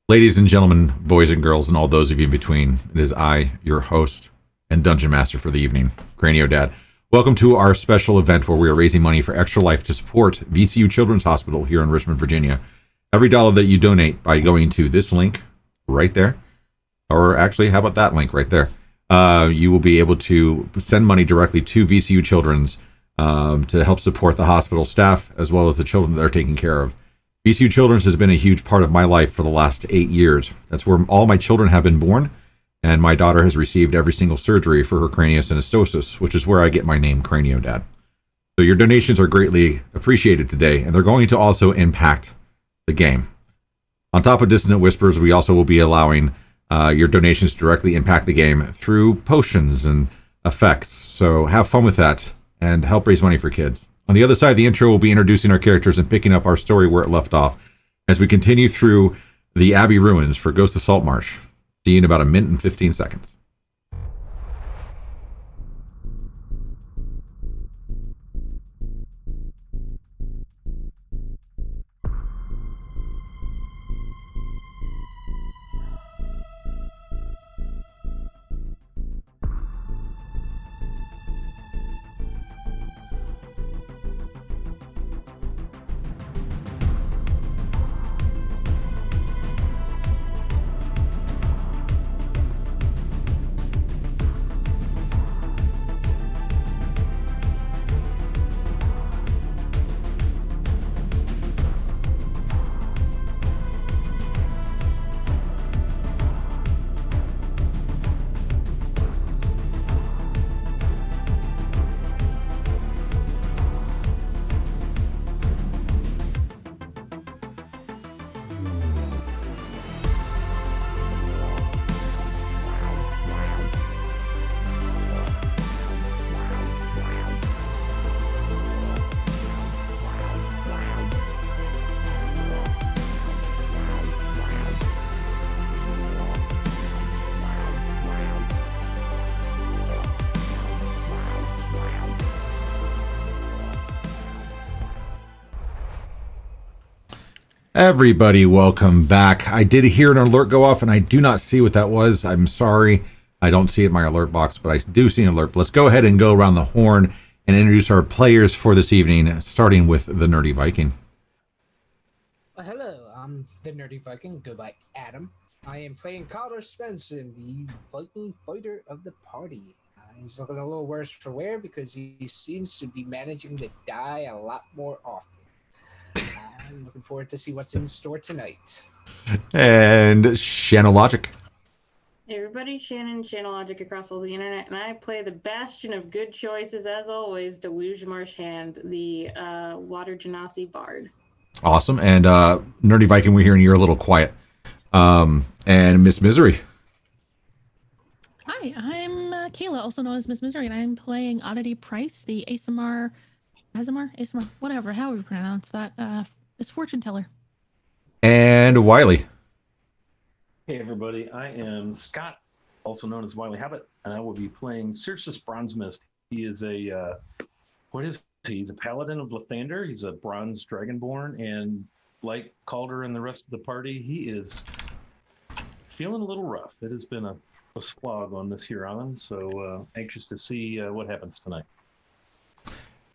Ladies and gentlemen, boys and girls, and all those of you in between, it is I, your host and dungeon master for the evening, Cranio Dad. Welcome to our special event where we are raising money for Extra Life to support VCU Children's Hospital here in Richmond, Virginia. Every dollar that you donate by going to this link right there, or actually, how about that link right there? You will be able to send money directly to VCU Children's to help support the hospital staff as well as the children that they're taking care of. VCU Children's has been a huge part of my life for the last 8 years. That's where all my children have been born, and my daughter has received every single surgery for her craniosynostosis, which is where I get my name, Cranio Dad. So your donations are greatly appreciated today, and they're going to also impact the game. On top of Dissonant Whispers, we also will be allowing your donations to directly impact the game through potions and effects. So have fun with that and help raise money for kids. On the other side of the intro, we'll be introducing our characters and picking up our story where it left off as we continue through the Abbey Ruins for Ghosts of Saltmarsh. See you in about a minute and 15 seconds. Everybody, welcome back. I did hear an alert go off, and I do not see what that was. I'm sorry. I don't see it in my alert box, but I do see an alert. Let's go ahead and go around the horn and introduce our players for this evening, starting with the Nerdy Viking. Well, hello, I'm the Nerdy Viking. Go by Adam. I am playing Connor Svensson, the Viking fighter of the party. He's looking a little worse for wear because he seems to be managing to die a lot more often. I'm looking forward to see what's in store tonight. And Shanologic. Hey everybody, Shannalogic across all the internet, and I play the bastion of good choices, as always, Deluge Marshhand, the Water Genasi Bard. Awesome. And Nerdy Viking, we're hearing you're a little quiet. And Miss Misery. Hi, I'm Kayla, also known as Miss Misery, and I'm playing Oddity Price, the ASMR, whatever, however you pronounce that, is fortune teller. And Wiley. Hey everybody, I am Scott, also known as Wiley Habit, and I will be playing Circeus Bronzemist. He is a, what is he? He's a paladin of Lathander. He's a bronze dragonborn, and like Calder and the rest of the party, he is feeling a little rough. It has been a slog on this here island, so anxious to see what happens tonight.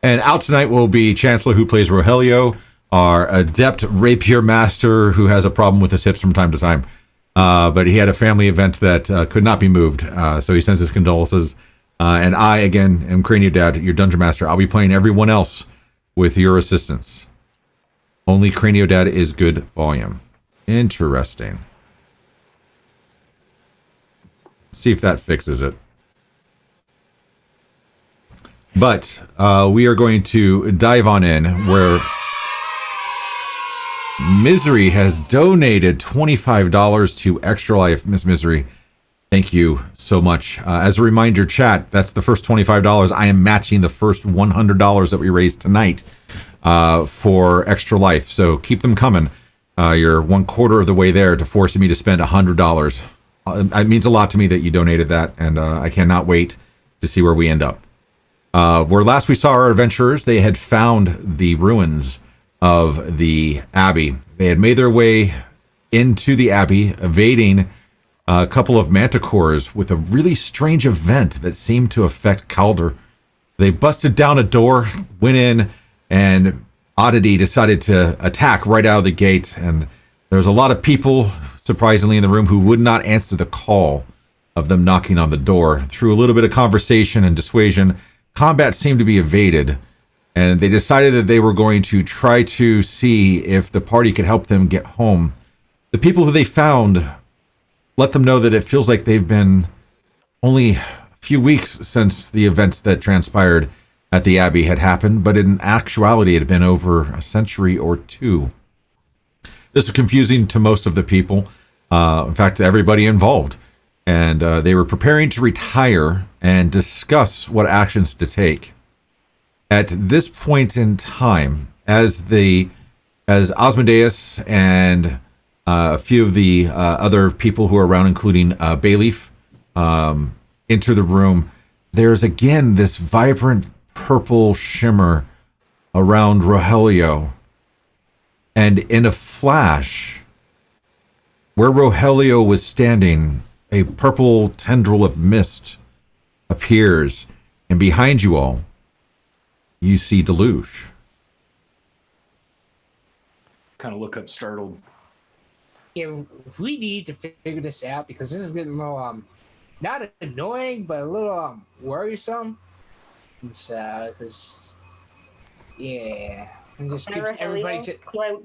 And out tonight will be Chancellor, who plays Rogelio, our adept rapier master who has a problem with his hips from time to time. But he had a family event that could not be moved, so he sends his condolences. And I, again, am Cranio Dad, your Dungeon Master. I'll be playing everyone else with your assistance. Only Cranio Dad is good volume. Interesting. See if that fixes it. But we are going to dive on in where Misery has donated $25 to Extra Life. Miss Misery, thank you so much. As a reminder, chat, that's the first $25. I am matching the first $100 that we raised tonight for Extra Life. So keep them coming. You're 1/4 of the way there to forcing me to spend $100. It means a lot to me that you donated that, and I cannot wait to see where we end up. Where last we saw our adventurers, they had found the ruins of the Abbey. They had made their way into the Abbey, evading a couple of manticores with a really strange event that seemed to affect Calder. They busted down a door, went in, and Oddity decided to attack right out of the gate. And there was a lot of people, surprisingly, in the room who would not answer the call of them knocking on the door. Through a little bit of conversation and dissuasion, combat seemed to be evaded, and they decided that they were going to try to see if the party could help them get home. The people who they found let them know that it feels like they've been only a few weeks since the events that transpired at the Abbey had happened, but in actuality it had been over a century or two. This was confusing to most of the people, in fact, everybody involved, and they were preparing to retire and discuss what actions to take. At this point in time, as Osmodeus and a few of the other people who are around, including Bayleaf, enter the room, there's again this vibrant purple shimmer around Rogelio. And in a flash, where Rogelio was standing, a purple tendril of mist appears, and behind you all, you see Deluge. Kind of look up startled. Yeah, we need to figure this out because this is getting a little not annoying, but a little worrisome. It's because yeah, it just keeps everybody.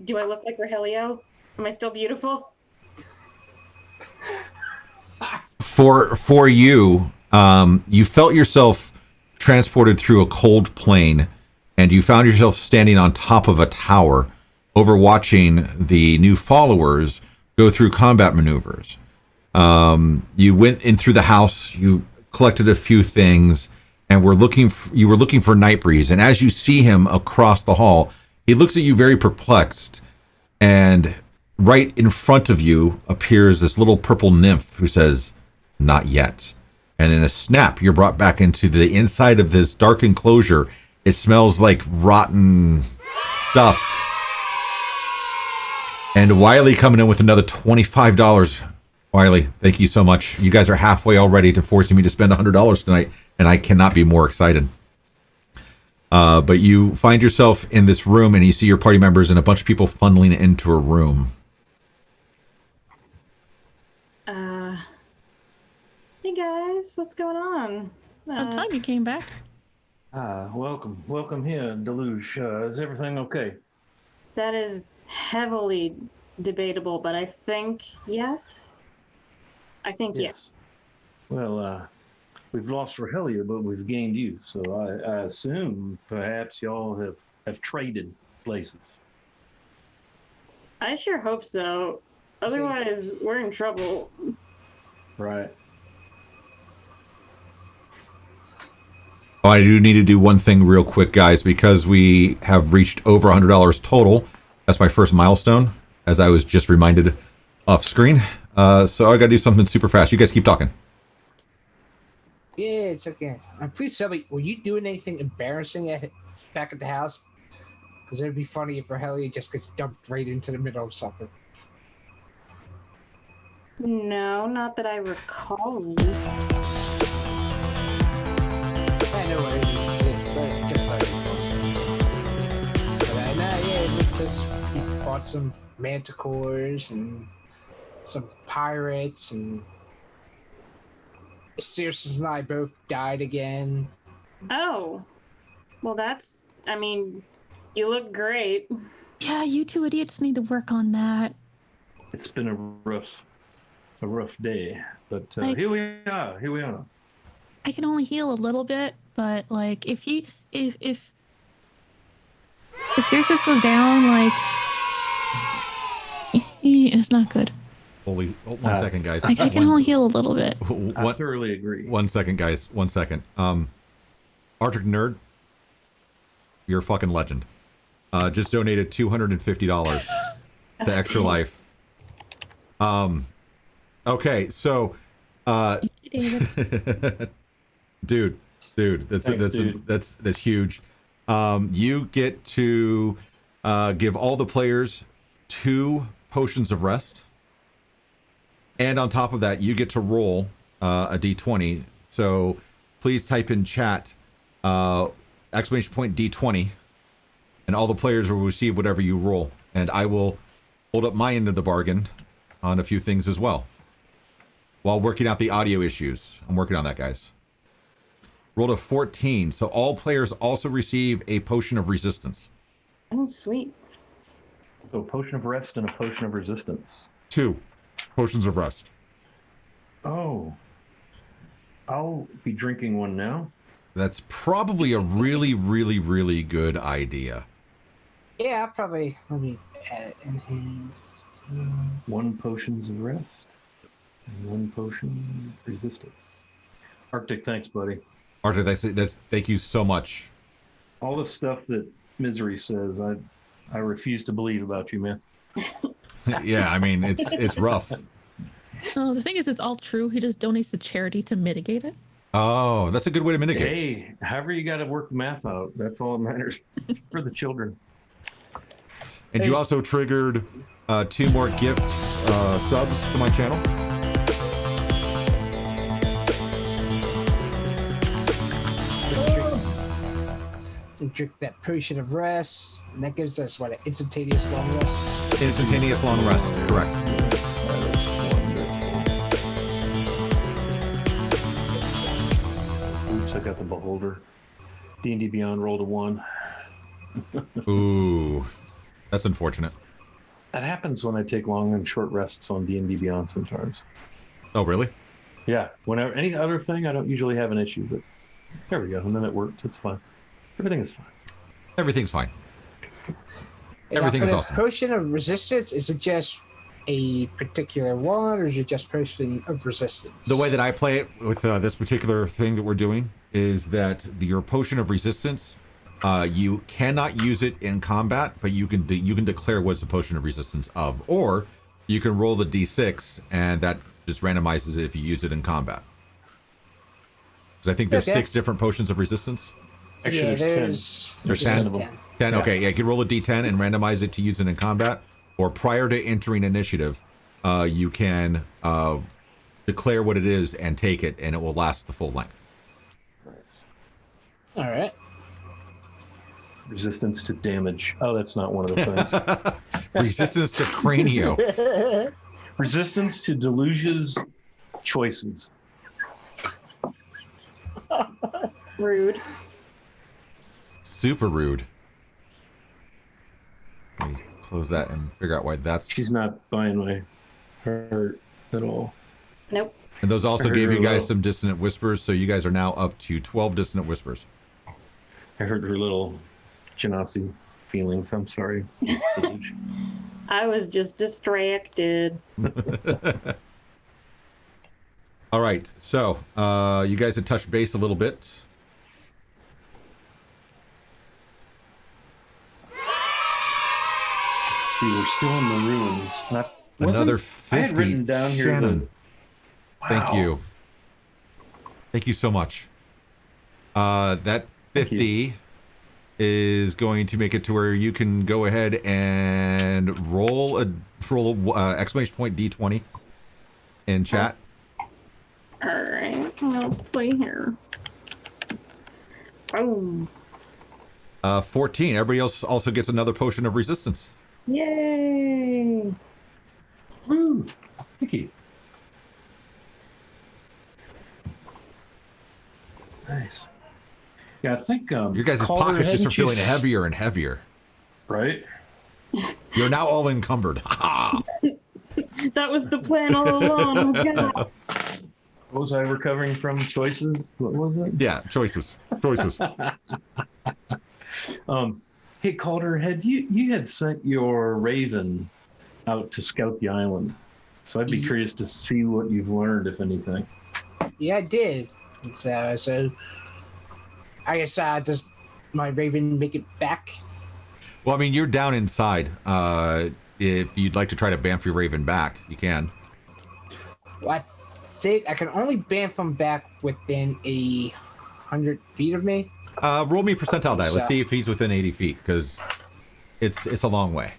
Do I look like Rogelio? Am I still beautiful? For you, you felt yourself transported through a cold plane, and you found yourself standing on top of a tower, overwatching the new followers go through combat maneuvers. You went in through the house, you collected a few things, and you were looking for Nightbreeze. And as you see him across the hall, he looks at you very perplexed, and right in front of you appears this little purple nymph who says, "Not yet." And in a snap, you're brought back into the inside of this dark enclosure. It smells like rotten stuff. And Wiley coming in with another $25. Wiley, thank you so much. You guys are halfway already to forcing me to spend $100 tonight, and I cannot be more excited. But you find yourself in this room, and you see your party members and a bunch of people funneling into a room. Hey guys, what's going on? About time you came back. Welcome here, Deluge. Is everything okay? That is heavily debatable, but I think yes. I think yes. Well, we've lost Rogelio, but we've gained you. So I assume perhaps y'all have traded places. I sure hope so. Otherwise, we're in trouble. Right. Oh, I do need to do one thing real quick, guys, because we have reached over $100 total. That's my first milestone, as I was just reminded off screen. So I got to do something super fast. You guys keep talking. Yeah, it's okay. Please tell me, were you doing anything embarrassing back at the house? Because it'd be funny if Rogelio just gets dumped right into the middle of something. No, not that I recall. I know what it is. It's just like but we bought some manticores and some pirates, and Circe and I both died again. Oh, well, you look great. Yeah, you two idiots need to work on that. It's been a rough day, but here we are. I can only heal a little bit, but like if Circe goes down, it's not good. One second, guys. I can only heal a little bit. I thoroughly agree. 1 second, guys. 1 second. Arctic Nerd, you're a fucking legend. Just donated $250 to Extra Life. Okay, so dude, that's huge. You get to give all the players 2 potions of rest And on top of that, you get to roll a d20. So please type in chat exclamation point d20, and all the players will receive whatever you roll. And I will hold up my end of the bargain on a few things as well, while working out the audio issues. I'm working on that, guys. Rolled a 14, so all players also receive a potion of resistance. Oh, sweet. So a potion of rest and a potion of resistance. 2 potions of rest. Oh. I'll be drinking one now. That's probably a really, really, really good idea. Yeah, I'll probably let me add it in here. 1 potions of rest and 1 potion of resistance. Arctic, thanks, buddy. Arthur, that's thank you so much. All the stuff that Misery says, I refuse to believe about you, man. Yeah, I mean, it's rough. Oh, the thing is, it's all true. He just donates to charity to mitigate it. Oh, that's a good way to mitigate. Hey, however you got to work the math out, that's all that matters. It's for the children. And you also triggered 2 more gifts subs to my channel. And drink that potion of rest, and that gives us what, an instantaneous long rest. Instantaneous long rest, correct. Yes, that is wonderful. Oops, I got the beholder. D&D Beyond rolled a 1. Ooh, that's unfortunate. That happens when I take long and short rests on D&D Beyond sometimes. Oh, really? Yeah, whenever any other thing, I don't usually have an issue, but there we go. And then it worked. It's fine. Everything is fine. Everything's fine. And Everything now is for the awesome. Potion of resistance, is it just a particular one, or is it just potion of resistance? The way that I play it with this particular thing that we're doing is that your potion of resistance, you cannot use it in combat, but you can declare what's a potion of resistance of, or you can roll the d6 and that just randomizes it if you use it in combat. Because I think there's 6 different potions of resistance. Actually, yeah, there's 10. There's 10 of them. 10, okay, yeah, you can roll a d10 and randomize it to use it in combat, or prior to entering initiative, you can declare what it is and take it, and it will last the full length. All right. Resistance to damage. Oh, that's not one of the things. Resistance to Cranio. Resistance to Deluge's choices. Rude. Super rude. Let me close that and figure out why that's... She's not buying my heart at all. Nope. And those also I heard gave you her guys little- some dissonant whispers, so you guys are now up to 12 dissonant whispers. I heard her little Genasi feelings. I'm sorry. Deluge. I was just distracted. All right, so you guys had touched base a little bit. See, we're still in the ruins. Another I had 50. written down here Shannon, thank Wow. you. Thank you so much. That 50 is going to make it to where you can go ahead and roll a exclamation point d20 in chat. All right, I'll play here. Boom. 14. Everybody else also gets another potion of resistance. Yay! Woo! Thank you. Nice. Yeah, I think Your guys' Calder, pockets just are hadn't you feeling heavier and heavier. Right? You're now all encumbered. Ha! That was the plan all along. Oh, God. What was I recovering from? Choices? What was it? Yeah, choices. Choices. Hey Calder, you had sent your Raven out to scout the island, so I'd be curious to see what you've learned, if anything. Yeah, I did. And so I guess does my Raven make it back? Well, I mean, you're down inside. If you'd like to try to bamf your Raven back, you can. Well, I think I can only bamf him back within 100 feet of me. Roll me percentile die. Let's So- see if he's within 80 feet, because it's a long way.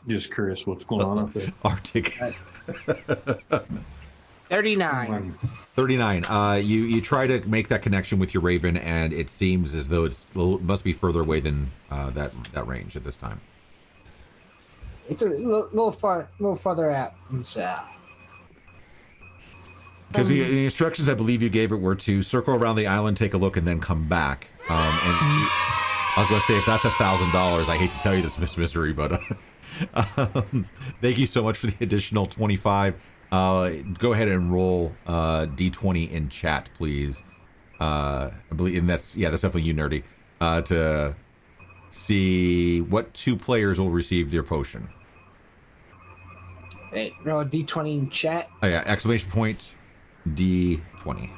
Just curious what's going on up there. Arctic. 39. 39. You try to make that connection with your Raven, and it seems as though it must be further away than that range at this time. It's a little farther out and south. Because the instructions I believe you gave it were to circle around the island, take a look, and then come back. And I was going to say, if that's $1,000, I hate to tell you this, Miss Misery, but thank you so much for the additional 25. Go ahead and roll D20 in chat, please. I believe, and that's definitely you, Nerdy, to see what 2 players will receive their potion. Hey, roll a D20 in chat. Oh yeah, exclamation point D20.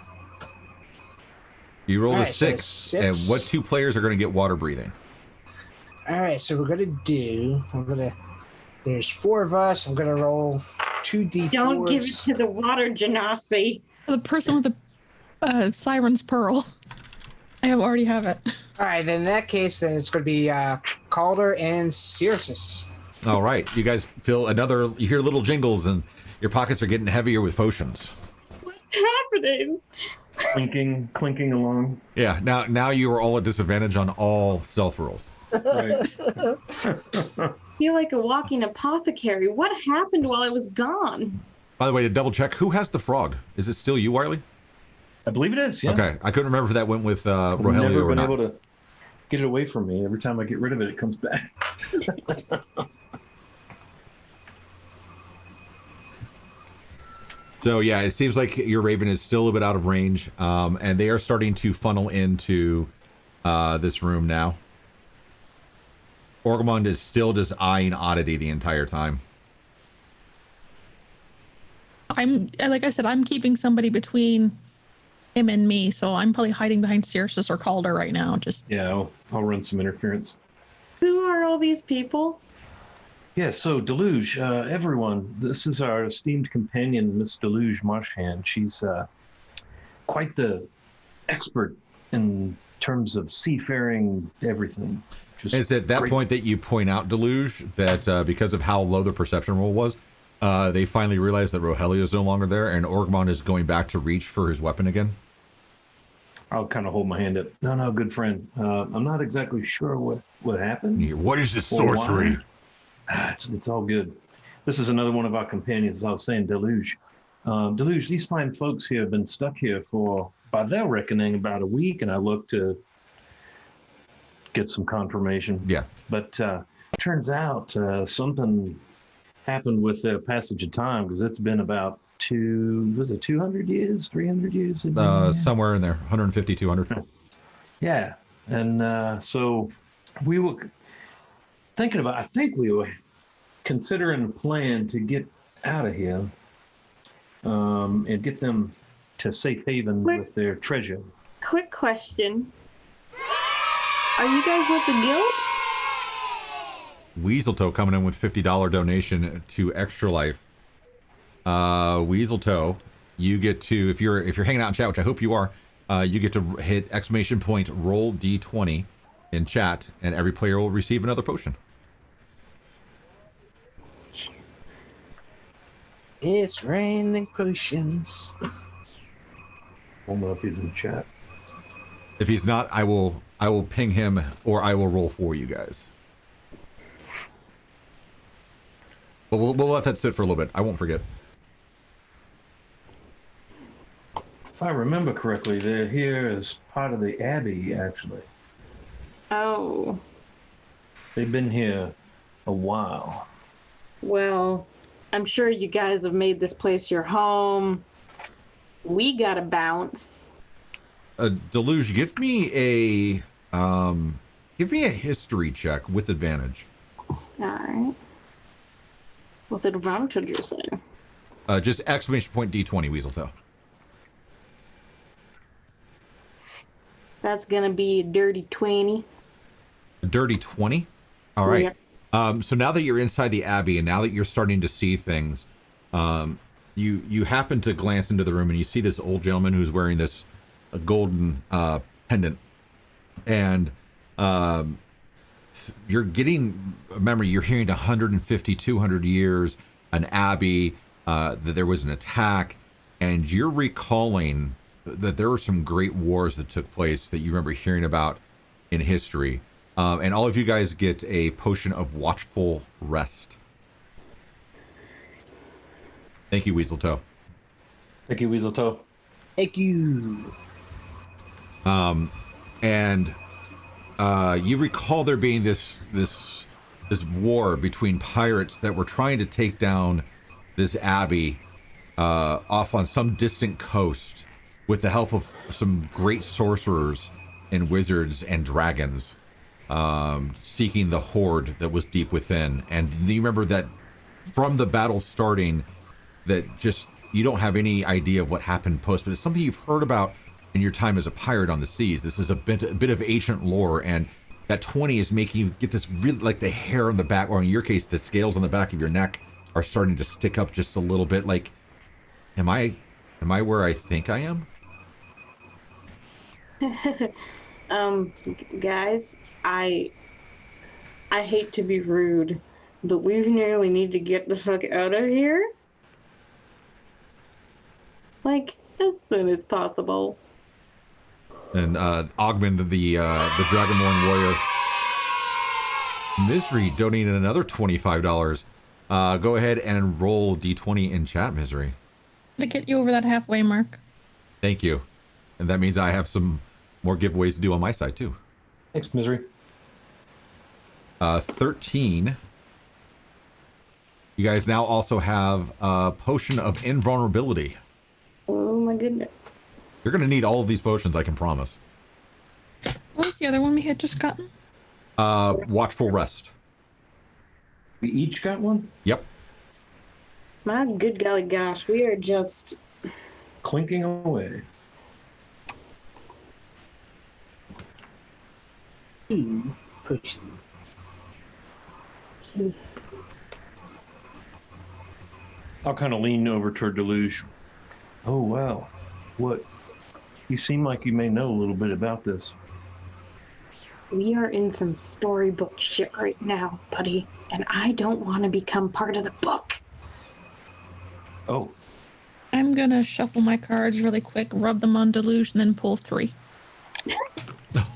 You rolled a 6, so and what 2 players are going to get water breathing? All right, so there's 4 of us. I'm gonna roll 2 D4s. Don't give it to the water genasi. The person with the Siren's Pearl. I already have it. All right, then in that case, then it's gonna be Calder and Cirrus. All right, you guys feel you hear little jingles, and your pockets are getting heavier with potions. What's happening? Clinking along. Yeah, now you are all at disadvantage on all stealth rolls. Right. I feel like a walking apothecary. What happened while I was gone? By the way, to double check, who has the frog? Is it still you, Wiley? I believe it is, yeah. Okay, I couldn't remember if that went with I've Rogelio never or been not. able to get it away from me. Every time I get rid of it, it comes back. So yeah, it seems like your Raven is still a bit out of range, and they are starting to funnel into this room now. Orgamond is still just eyeing Oddity the entire time. Like I said, I'm keeping somebody between him and me, so I'm probably hiding behind Cirrus or Calder right now. Yeah, I'll run some interference. Who are all these people? Yeah, so Deluge, everyone, this is our esteemed companion, Miss Deluge Marshhand. She's quite the expert in terms of seafaring everything. It's at that point that you point out, Deluge, that because of how low the perception roll was, they finally realized that Rogelio is no longer there, and Orgamond is going back to reach for his weapon again. I'll kind of hold my hand up. No, good friend. I'm not exactly sure what happened. What is this sorcery? It's all good. This is another one of our companions, as I was saying, Deluge. Deluge, these fine folks here have been stuck here for, by their reckoning, about a week, and I look to get some confirmation. Yeah. But turns out something happened with the passage of time, because it's been about 200 years, 300 years? Somewhere in there, 150, 200. Yeah. And so we were thinking about, I think we were considering a plan to get out of here and get them to safe haven with their treasure. Quick question. Are you guys with the guild? Weaseltoe coming in with $50 donation to Extra Life. Weaseltoe, you get to, if you're hanging out in chat, which I hope you are, you get to hit exclamation point roll D20 in chat, and every player will receive another potion. It's raining potions. I don't know if he's in chat. If he's not, I will ping him, or I will roll for you guys. But we'll let that sit for a little bit. I won't forget. If I remember correctly, they're here as part of the Abbey, actually. Oh. They've been here a while. Well, I'm sure you guys have made this place your home. We gotta bounce. Deluge, give me a history check with advantage. All right. With advantage, you're saying? Just exclamation point D20, Weaseltoe. That's gonna be a dirty 20. A dirty 20? All right. Yep. So now that you're inside the Abbey, and now that you're starting to see things, you happen to glance into the room, and you see this old gentleman who's wearing this golden pendant, and you're getting a memory. You're hearing 150, 200 years, an abbey, that there was an attack, and you're recalling that there were some great wars that took place that you remember hearing about in history. And all of you guys get a potion of watchful rest. Thank you, Weaseltoe. Thank you, Weaseltoe. Thank you. And you recall there being this war between pirates that were trying to take down this abbey off on some distant coast with the help of some great sorcerers and wizards and dragons, seeking the hoard that was deep within. And you remember that from the battle starting, that just you don't have any idea of what happened post, but it's something you've heard about in your time as a pirate on the seas. This is a bit of ancient lore, and that 20 is making you get this really, like the hair on the back, or in your case, the scales on the back of your neck are starting to stick up just a little bit. Like, am I where I think I am? Guys, I hate to be rude, but we nearly need to get the fuck out of here. Like, as soon as possible. And Ogmund, the Dragonborn warrior, Misery donated another $25. Go ahead and roll D20 in chat, Misery. To get you over that halfway mark. Thank you. And that means I have some more giveaways to do on my side too. Thanks, Misery. 13. You guys now also have a potion of invulnerability. Oh my goodness. You're going to need all of these potions, I can promise. What was the other one we had just gotten? Watchful rest. We each got one? Yep. My good golly gosh, we are just Clinking away. 2 potions. I'll kind of lean over toward Deluge. Oh, wow. What? You seem like you may know a little bit about this. we are in some storybook shit right now, buddy, and I don't want to become part of the book. Oh. I'm gonna shuffle my cards really quick, rub them on Deluge, and then pull 3.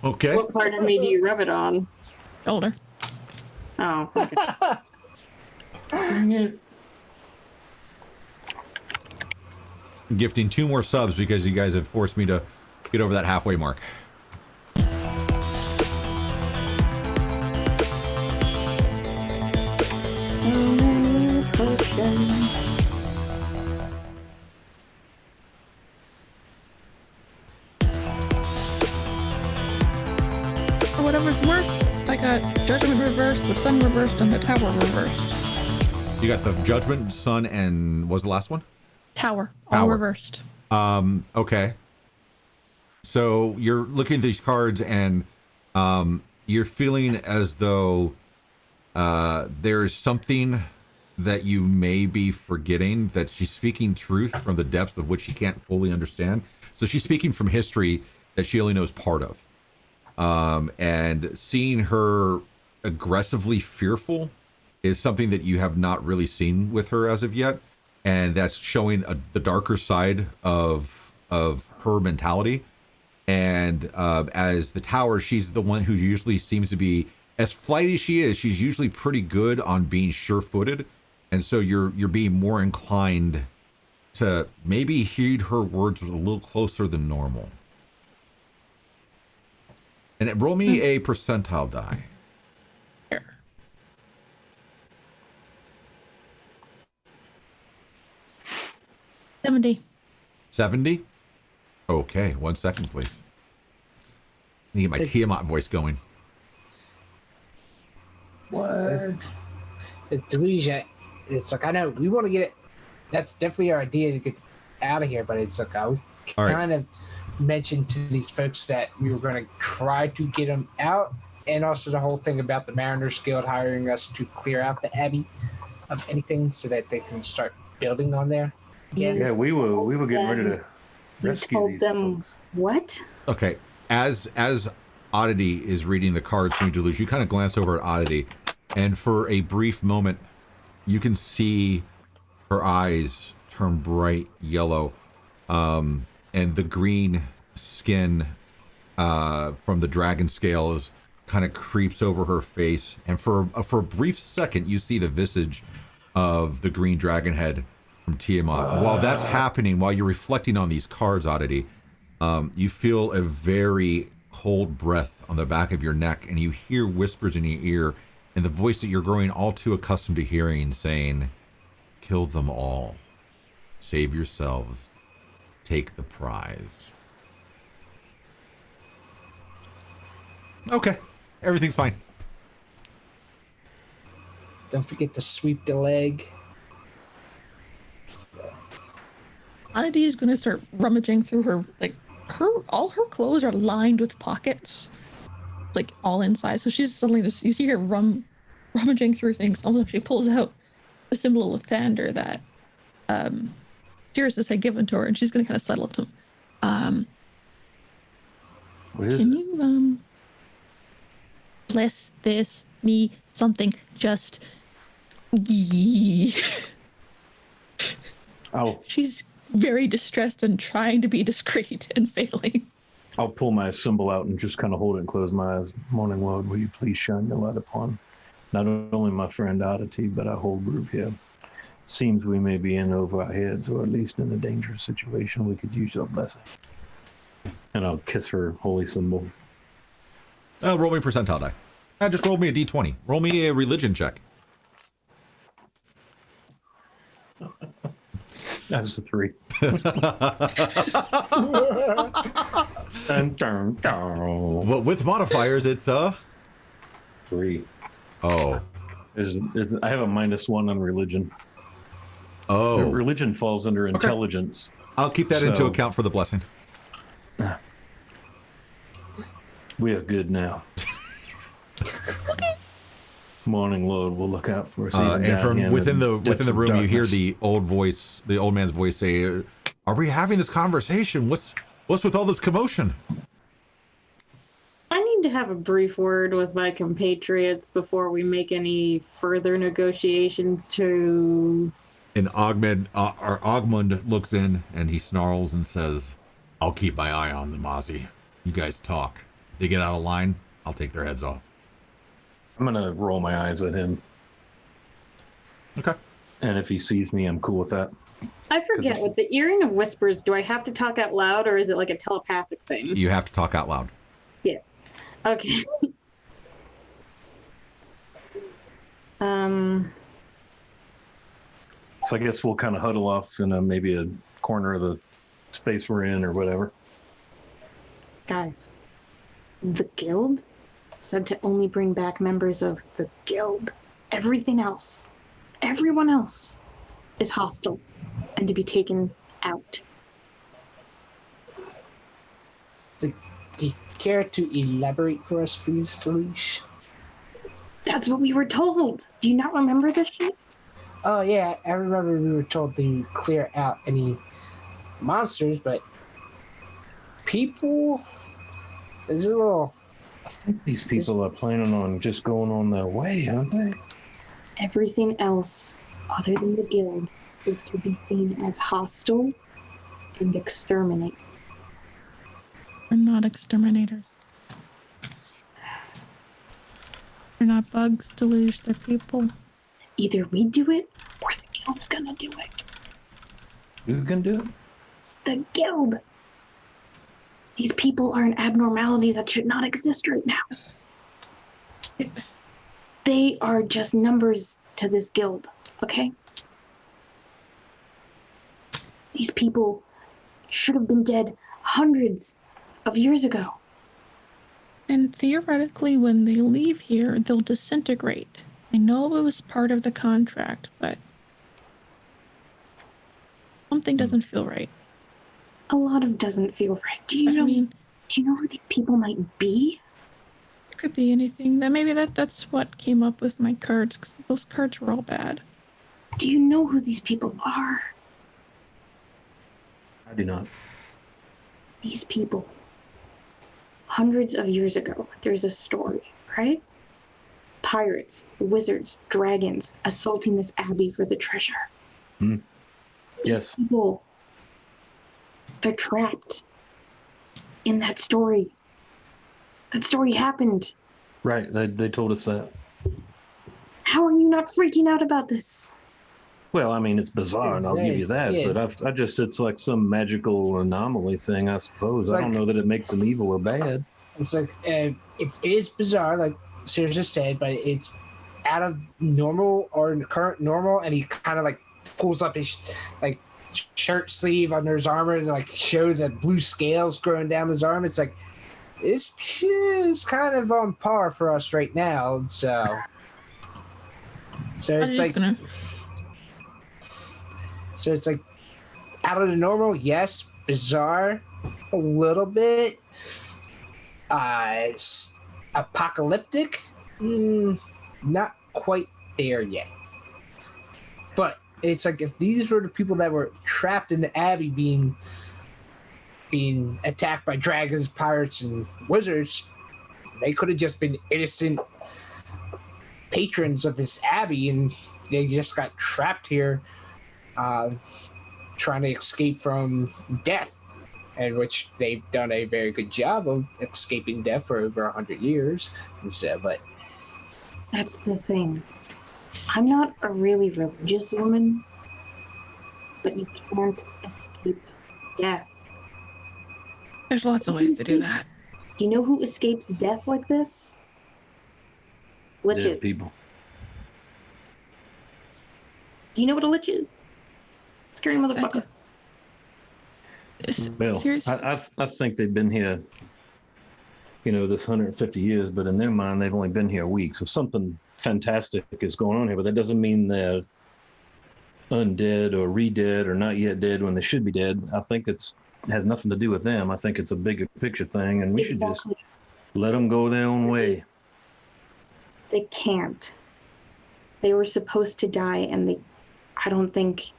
Okay. What part of me do you rub it on? Shoulder. Oh, okay. Dang it. Gifting 2 more subs because you guys have forced me to get over that halfway mark. For whatever's worse, I got Judgment reversed, the Sun reversed, and the Tower reversed. You got the Judgment, Sun, and what was the last one? Tower, all Tower. reversed. Okay. So you're looking at these cards and you're feeling as though there is something that you may be forgetting, that she's speaking truth from the depths of which she can't fully understand. So she's speaking from history that she only knows part of. And seeing her aggressively fearful is something that you have not really seen with her as of yet. And that's showing the darker side of her mentality. And as the Tower, she's the one who usually seems to be, as flighty as she is, she's usually pretty good on being sure-footed. And so you're being more inclined to maybe heed her words a little closer than normal. And roll me a percentile die. Here. 70. 70? Okay, 1 second, please. I need to get my Tiamat voice going. What? The delusion. It's like, I know we want to get it. That's definitely our idea to get out of here, but it's like, we All right. kind of mentioned to these folks that we were going to try to get them out, and also the whole thing about the Mariners Guild hiring us to clear out the Abbey of anything so that they can start building on there again. Yeah, we were getting ready to You rescue told these them folks. what? Okay, as Oddity is reading the cards from Deluge, you kind of glance over at Oddity, and for a brief moment, you can see her eyes turn bright yellow, and the green skin from the dragon scales kind of creeps over her face, and for a brief second, you see the visage of the green dragon head from Tiamat. While that's happening, while you're reflecting on these cards, Oddity, you feel a very cold breath on the back of your neck, and you hear whispers in your ear, and the voice that you're growing all too accustomed to hearing saying, "Kill them all. Save yourselves. Take the prize." Okay. Everything's fine. Don't forget to sweep the leg. Oddity is going to start rummaging through her, like, all her clothes are lined with pockets, like, all inside. So she's suddenly just, you see her rummaging through things. Almost she pulls out the symbol of Lathander that Sirius had given to her, and she's going to kind of settle up to him. What is Can it? you, bless this, me, something, just, I'll She's very distressed and trying to be discreet and failing. I'll pull my symbol out and just kind of hold it and close my eyes. Morning, Lord, will you please shine your light upon not only my friend Oddity, but our whole group here. Seems we may be in over our heads, or at least in a dangerous situation. We could use your blessing. And I'll kiss her holy symbol. Roll me a percentile die. Just roll me a d20. Roll me a religion check. That was a 3. Dun, dun. Well, with modifiers, it's 3. Oh. I have a -1 on religion. Oh. Religion falls under intelligence. I'll keep that into account for the blessing. We are good now. Morning, Lord, we'll look out for us. And from within the room, you hear the old man's voice say, "Are we having this conversation? What's with all this commotion?" I need to have a brief word with my compatriots before we make any further negotiations to... And Ogmund looks in and he snarls and says, "I'll keep my eye on them, Ozzy. You guys talk. If they get out of line, I'll take their heads off." I'm going to roll my eyes at him. Okay. And if he sees me, I'm cool with that. I forget, with the earring of whispers, do I have to talk out loud, or is it like a telepathic thing? You have to talk out loud. Yeah. Okay. So I guess we'll kind of huddle off in maybe a corner of the space we're in or whatever. Guys, the guild said to only bring back members of the guild. Everything else, everyone else, is hostile and to be taken out. Do you care to elaborate for us, please, Deluge? That's what we were told. Do you not remember this shit? Oh, yeah, I remember we were told to clear out any monsters, but people? Is it a little... These people are planning on just going on their way, aren't they? Everything else, other than the guild, is to be seen as hostile and exterminate. We're not exterminators. They're not bugs, Deluge, they're people. Either we do it, or the guild's gonna do it. Who's gonna do it? The guild! These people are an abnormality that should not exist right now. They are just numbers to this guild, okay? These people should have been dead hundreds of years ago. And theoretically, when they leave here, they'll disintegrate. I know it was part of the contract, but something doesn't feel right. A lot of doesn't feel right. Do you know who these people might be? It could be anything. That's what came up with my cards, because those cards were all bad. Do you know who these people are? I do not. These people hundreds of years ago, there's a story, right? Pirates, wizards, dragons assaulting this abbey for the treasure. Hmm. These people, they're trapped in that story. That story happened. Right. They told us that. How are you not freaking out about this? Well, I mean, it's bizarre, and I'll give you that. But it's like some magical anomaly thing, I suppose. I don't know that it makes them evil or bad. It's like it is bizarre, like Sirius just said, but it's out of normal or current normal, and he kind of like pulls up his like shirt sleeve under his armor to like show the blue scales growing down his arm. It's like it's kind of on par for us right now. So it's like so it's like out of the normal, yes, bizarre, a little bit. It's apocalyptic, not quite there yet. But it's like if these were the people that were trapped in the abbey being attacked by dragons, pirates, and wizards, they could have just been innocent patrons of this abbey, and they just got trapped here, trying to escape from death. And which they've done a very good job of escaping death for over 100 years. And so, but that's the thing. I'm not a really religious woman, but you can't escape death. There's lots of ways to do that. Do you know who escapes death like this? Liches. Dead people. Do you know what a lich is? Scary motherfucker. Well, I think they've been here, this 150 years, but in their mind, they've only been here a week. So something fantastic is going on here, but that doesn't mean they're undead or re-dead or not yet dead when they should be dead. I think it has nothing to do with them. I think it's a bigger picture thing, and we should just let them go their own way. They can't. They were supposed to die, and I don't think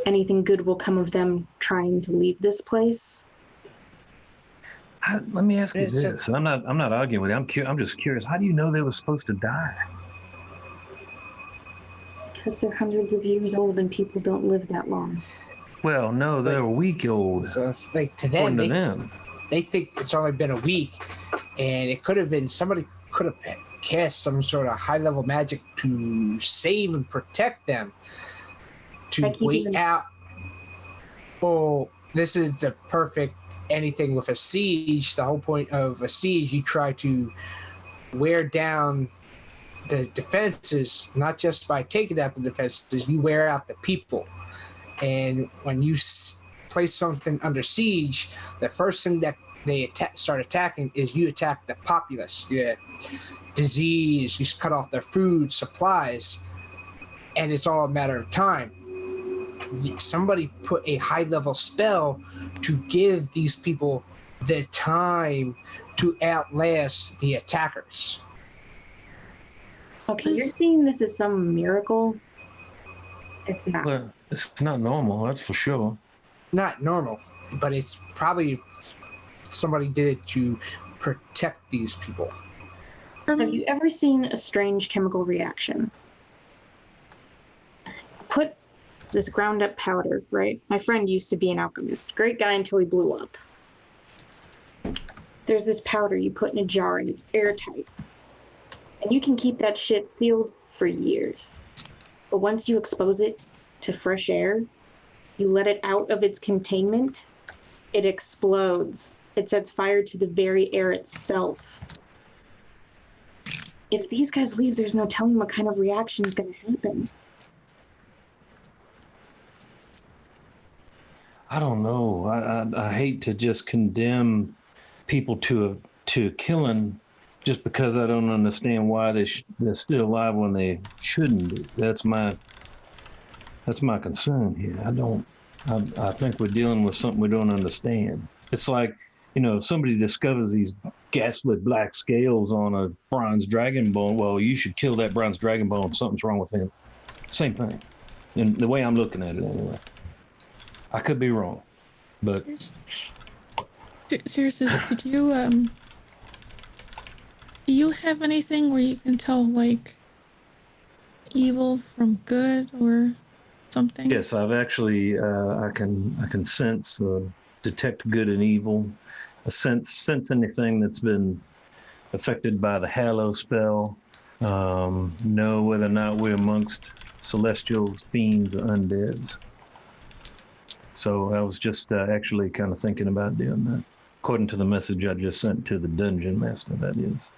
anything good will come of them trying to leave this place. Let me ask you this. I'm not arguing with you. I'm just curious. How do you know they were supposed to die? Because they're hundreds of years old and people don't live that long. Well, no, they're a week old. So, like to them, they think it's only been a week, and it could have been somebody could have cast some sort of high-level magic to save and protect them. To wait out. Oh, this is the perfect anything with a siege. The whole point of a siege, you try to wear down the defenses, not just by taking out the defenses, you wear out the people. And when you place something under siege, the first thing that they start attacking is you attack the populace. Yeah, disease, you cut off their food, supplies, and it's all a matter of time. Somebody put a high-level spell to give these people the time to outlast the attackers. Okay, you're seeing this as some miracle. It's not. Well, it's not normal, that's for sure. Not normal, but it's probably somebody did it to protect these people. Have you ever seen a strange chemical reaction? Put this ground up powder, right? My friend used to be an alchemist. Great guy until he blew up. There's this powder you put in a jar and it's airtight. And you can keep that shit sealed for years. But once you expose it to fresh air, you let it out of its containment, it explodes. It sets fire to the very air itself. If these guys leave, there's no telling what kind of reaction is going to happen. I don't know. I hate to just condemn people to killing just because I don't understand why they're still alive when they shouldn't be. That's my concern here. I think we're dealing with something we don't understand. It's like, somebody discovers these ghastly black scales on a bronze dragon bone. Well, you should kill that bronze dragon bone. Something's wrong with him. Same thing. And the way I'm looking at it anyway. I could be wrong, but Seriously, do you have anything where you can tell, like, evil from good or something? Yes, I've actually I can sense detect good and evil, sense anything that's been affected by the Hallow spell, know whether or not we're amongst celestials, fiends, or undeads. So I was just actually kind of thinking about doing that, according to the message I just sent to the dungeon master. That is.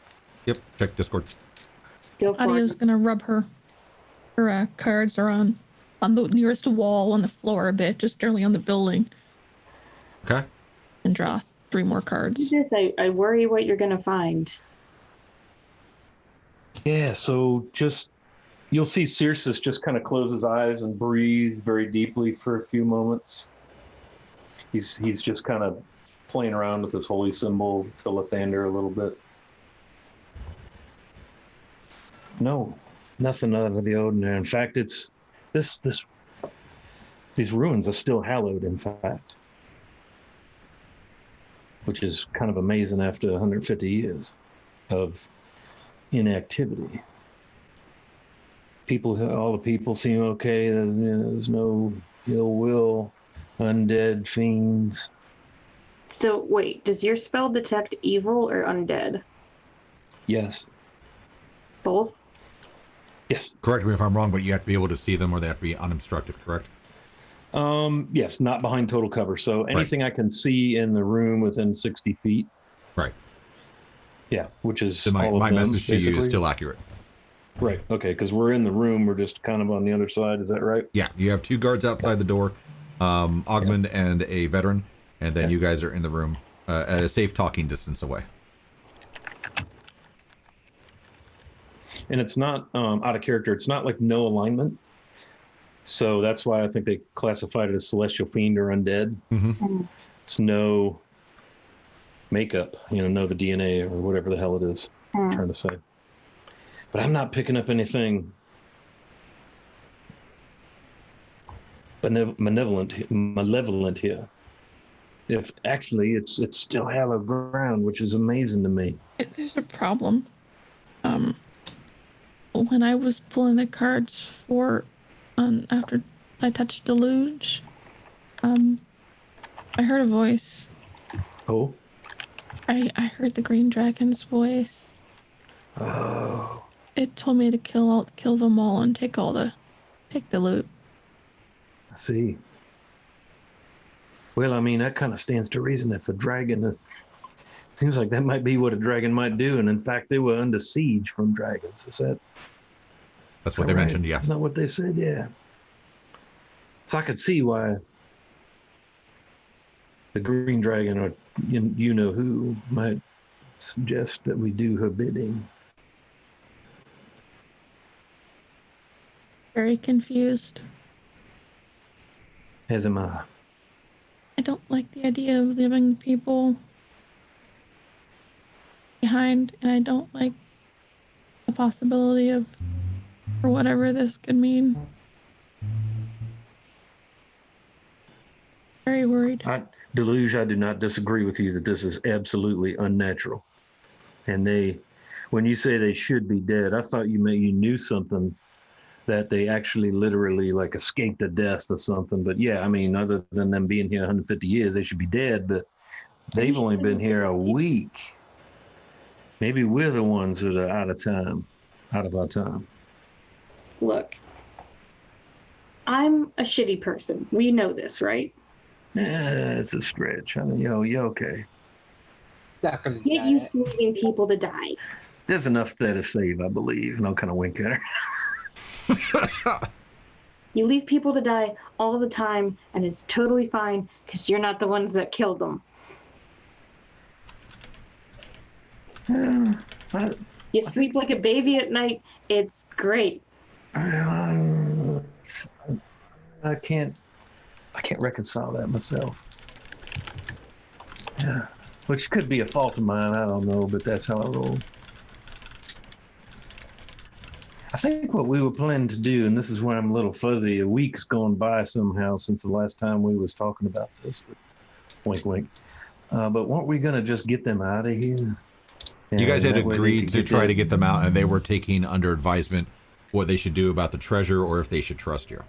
Yep. Check Discord. Go for Audio's it. gonna rub her cards are on the nearest wall on the floor a bit, just generally on the building, Okay. and draw 3 more cards. This, I worry what you're gonna find. Yeah. So just you'll see Circe just kind of close his eyes and breathe very deeply for a few moments. He's just kind of playing around with this holy symbol to Lathander a little bit. No, nothing out of the ordinary. In fact, it's these ruins are still hallowed, in fact, which is kind of amazing after 150 years of inactivity. All the people seem okay. There's no ill will, undead fiends. So wait, does your spell detect evil or undead? Yes. Both? Yes. Correct me if I'm wrong, but you have to be able to see them or they have to be unobstructed, correct? Yes, not behind total cover. So anything I can see in the room within 60 feet. Right. Yeah, which is So my all of them, message to you is basically. still accurate. Right. Okay, because we're in the room. We're just kind of on the other side. Is that right? Yeah. You have 2 guards outside the door, Ogmund and a veteran, and then you guys are in the room at a safe talking distance away. And it's not out of character. It's not like no alignment. So that's why I think they classified it as celestial fiend or undead. Mm-hmm. It's no makeup, no the DNA or whatever the hell it is I'm trying to say. But I'm not picking up anything malevolent here. If actually it's still hallowed ground, which is amazing to me. There's a problem. When I was pulling the cards for after I touched Deluge, I heard a voice. Oh? I heard the green dragon's voice. Oh. It told me to kill them all and take the loot. I see. Well, I mean, that kind of stands to reason. If a dragon, it seems like that might be what a dragon might do. And in fact, they were under siege from dragons. That's what they mentioned, yeah. Isn't that what they said? Yeah. So I could see why the green dragon, or who, might suggest that we do her bidding. Very confused. As am I. I don't like the idea of leaving people behind, and I don't like the possibility of, or whatever this could mean. Very worried. Deluge, I do not disagree with you that this is absolutely unnatural. And when you say they should be dead, I thought you knew something that they actually literally like escaped a death or something. But yeah, I mean, other than them being here 150 years, they should be dead. But they've only been here a week. Maybe we're the ones that are out of our time. Look, I'm a shitty person. We know this, right? It's a stretch. I mean, you okay. Get used to leaving people to die. There's enough there to save, I believe. And I'll kind of wink at her. You leave people to die all the time, and it's totally fine because you're not the ones that killed them. You sleep like a baby at night. It's great. I can't reconcile that myself. Yeah, which could be a fault of mine. I don't know, but that's how I roll. I think what we were planning to do, and this is where I'm a little fuzzy, a week's gone by somehow since the last time we was talking about this, but wink, wink. But weren't we going to just get them out of here? You guys had that way they agreed could to get try that- to get them out, and they were taking under advisement what they should do about the treasure or if they should trust you.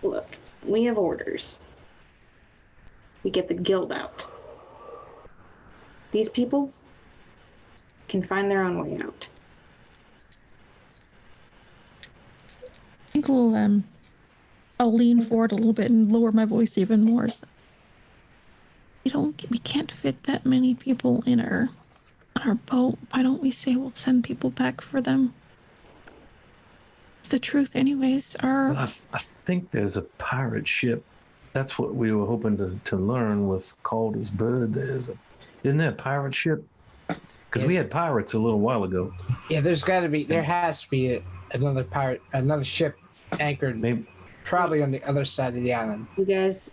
Look, we have orders. We get the guild out. These people can find their own way out. I think I'll lean forward a little bit and lower my voice even more. So we can't fit that many people on our boat. Why don't we say we'll send people back for them? It's the truth anyways. Well, I think there's a pirate ship. That's what we were hoping to learn with Calder's Bird. Isn't there a pirate ship? Because we had pirates a little while ago. Yeah, there has to be another ship anchored probably on the other side of the island. You guys.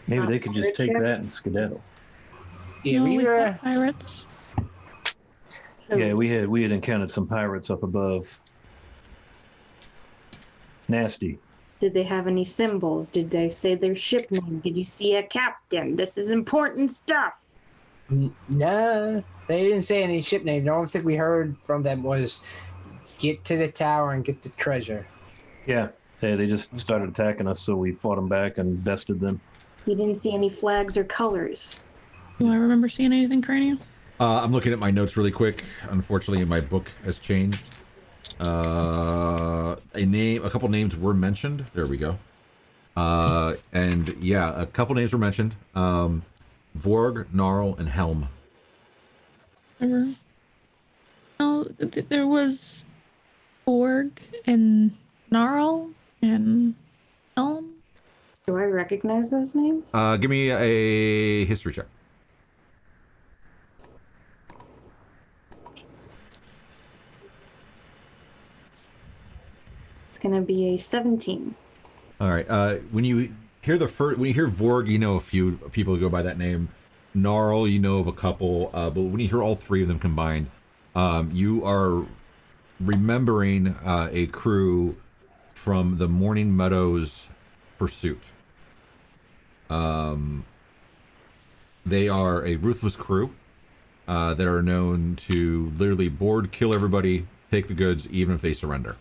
Maybe they could just take that and skedaddle. Yeah, no, we we've were. got pirates. Yeah, we had encountered some pirates up above. Nasty. Did they have any symbols? Did they say their ship name? Did you see a captain? This is important stuff. No, they didn't say any ship name. The only thing we heard from them was get to the tower and get the treasure. Yeah, they just started attacking us, so we fought them back and bested them. You didn't see any flags or colors. Do I remember seeing anything, Cranio? I'm looking at my notes really quick. Unfortunately, my book has changed. A couple names were mentioned. There we go. And yeah, a couple names were mentioned. Vorg, Gnarl, and Helm. No, there was Borg and Gnarl and Helm. Do I recognize those names? Give me a history check. It's gonna be a 17. All right. When you hear Vorg, you know a few people who go by that name. Gnarl, you know of a couple. But when you hear all three of them combined, you are remembering a crew from the Morning Meadows pursuit. They are a ruthless crew that are known to literally board, kill everybody, take the goods, even if they surrender.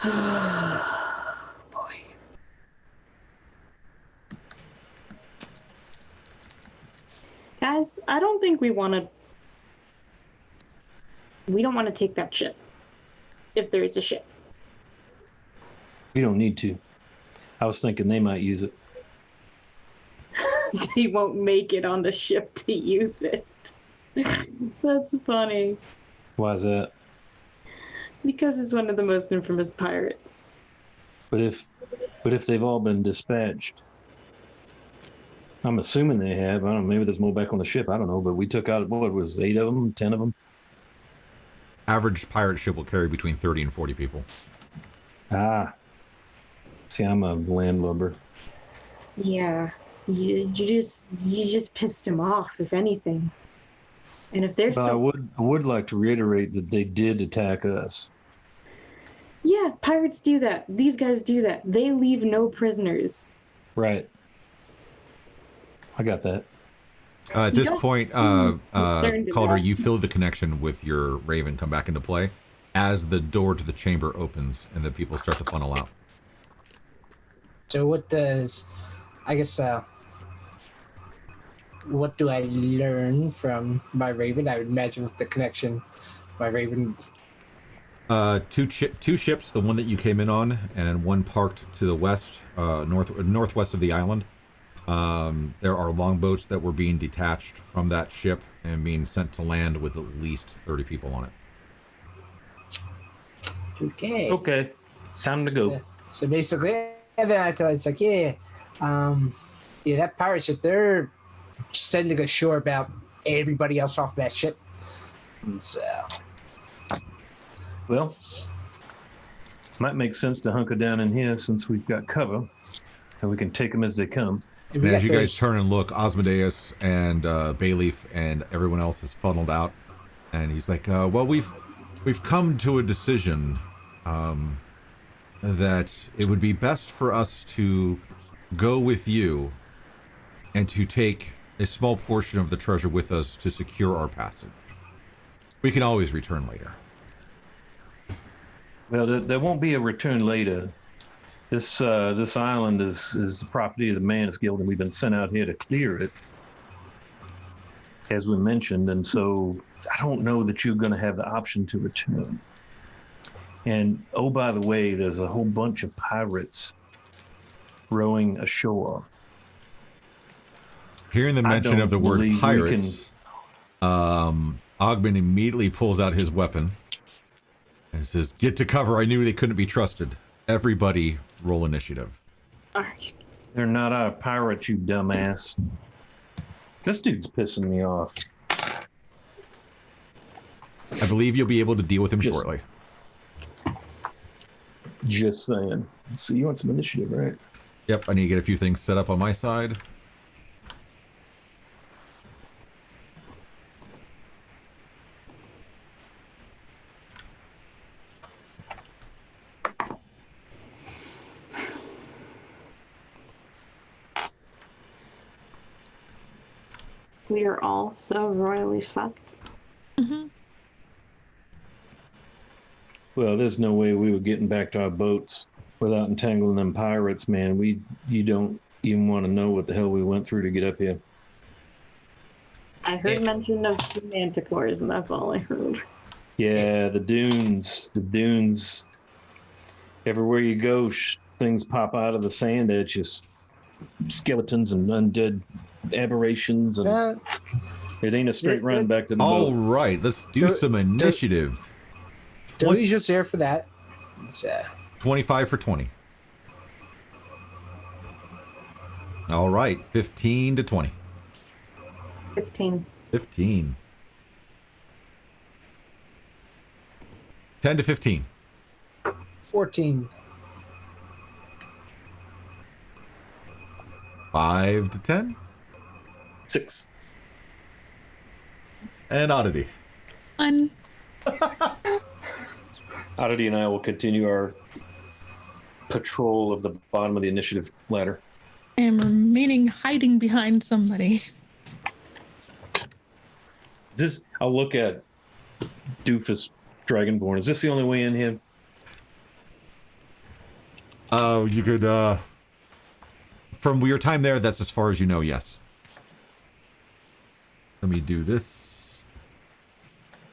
Boy. Guys, I don't think we don't want to take that ship. If there is a ship. We don't need to. I was thinking they might use it. They won't make it on the ship to use it. That's funny. Why is that? Because it's one of the most infamous pirates. But if they've all been dispatched, I'm assuming they have. I don't know. Maybe there's more back on the ship. I don't know. But we took out, what was 8 of them, 10 of them? Average pirate ship will carry between 30 and 40 people. Ah. See, I'm a landlubber. Yeah. You just pissed him off, if anything. And if they're But still... I would like to reiterate that they did attack us. Yeah, pirates do that. These guys do that. They leave no prisoners. Right. I got that. At this point, Concerned Calder, about- you feel the connection with your Raven come back into play as the door to the chamber opens and the people start to funnel out. So what does, I guess, what do I learn from my Raven? I would imagine with the connection, my Raven. Two ships, the one that you came in on, and one parked to the west, northwest of the island. There are longboats that were being detached from that ship and being sent to land with at least 30 people on it. Okay. Okay. Time to go. So basically, and then I tell it's like, yeah, that pirate ship, they're sending ashore about everybody else off that ship. And so, Well, might make sense to hunker down in here since we've got cover, and we can take them as they come. and we And as got you guys those- turn and look, Osmodeus and Bayleaf and everyone else is funneled out, and he's like, "Well, we've come to a decision, and that it would be best for us to go with you and to take a small portion of the treasure with us to secure our passage. We can always return later. Well, there won't be a return later. This island is the property of the Manus Guild, and we've been sent out here to clear it, as we mentioned. And so I don't know that you're going to have the option to return. And oh, by the way, there's a whole bunch of pirates rowing ashore. Hearing the mention of the word believe we pirates, Ogman immediately pulls out his weapon and says, "Get to cover. I knew they couldn't be trusted. Everybody roll initiative." All right. They're not our pirates, you dumbass. This dude's pissing me off. I believe you'll be able to deal with him Yes. shortly. Just saying. So you want some initiative, right? Yep, I need to get a few things set up on my side. We are all so royally fucked. Well, there's no way we were getting back to our boats without entangling them pirates, man. You don't even want to know what the hell we went through to get up here. I heard mention of two manticores, and that's all I heard. Yeah, the dunes. Everywhere you go, things pop out of the sand edges. Skeletons and undead aberrations, and it ain't a straight run back to the All boat. right, let's do some initiative. Delugio's there for that. It's 25 for 20. All right, 15 to 20. 15. 15. 10 to 15. 14. 5 to 10. 6. And Oddity. Oddity and I will continue our patrol of the bottom of the initiative ladder. And remaining hiding behind somebody. I'll look at Doofus Dragonborn. Is this the only way in here? You could, from your time there, that's as far as you know, yes. Let me do this.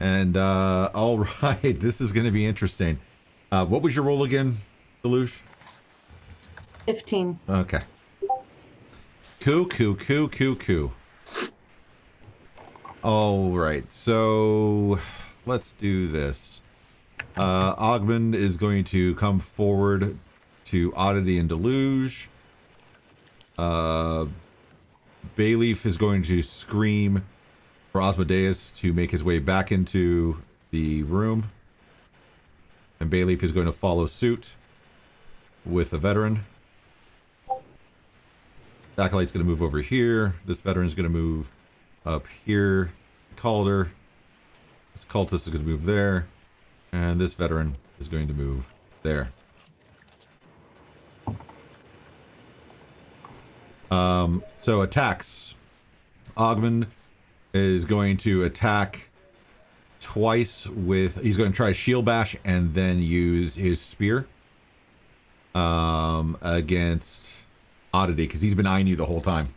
And, all right, this is going to be interesting. What was your roll again, Deluge? 15. Okay. Cool. All right, so let's do this. Ogmund is going to come forward to Oddity and Deluge. Bayleaf is going to scream for Osmodeus to make his way back into the room. And Bayleaf is going to follow suit with a veteran. Acolyte's going to move over here. This veteran's going to move up here. Calder. This cultist is going to move there. And this veteran is going to move there. So attacks. Ogmund is going to attack twice with... He's going to try shield bash and then use his spear against Oddity, because he's been eyeing you the whole time.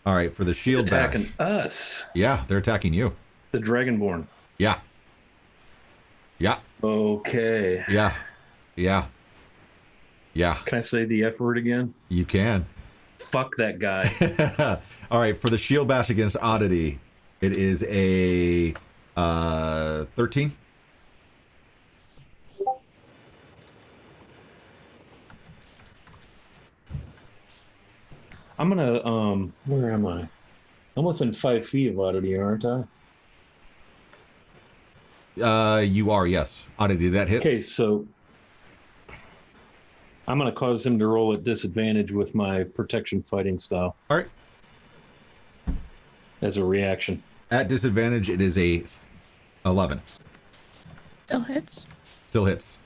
All right, for the shield bash. Attacking us. Yeah, they're attacking you. The Dragonborn. Yeah. Okay. Yeah. Can I say the F word again? You can. Fuck that guy. All right, for the shield bash against Oddity, it is a 13. I'm gonna where am I? I'm within 5 feet of Oddity, aren't I? You are, yes. Oddity, did that hit? Okay, so I'm gonna cause him to roll at disadvantage with my protection fighting style All right. as a reaction. At disadvantage, it is a 11. Still hits. Still hits.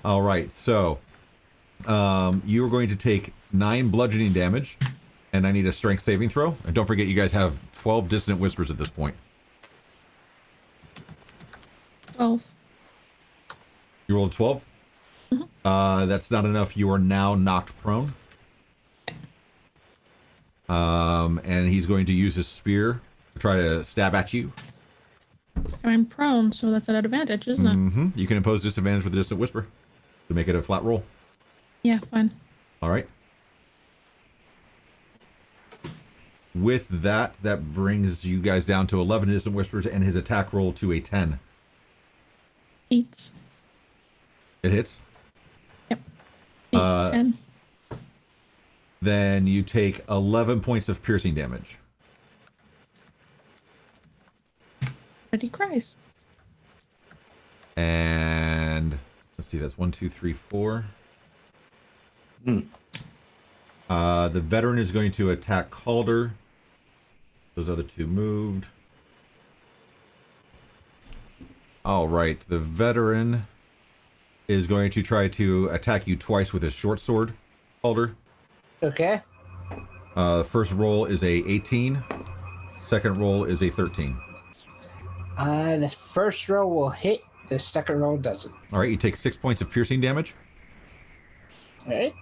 All right, so you are going to take 9 bludgeoning damage, and I need a strength saving throw. And don't forget, you guys have 12 dissonant whispers at this point. 12. You rolled 12? That's not enough. You are now knocked prone. And he's going to use his spear to try to stab at you. I'm prone, so that's an advantage, isn't it? You can impose disadvantage with a distant whisper to make it a flat roll. Yeah, fine. All right. With that, that brings you guys down to 11 distant whispers and his attack roll to a 10. Beats. It hits. Yep. Beats 10. Then you take 11 points of piercing damage. But he cries. And let's see, that's 1, 2, 3, 4. The veteran is going to attack Calder. Those other two moved. All right, the veteran is going to try to attack you twice with his short sword, Calder. Okay. First roll is a 18. Second roll is a 13. The first roll will hit. The second roll doesn't. All right, you take 6 points of piercing damage. All right.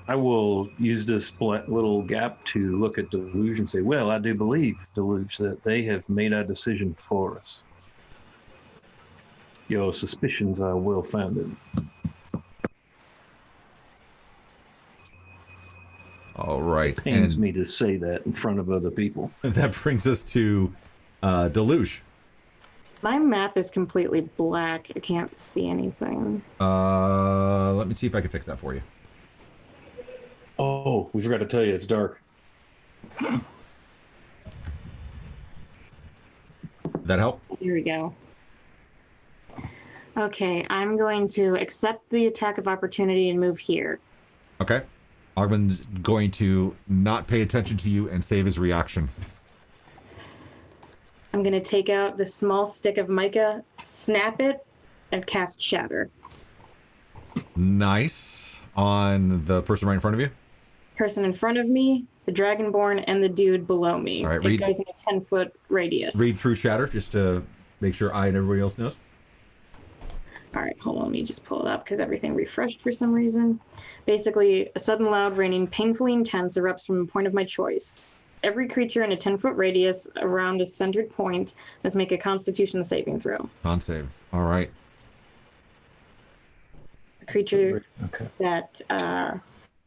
I will use this little gap to look at Deluge and say, well, I do believe, Deluge, that they have made our decision for us. Your suspicions are well founded. All right. It pains me to say that in front of other people. That brings us to Deluge. My map is completely black. I can't see anything. Let me see if I can fix that for you. Oh, we forgot to tell you, it's dark. That help? Here we go. Okay, I'm going to accept the attack of opportunity and move here. Okay. Ogman's going to not pay attention to you and save his reaction. I'm going to take out the small stick of mica, snap it, and cast Shatter. Nice. On the person right in front of you? Person in front of me, the Dragonborn, and the dude below me. All right, it goes in a 10-foot radius. Read through Shatter just to make sure I and everybody else knows. All right, hold on. Let me just pull it up because everything refreshed for some reason. Basically, a sudden loud raining, painfully intense, erupts from a point of my choice. Every creature in a 10-foot radius around a centered point must make a Constitution saving throw. Con saves. All right. A creature Okay. that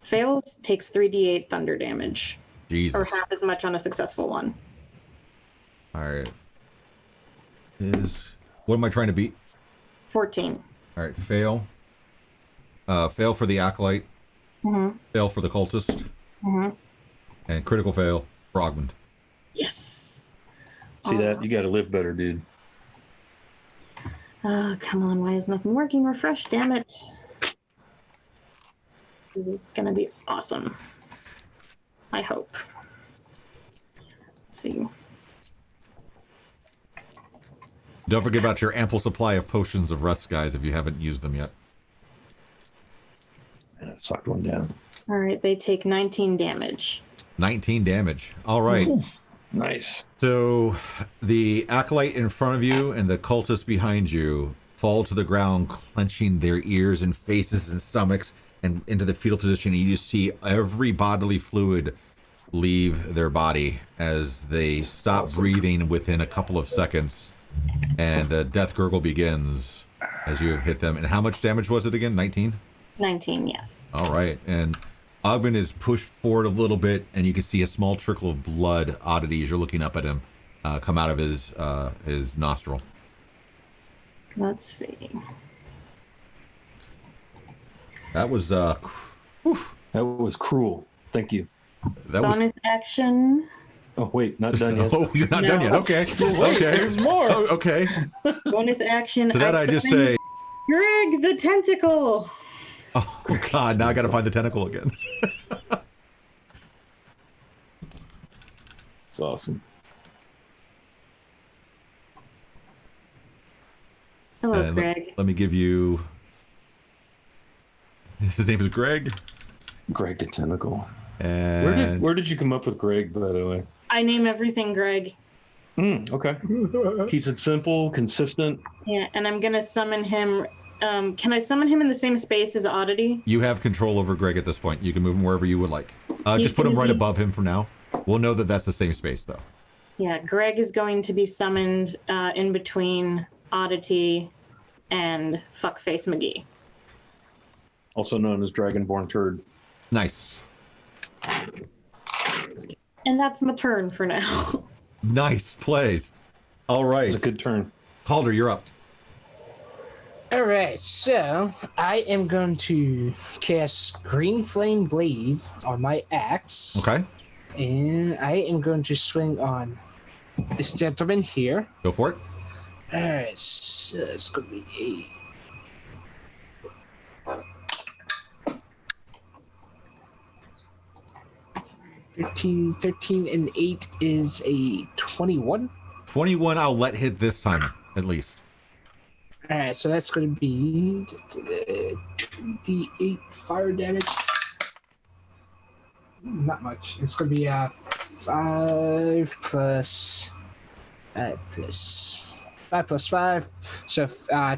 fails takes 3d8 thunder damage, Jesus. or half as much on a successful one. All right. What am I trying to beat? 14. All right. Fail. Fail for the Acolyte. Fail for the Cultist. And critical fail for Ogmund. Yes. See that? You got to live better, dude. Come on, why is nothing working? Refresh, damn it. This is gonna be awesome. I hope. Let's see. Don't forget about your ample supply of potions of rest, guys, if you haven't used them yet. And I sucked one down. All right, they take 19 damage. 19 damage. All right. Ooh, nice. So the Acolyte in front of you and the Cultist behind you fall to the ground, clenching their ears and faces and stomachs and into the fetal position. And you just see every bodily fluid leave their body as they stop breathing within a couple of seconds. And the death gurgle begins as you have hit them. And how much damage was it again? 19? 19, yes. All right. And Ogman is pushed forward a little bit, and you can see a small trickle of blood, oddity, as you're looking up at him, come out of his nostril. Let's see. That was That was cruel. Thank you. that Bonus action. Oh, wait, not done yet. Oh, you're not done yet. No. Okay. Wait, Okay. there's more. Oh, okay. Bonus action. To that I just summon say, Greg the Tentacle. oh God, now I got to find the tentacle again. It's awesome. Hello, And Greg. let me give you His name is Greg. Greg the Tentacle. And Where did you come up with Greg, by the way? I name everything Greg. Okay. Keeps it simple, consistent. Yeah, and I'm gonna summon him. Can I summon him in the same space as Oddity? you have control over Greg at this point. You can move him wherever you would like. He's Just put him gonna right be- above him for now. We'll know that that's the same space, though. Yeah, Greg is going to be summoned in between Oddity and Fuckface McGee. Also known as Dragonborn Turd. Nice. And that's my turn for now. Nice plays. All right. It's a good turn. Calder, you're up. All right, so I am going to cast Green Flame Blade on my axe. Okay. And I am going to swing on this gentleman here. Go for it. All right, so it's going to be a 13 and 8 is a 21. 21, I'll let hit this time, at least. All right, so that's going to be 2d8 fire damage. Not much. It's going to be 5 plus 5, so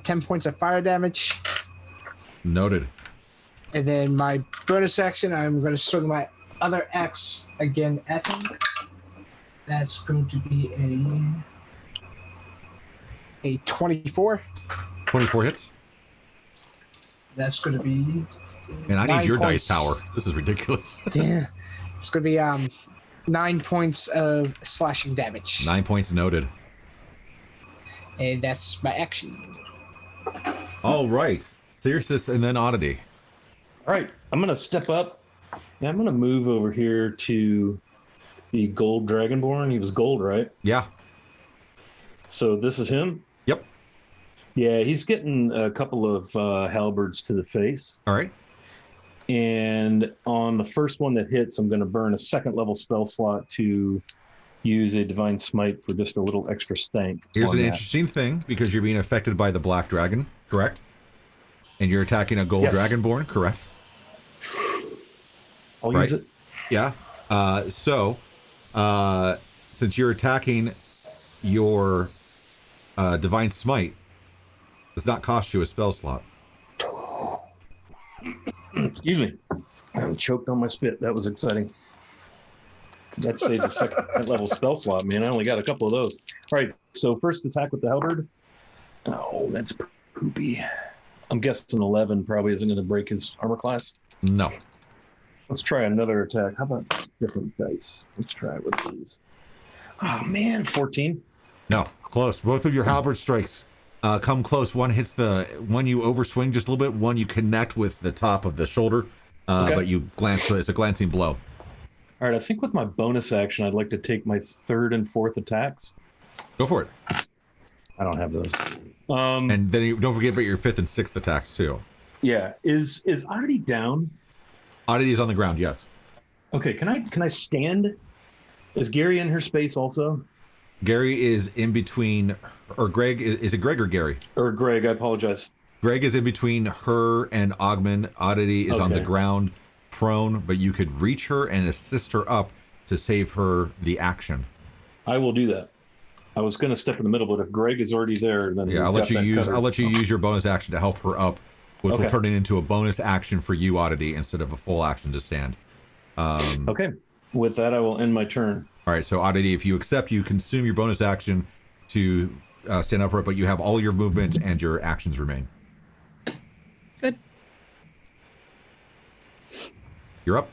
10 points of fire damage. Noted. And then my bonus action, I'm going to swing my other axe again at him. That's going to be a 24. 24 hits. That's going to be. And I need 9 your points. dice tower. This is ridiculous. Damn. It's going to be 9 points of slashing damage. 9 points noted. And that's my action. All right. Cirrus and then Oddity. All right. I'm going to step up. And I'm going to move over here to the Gold Dragonborn. He was gold, right? Yeah. So this is him? Yep. Yeah, he's getting a couple of halberds to the face. All right. And on the first one that hits, I'm going to burn a second level spell slot to use a Divine Smite for just a little extra stank. Here's on an that. interesting thing, because you're being affected by the Black Dragon, correct? And you're attacking a Gold Yes. Dragonborn, correct? I'll Right. use it. Yeah. Since you're attacking, your Divine Smite does not cost you a spell slot. Excuse me. I'm choked on my spit. That was exciting. That saves a second level spell slot, man. I only got a couple of those. All right. So first attack with the halberd. Oh, that's poopy. I'm guessing 11 probably isn't going to break his armor class. No. Let's try another attack. How about different dice? Let's try it with these. Oh, man. 14. No. Close. Both of your halberd strikes come close. One hits the one you overswing just a little bit. One you connect with the top of the shoulder, Okay. but you glance. It's a glancing blow. All right. I think with my bonus action, I'd like to take my third and fourth attacks. Go for it. I don't have those. And then you don't forget about your fifth and sixth attacks too. Yeah. Is Oddity down? Oddity is on the ground. Yes. Okay. Can I stand? Is Gary in her space also? Gary is in between, or Greg. Is it Greg or Gary? Or Greg? I apologize. Greg is in between her and Ogman. Oddity is on the Okay. ground, prone, but you could reach her and assist her up to save her the action. I will do that. I was going to step in the middle, but if Greg is already there, then Yeah, I'll let you use your bonus action to help her up, which will Okay. turn it into a bonus action for you, Oddity, instead of a full action to stand. Okay. With that, I will end my turn. All right, so Oddity, if you accept, you consume your bonus action to stand upright, but you have all your movement and your actions remain. Good. You're up.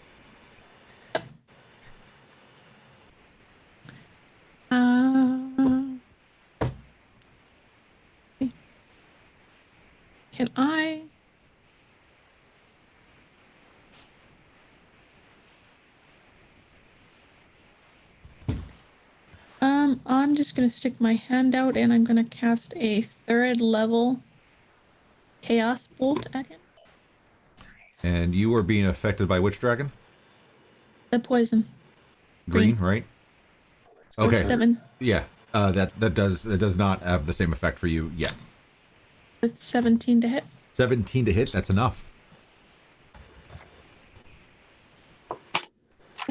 Can I? I'm just gonna stick my hand out and I'm gonna cast a third level Chaos Bolt at him. And you are being affected by which dragon? The poison. Green, right? Okay. 7. Yeah. That does not have the same effect for you yet. It's 17 to hit. 17 to hit. That's enough.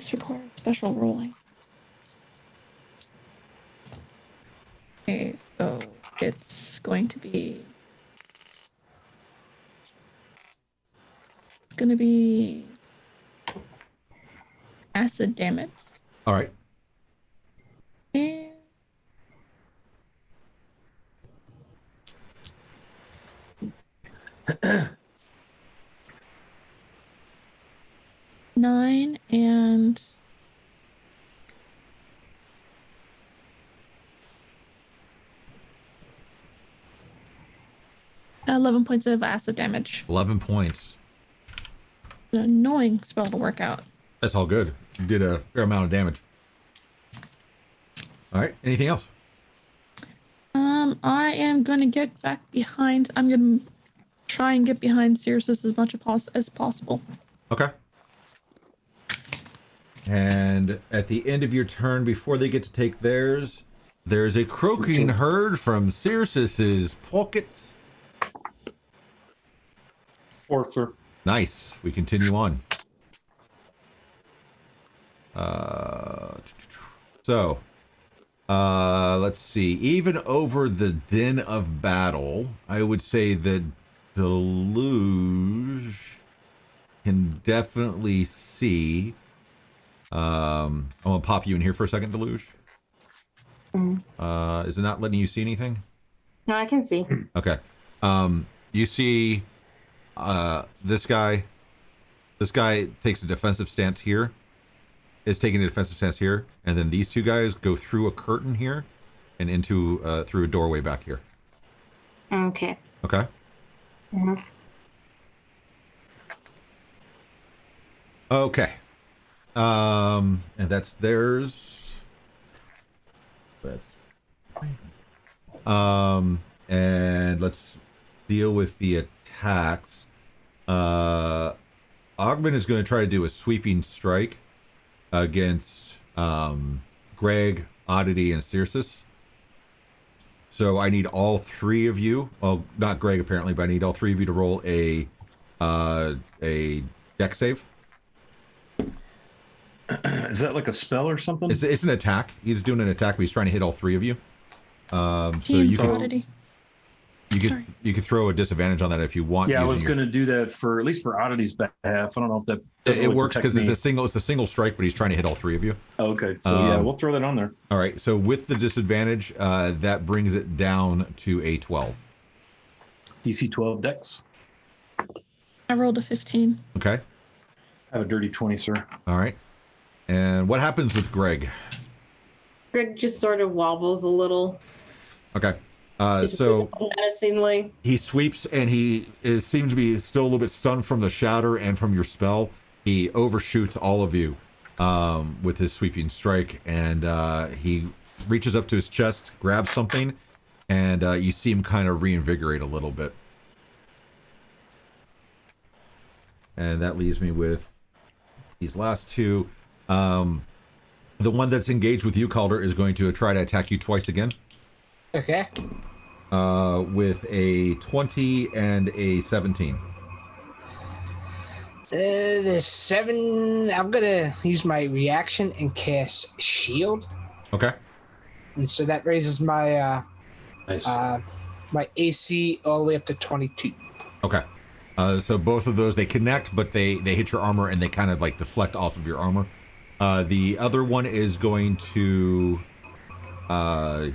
This requires special rolling. Okay, so it's going to be acid damage. All right. And 9 and 11 points of acid damage. 11 points. An annoying spell to work out. That's all good. You did a fair amount of damage. All right. Anything else? I am gonna get back behind. I'm gonna try and get behind Cirrus as much as possible. Okay. And at the end of your turn, before they get to take theirs, there's a croaking herd from Cirrus's pocket. 4, sir. Nice. We continue on. Let's see. Even over the din of battle, I would say that Deluge can definitely see. I'm gonna pop you in here for a second, Deluge. Is it not letting you see anything? No, I can see. Okay. You see, this guy takes a defensive stance here. Is taking a defensive stance here, and then these two guys go through a curtain here, and into through a doorway back here. Okay. Okay. Mm-hmm. Okay. And that's theirs. And let's deal with the attacks. Ogman is going to try to do a sweeping strike against Greg, Oddity, and Cirrus. So I need all three of you. Well, not Greg apparently, but I need all three of you to roll a dex save. Is that like a spell or something? It's an attack. He's doing an attack, but he's trying to hit all three of you. So Oddity. you could throw a disadvantage on that if you want. Yeah, I was going to do that for at least for Oddity's behalf. I don't know if that it works because it's a single strike, but he's trying to hit all three of you. Okay, so yeah, we'll throw that on there. All right, so with the disadvantage, that brings it down to a 12. DC 12 dex. I rolled a 15. Okay. I have a dirty 20, sir. All right. And what happens with Greg? Greg just sort of wobbles a little. Okay. So menacingly. he sweeps, and he seems to be still a little bit stunned from the shatter and from your spell. He overshoots all of you with his sweeping strike, and he reaches up to his chest, grabs something, and you see him kind of reinvigorate a little bit. And that leaves me with these last two. The one that's engaged with you, Calder, is going to try to attack you twice again. Okay. With a 20 and a 17. The 7. I'm gonna use my reaction and cast Shield, Okay. and so that raises my Nice. my AC all the way up to 22. Okay. So both of those, they connect, but they hit your armor and they kind of like deflect off of your armor. The other one is going to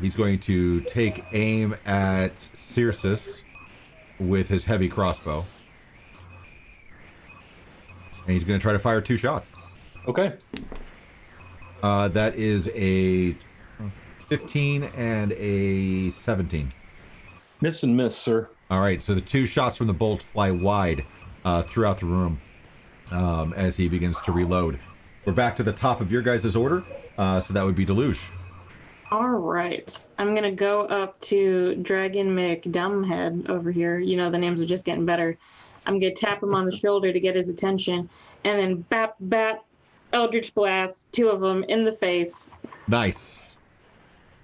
he's going to take aim at Cirrus with his heavy crossbow. And he's going to try to fire 2 shots. Okay. That is a 15 and a 17. Miss and miss, sir. All right, so the 2 shots from the bolt fly wide throughout the room as he begins to reload. We're back to the top of your guys' order, so that would be Deluge. All right. I'm going to go up to Dragon McDumbhead over here. You know, the names are just getting better. I'm going to tap him on the shoulder to get his attention, and then bat, Eldritch Blast, 2 of them in the face. Nice.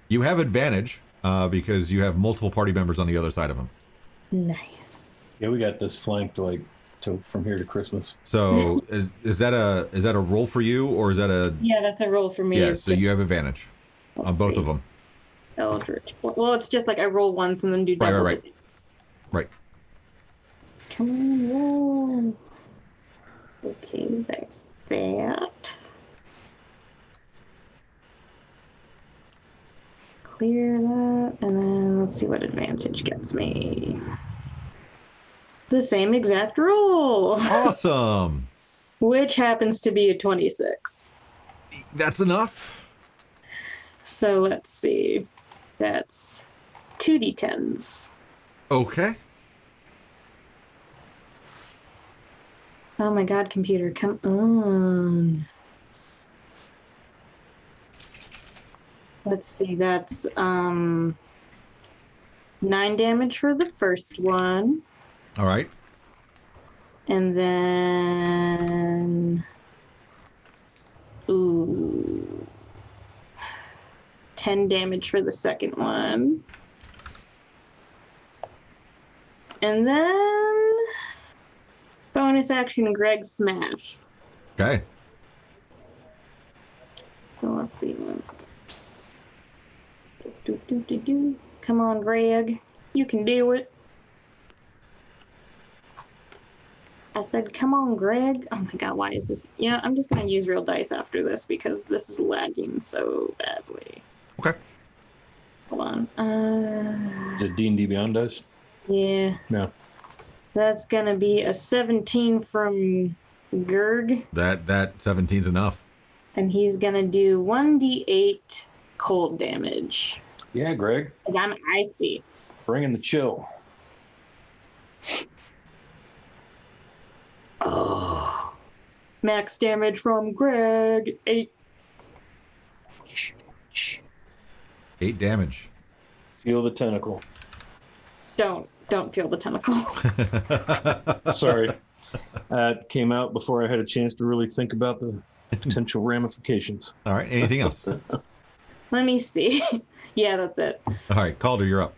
You have advantage because you have multiple party members on the other side of him. Nice. Yeah, we got this flanked like from here to Christmas. So is that a roll for you, or is that a? Yeah, that's a roll for me. Yeah, It's so you have advantage on let's both see. of them. Eldritch. Well, it's just like I roll once and then do double. Right. Right. Come on, roll. Okay, there's that. Clear that, and then let's see what advantage gets me. The same exact roll, Awesome. which happens to be a 26. That's enough. So let's see. That's 2d10s. Okay. Oh my god, computer, come on. Let's see, that's 9 damage for the first one. All right. And then 10 damage for the second one. And then bonus action Greg smash. Okay. So let's see. Come on, Greg. You can do it. I said, come on, Greg. Oh my god, why is this? Yeah, I'm just going to use real dice after this because this is lagging so badly. Okay. Hold on. Is it D&D Beyond dice? Yeah. No. That's going to be a 17 from Gerg. That 17's enough. And he's going to do 1d8 cold damage. Yeah, Greg. Because I'm icy. Bringing the chill. Oh. Max damage from Greg, 8. 8 damage. Feel the tentacle. Don't feel the tentacle. Sorry. That came out before I had a chance to really think about the potential ramifications. All right. Anything else? Let me see. Yeah, that's it. All right. Calder, you're up.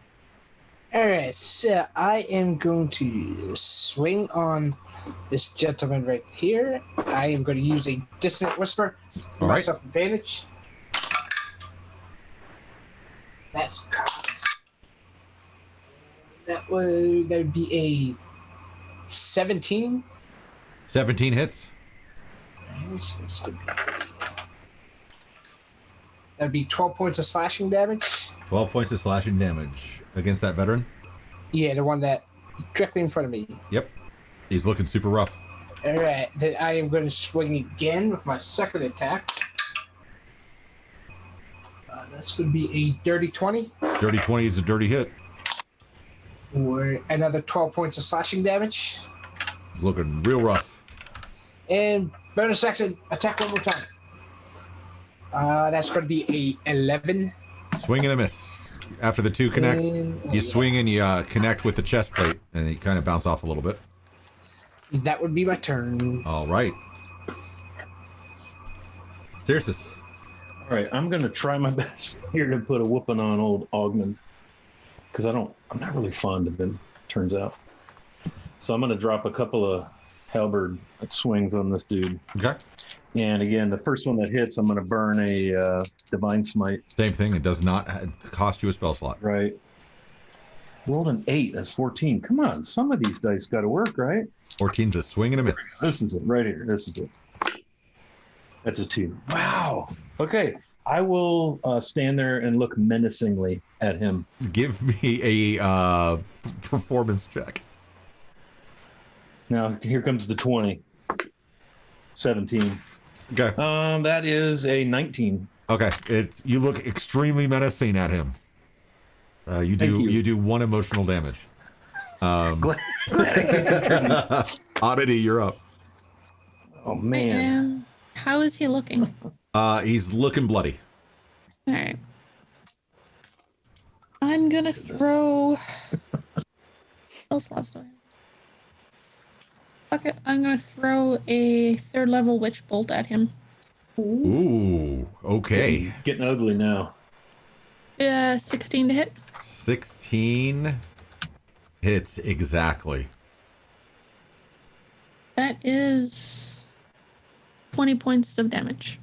Alright, so I am going to swing on this gentleman right here. I am going to use a Dissonant Whisper for All my right. self-advantage. That would be a 17. 17 hits. This could be, that'd be 12 points of slashing damage. 12 points of slashing damage against that veteran. Yeah, the one that directly in front of me. Yep. He's looking super rough. Alright, then I am going to swing again with my second attack. That's going to be a dirty 20. Dirty 20 is a dirty hit. Or another 12 points of slashing damage. He's looking real rough. And bonus action, attack one more time. That's going to be a 11. Swing and a miss. After the two connects, you swing and you connect with the chest plate, and you kind of bounce off a little bit. That would be my turn. All right. Cirrus. All right, I'm going to try my best here to put a whooping on old Ogmund. Because I'm not really fond of him, turns out. So I'm going to drop a couple of halberd swings on this dude. Okay. And again, the first one that hits, I'm going to burn a Divine Smite. Same thing. It does not cost you a spell slot. Right. Rolled an 8. That's 14. Come on. Some of these dice got to work, right? 14's a swing and a miss. This is it right here. This is it. That's a 2. Wow. Okay. I will stand there and look menacingly at him. Give me a performance check. Now, here comes the 20. 17. Okay. That is a 19. Okay. You look extremely menacing at him. You do 1 emotional damage. Glad I could contribute. Oddity, you're up. Oh, man. How is he looking? He's looking bloody. All right. I'm gonna throw. Fuck it. I'm gonna throw a 3rd level witch bolt at him. Ooh. Okay. Getting ugly now. 16 to hit. 16 hits exactly. is 20 points of damage.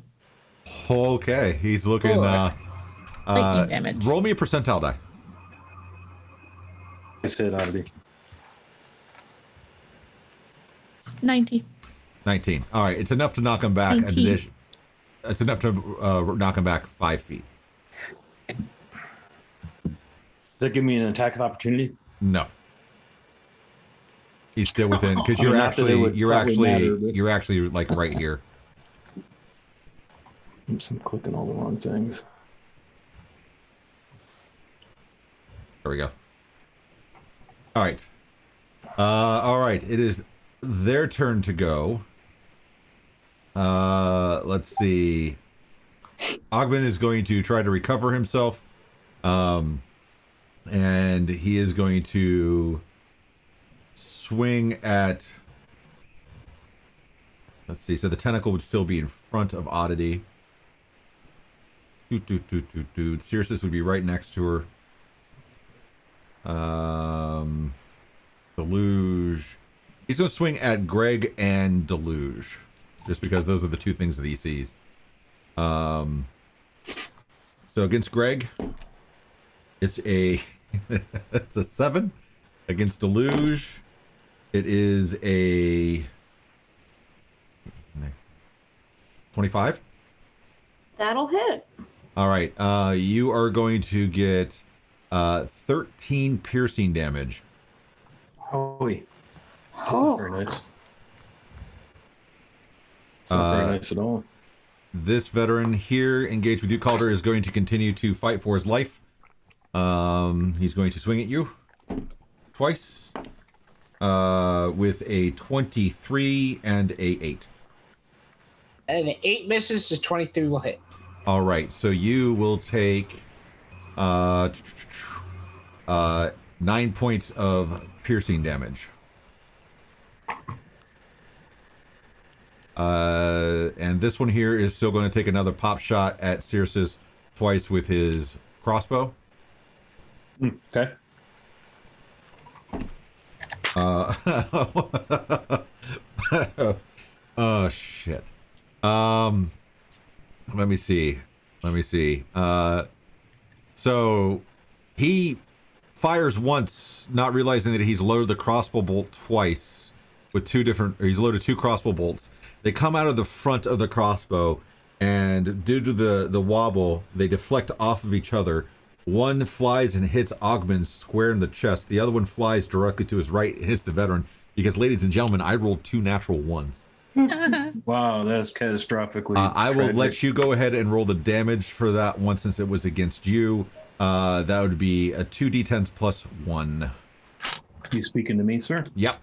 Okay, he's looking. Lightning damage. Roll me a percentile die. I said oddity. 90. 19. All right, it's enough to knock him back. 19. It's enough to knock him back 5 feet. Does that give me an attack of opportunity? No. He's still within because I mean, not that it would you're probably matter, but- actually like right here. Oops, I'm clicking all the wrong things. There we go. All right. All right. It is their turn to go. Let's see. Ogben is going to try to recover himself. And he is going to swing at... Let's see. So the tentacle would still be in front of Oddity. Cirrus would be right next to her. Deluge. He's going to swing at Greg and Deluge. Just because those are the two things that he sees. So against Greg, it's a it's a 7. Against Deluge, it is a 25. That'll hit. All right, you are going to get 13 piercing damage. Holy. That's Oh. not very nice. It's not very nice at all. This veteran here, engaged with you, Calder, is going to continue to fight for his life. He's going to swing at you twice with a 23 and a 8. And the 8 misses, the 23 will hit. All right, so you will take 9 points of piercing damage. And this one here is still going to take another pop shot at Cirrus twice with his crossbow. Okay. Oh shit. Let me see. So he fires once, not realizing that he's loaded the crossbow bolt twice with he's loaded 2 crossbow bolts. They come out of the front of the crossbow, and due to the wobble, they deflect off of each other. One flies and hits Ogman square in the chest. The other one flies directly to his right and hits the veteran. Because, ladies and gentlemen, I rolled 2 natural ones. Wow, that's catastrophically I will tragic. let you go ahead and roll the damage for that one since it was against you. That would be a 2d10s plus 1. You speaking to me, sir? Yep.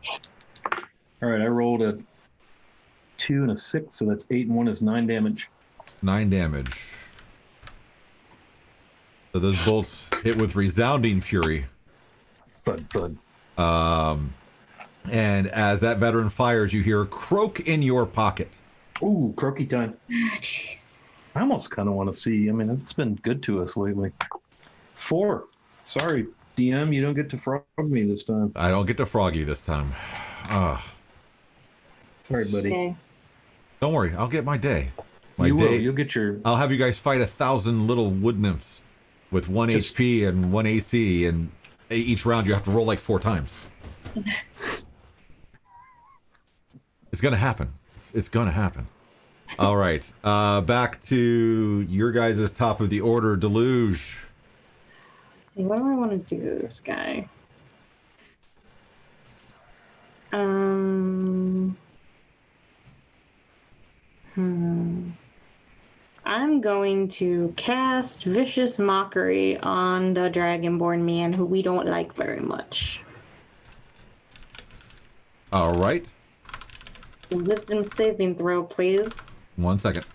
All right, I rolled a 2 and a 6, so that's 8 and 1 is 9 damage. 9 damage. So those bolts hit with resounding fury. Thud, thud. And as that veteran fires, you hear a croak in your pocket. Ooh, croaky time. I almost kind of want to see. I mean, it's been good to us lately. 4. Sorry, DM, you don't get to frog me this time. I don't get to froggy this time. Sorry, buddy. Okay. Don't worry, I'll get my day. You will. You'll get your... I'll have you guys fight 1,000 little wood nymphs with 1 HP and 1 AC, and each round you have to roll like 4 times. It's gonna happen. It's gonna happen. All right. Back to your guys' top of the order, Deluge. Let's see, what do I want to do to this guy? I'm going to cast Vicious Mockery on the Dragonborn man who we don't like very much. All right. Wisdom saving throw, please. 1 second.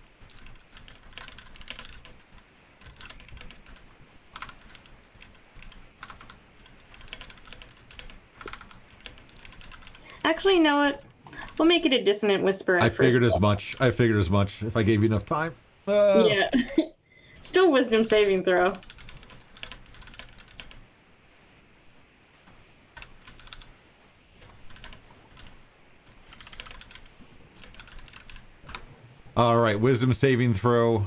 Actually, you know what? We'll make it a dissonant whisper. I figured as much. If I gave you enough time. Yeah. Still wisdom saving throw. All right, wisdom saving throw.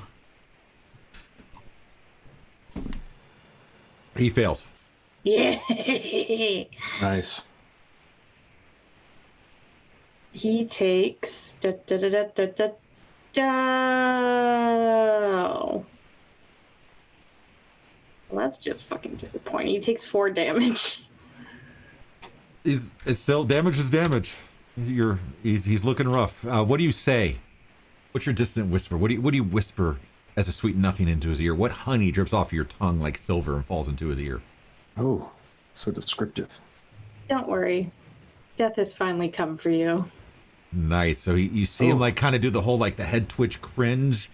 He fails. Yeah. Nice. He takes. Well, that's just fucking disappointing. He takes 4 damage. It's still damage is damage. He's looking rough. What do you say? What's your distant whisper? What do you whisper as a sweet nothing into his ear? What honey drips off your tongue like silver and falls into his ear? Oh, so descriptive. Don't worry. Death has finally come for you. Nice. So you see him like kind of do the whole like the head twitch cringe,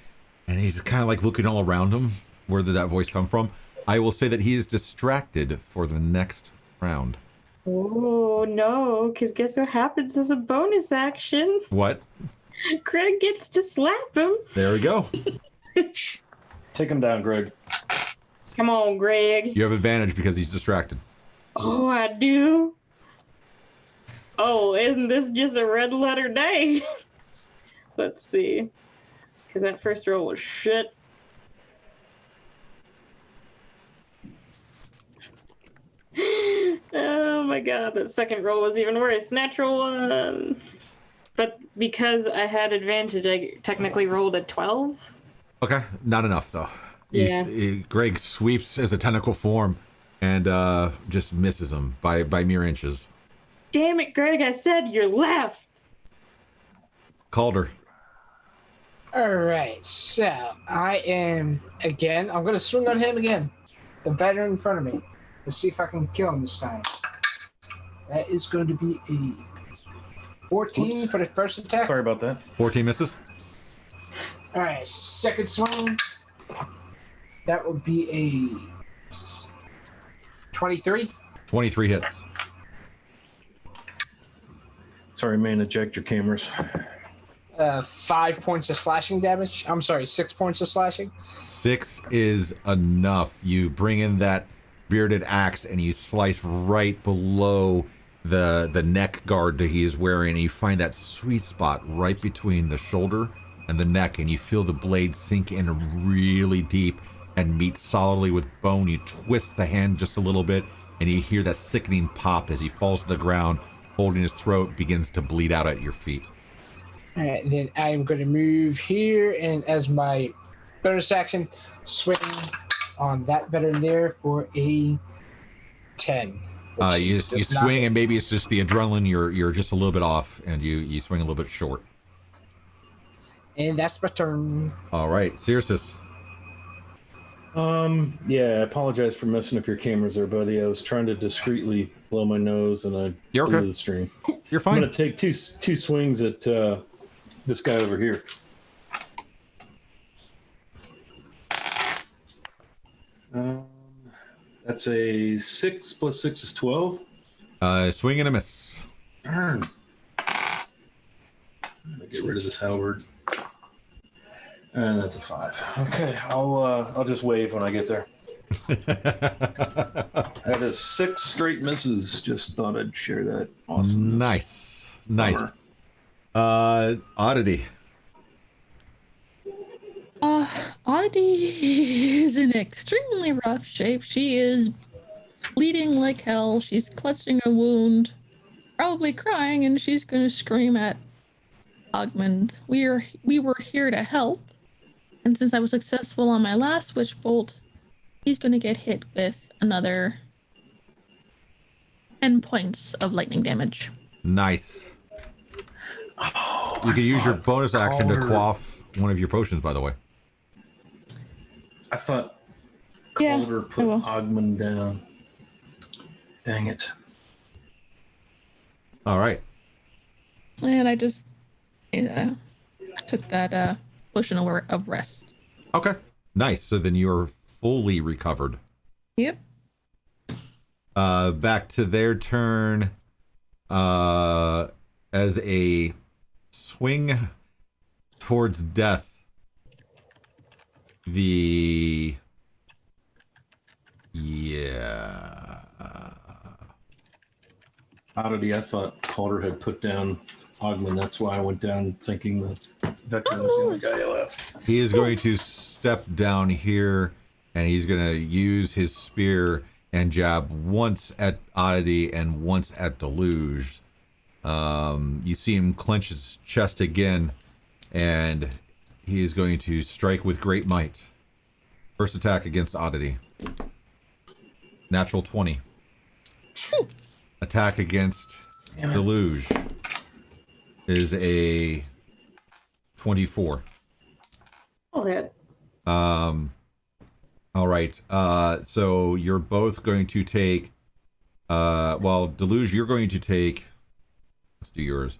and he's kind of like looking all around him. Where did that voice come from? I will say that he is distracted for the next round. Oh, no, because guess what happens as a bonus action? What? Craig gets to slap him. There we go. Take him down, Greg. Come on, Greg. You have advantage because he's distracted. Oh, I do. Oh, isn't this just a red letter day? Let's see. Because that first roll was shit. Oh my god, that second roll was even worse. Natural 1. But because I had advantage, I technically rolled a 12. Okay, not enough though. Yeah. Greg sweeps as a tentacle form and just misses him by mere inches. Damn it, Greg, I said you're left. Calder. Alright, so I am I'm gonna swing on him again. The veteran in front of me. Let's see if I can kill him this time. That is going to be a 14 Oops. for the first attack. Sorry about that. 14 misses. Alright, second swing. That would be a 23. 23 hits. Sorry, man, eject your cameras. 5 points of slashing damage. I'm sorry, 6 points of slashing. 6 is enough. You bring in that bearded axe and you slice right below the neck guard that he is wearing, and you find that sweet spot right between the shoulder and the neck, and you feel the blade sink in really deep and meet solidly with bone. You twist the hand just a little bit and you hear that sickening pop as he falls to the ground, holding his throat, begins to bleed out at your feet. All right, then I'm going to move here, and as my bonus action, swing on that veteran there for a 10. You swing, and maybe it's just the adrenaline. You're just a little bit off, and you swing a little bit short. And that's my turn. All right, Cirrus. Yeah, I apologize for messing up your cameras there, buddy. I was trying to discreetly blow my nose, and I You're blew okay. the stream. You're I'm fine. gonna take two swings at this guy over here. That's a 6 plus 6 is 12. Swing and a miss. Darn. I'm gonna get rid of this halberd. And that's a 5. Okay, I'll just wave when I get there. That is 6 straight misses. Just thought I'd share that. Awesome. Nice. Bummer. Oddity. Oddity is in extremely rough shape. She is bleeding like hell. She's clutching a wound, probably crying, and she's going to scream at Ogmund. We were here to help, and since I was successful on my last witch bolt, he's going to get hit with another 10 points of lightning damage. Nice. You can use your bonus action to quaff one of your potions, by the way. I thought Yeah, Calder put I will. Ogmund down. Dang it. All right. And I just took that potion of rest. Okay. Nice. So then you're fully recovered. Yep. Back to their turn. As a swing towards death, Oddity, I thought Calder had put down Ogman. That's why I went down thinking that Vector was the only guy left. He is going to step down here, and he's going to use his spear and jab once at Oddity and once at Deluge. You see him clench his chest again, and he is going to strike with great might. First attack against Oddity. Natural 20. Attack against Deluge is a 24. Oh, that. All right. So you're both going to take. Well, Deluge, you're going to take. Let's do yours.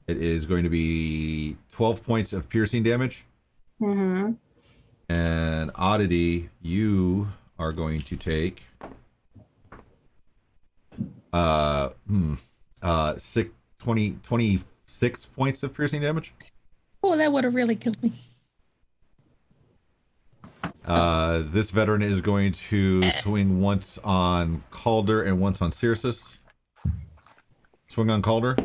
It is going to be 12 points of piercing damage. Mm-hmm. And Oddity, you are going to take. 26 points of piercing damage. Oh, that would have really killed me. This veteran is going to swing once on Calder and once on Cirrus. Swing on Calder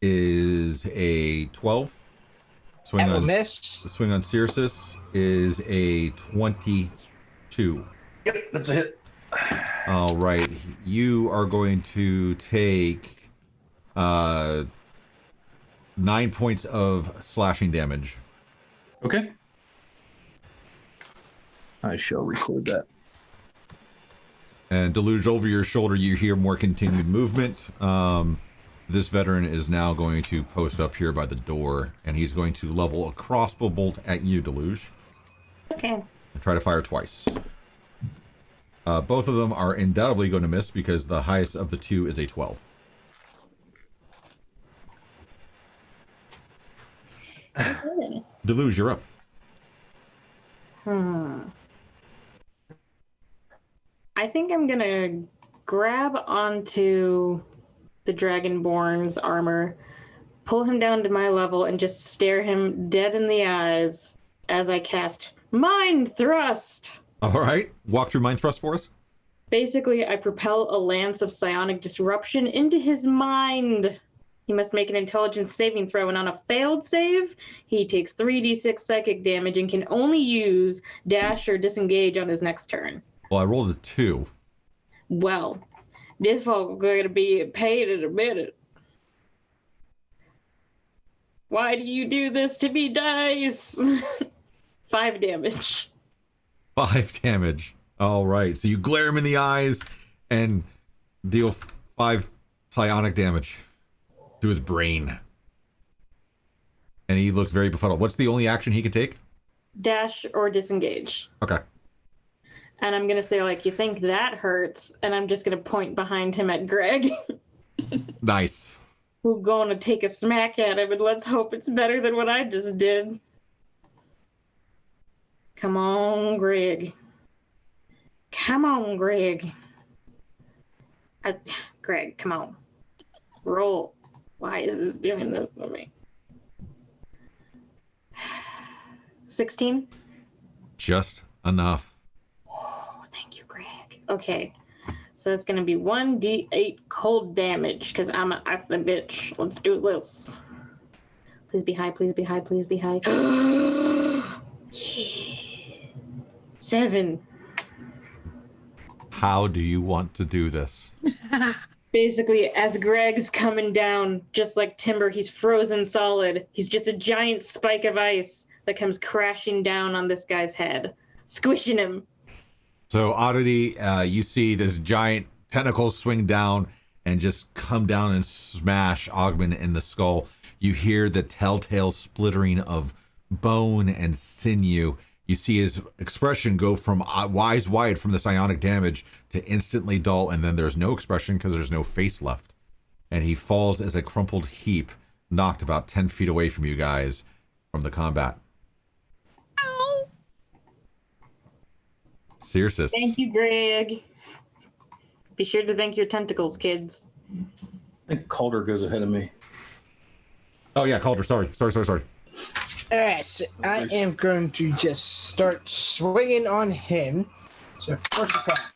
is a 12. Swing That will on miss. Swing on Cirrus is a 22. Yep, that's a hit. All right, you are going to take 9 points of slashing damage. Okay. I shall record that. And Deluge, over your shoulder, you hear more continued movement. This veteran is now going to post up here by the door, and he's going to level a crossbow bolt at you, Deluge. Okay. And try to fire twice. Both of them are undoubtedly going to miss because the highest of the two is a 12. Deluge, you're up. I think I'm gonna grab onto the Dragonborn's armor, pull him down to my level, and just stare him dead in the eyes as I cast Mind Thrust. All right, walk through Mind Thrust for us. Basically, I propel a lance of psionic disruption into his mind. He must make an intelligence saving throw, and on a failed save, he takes 3d6 psychic damage and can only use dash or disengage on his next turn. Well, I rolled a 2. Well, this folk going to be paid in a minute. Why do you do this to me, dice? 5 damage. 5 damage. All right, so you glare him in the eyes and deal 5 psionic damage to his brain. And he looks very befuddled. What's the only action he can take? Dash or disengage. Okay. And I'm going to say, like, you think that hurts? And I'm just going to point behind him at Greg. Nice. Who's going to take a smack at him, and let's hope it's better than what I just did. Come on, Greg. Come on, Greg. Greg, come on. Roll. Why is this doing this for me? 16? Just enough. Oh, thank you, Greg. Okay. So it's going to be 1d8 cold damage, because I'm a the bitch. Let's do this. Please be high, please be high, please be high. Yes. 7. How do you want to do this? Basically, as Greg's coming down, just like Timber, he's frozen solid. He's just a giant spike of ice that comes crashing down on this guy's head, squishing him. So, Oddity, you see this giant tentacle swing down and just come down and smash Ogman in the skull. You hear the telltale splittering of bone and sinew. You see his expression go from eyes wide from the psionic damage to instantly dull, and then there's no expression because there's no face left. And he falls as a crumpled heap, knocked about 10 feet away from you guys from the combat. Ow! Cirrus. Thank you, Greg. Be sure to thank your tentacles, kids. I think Calder goes ahead of me. Oh, yeah, Calder. Sorry. Alright, so I am going to just start swinging on him. So first attack.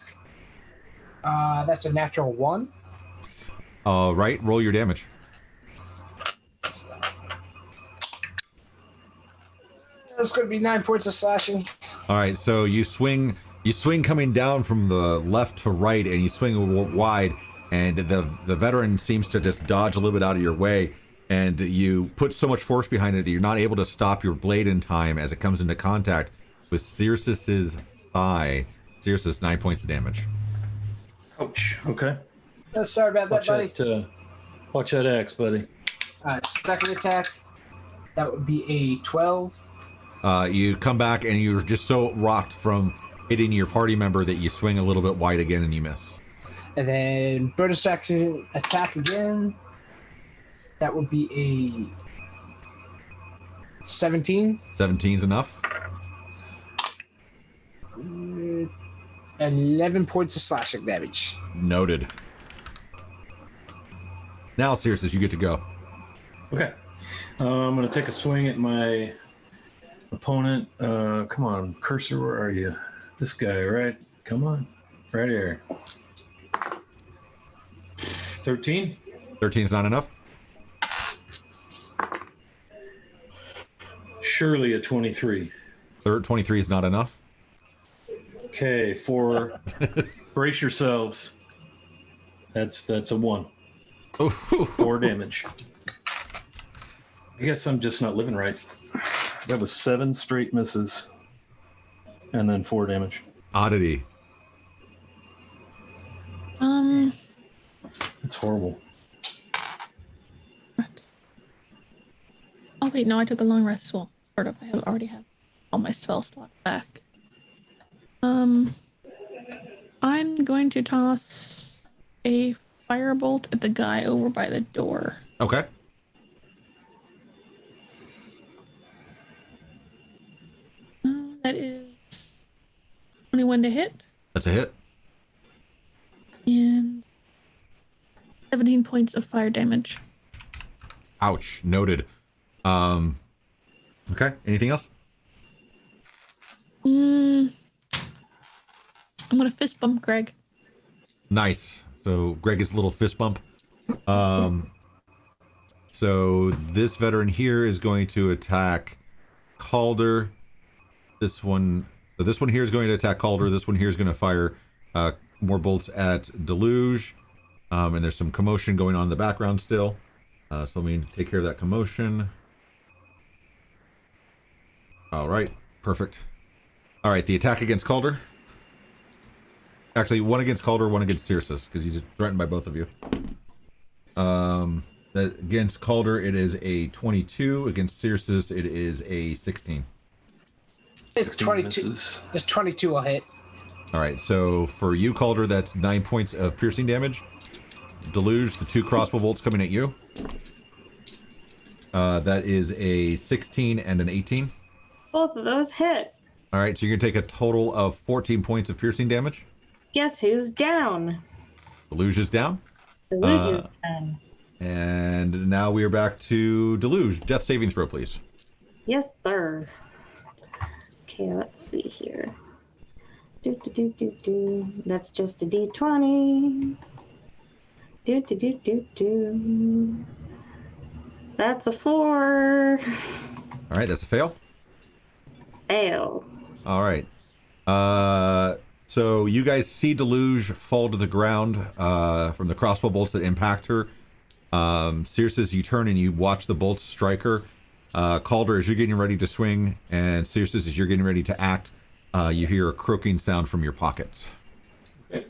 That's a natural 1. All right, roll your damage. So, that's going to be 9 points of slashing. All right, so you swing coming down from the left to right, and you swing wide, and the veteran seems to just dodge a little bit out of your way, and you put so much force behind it that you're not able to stop your blade in time as it comes into contact with Circe's thigh. Circe, 9 points of damage. Ouch. Okay. Sorry about that, buddy. Watch that axe, buddy. Second attack. That would be a 12. You come back, and you're just so rocked from hitting your party member that you swing a little bit wide again, and you miss. And then bonus action attack again. That would be a 17. 17's enough. 11 points of slashing damage. Noted. Now, Circe, you get to go. Okay. I'm going to take a swing at my opponent. Come on, cursor, where are you? This guy, right? Come on. Right here. 13? 13's not enough. Surely a 23. 23 is not enough. Okay, brace yourselves. That's a 1. 4 damage. I guess I'm just not living right. That was 7 straight misses. And then 4 damage. Oddity. It's horrible. Oh wait, no, I took a long rest. Well, sort of. I already have all my spell slots back. I'm going to toss a firebolt at the guy over by the door. Okay. That is 21 to hit. That's a hit. And 17 points of fire damage. Ouch. Noted. Okay. Anything else? I'm gonna fist bump Greg. Nice. So Greg gets a little fist bump. So this veteran here is going to attack Calder. This one here is going to attack Calder. This one here is going to fire more bolts at Deluge. And there's some commotion going on in the background still. So let me take care of that commotion. All right. Perfect. All right. The attack against Calder. Actually, one against Calder, one against Circe, because he's threatened by both of you. Against Calder, it is a 22. Against Circe, it is a 16. It's 22. It's 22 will hit. All right, so for you, Calder, that's 9 points of piercing damage. Deluge, the 2 crossbow bolts coming at you. That is a 16 and an 18. Both of those hit. All right, so you're going to take a total of 14 points of piercing damage. Guess who's down? Deluge is down. Deluge is down. And now we are back to Deluge. Death saving throw, please. Yes, sir. Okay, let's see here. That's just a D20. That's a 4. All right, that's a fail. Fail. All right. So you guys see Deluge fall to the ground from the crossbow bolts that impact her. Circe, you turn and you watch the bolts strike her. Calder, as you're getting ready to swing, and Circe, as you're getting ready to act, you hear a croaking sound from your pockets. Okay.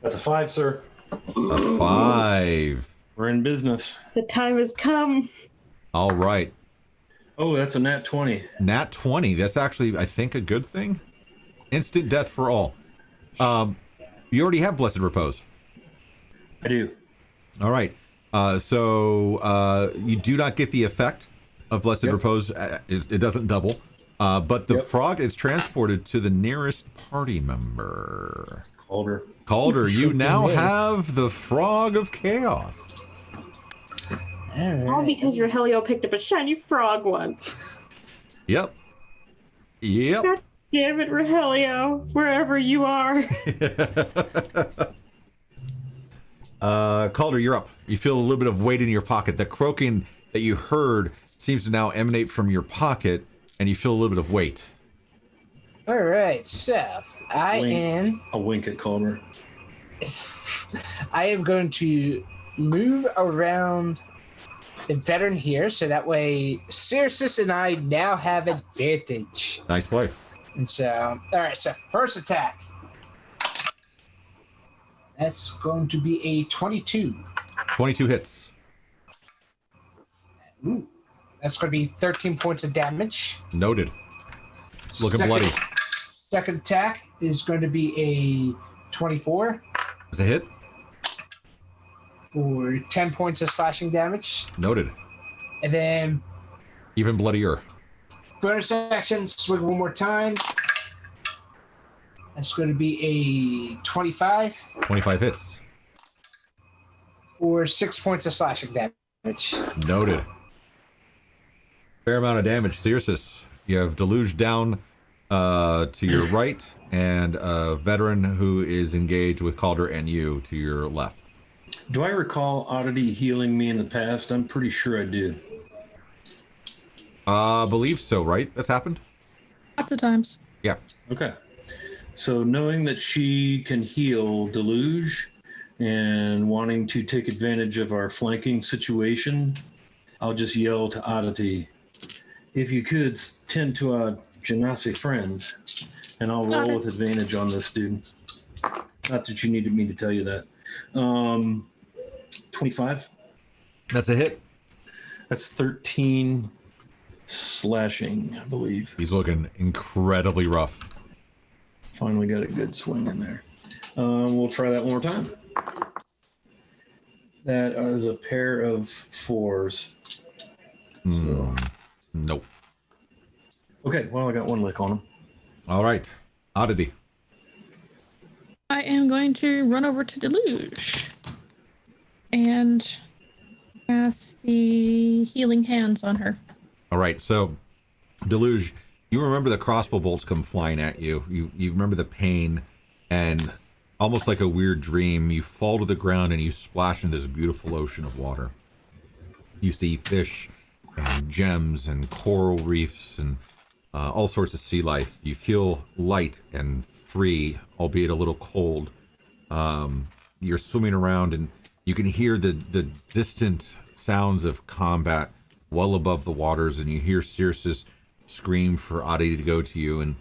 That's a 5, sir. A 5. We're in business. The time has come. All right. Oh, that's a nat 20. Nat 20. That's actually, I think, a good thing. Instant death for all. You already have Blessed Repose. I do. All right. So you do not get the effect of Blessed Repose. It doesn't double. But the frog is transported to the nearest party member. Calder, you now have the Frog of Chaos. All because your Helio picked up a shiny frog once. Yep. God damn it, Rogelio, wherever you are. Calder, you're up. You feel a little bit of weight in your pocket. The croaking that you heard seems to now emanate from your pocket, and you feel a little bit of weight. All right, so I am. A wink at Calder. I am going to move around the veteran here, so that way Circe and I now have advantage. Nice play. And so, all right, so first attack. That's going to be a 22. 22 hits. Ooh, that's going to be 13 points of damage. Noted. Looking bloody. Second attack is going to be a 24. Is a hit? For 10 points of slashing damage. Noted. And then even bloodier. Bonus action, swing one more time. That's going to be a 25. 25 hits. For 6 points of slashing damage. Noted. Fair amount of damage. Circe, you have Deluge down to your right, and a veteran who is engaged with Calder and you to your left. Do I recall Oddity healing me in the past? I'm pretty sure I do. Believe so, right? That's happened? Lots of times. Yeah. Okay. So knowing that she can heal Deluge and wanting to take advantage of our flanking situation, I'll just yell to Oddity, if you could tend to our Genasi friend, and I'll roll with advantage on this, dude. Not that you needed me to tell you that. 25. That's a hit. That's 13 slashing, I believe. He's looking incredibly rough. Finally got a good swing in there. We'll try that one more time. That is a pair of 4s. So. Nope. Okay, well, I got one lick on him. All right. Oddity. I am going to run over to Deluge and cast the healing hands on her. All right. So, Deluge, you remember the crossbow bolts come flying at you. You remember the pain, and almost like a weird dream, you fall to the ground and you splash in this beautiful ocean of water. You see fish and gems and coral reefs and all sorts of sea life. You feel light and free, albeit a little cold. You're swimming around and you can hear the distant sounds of combat well above the waters, and you hear Circe scream for Oddity to go to you. And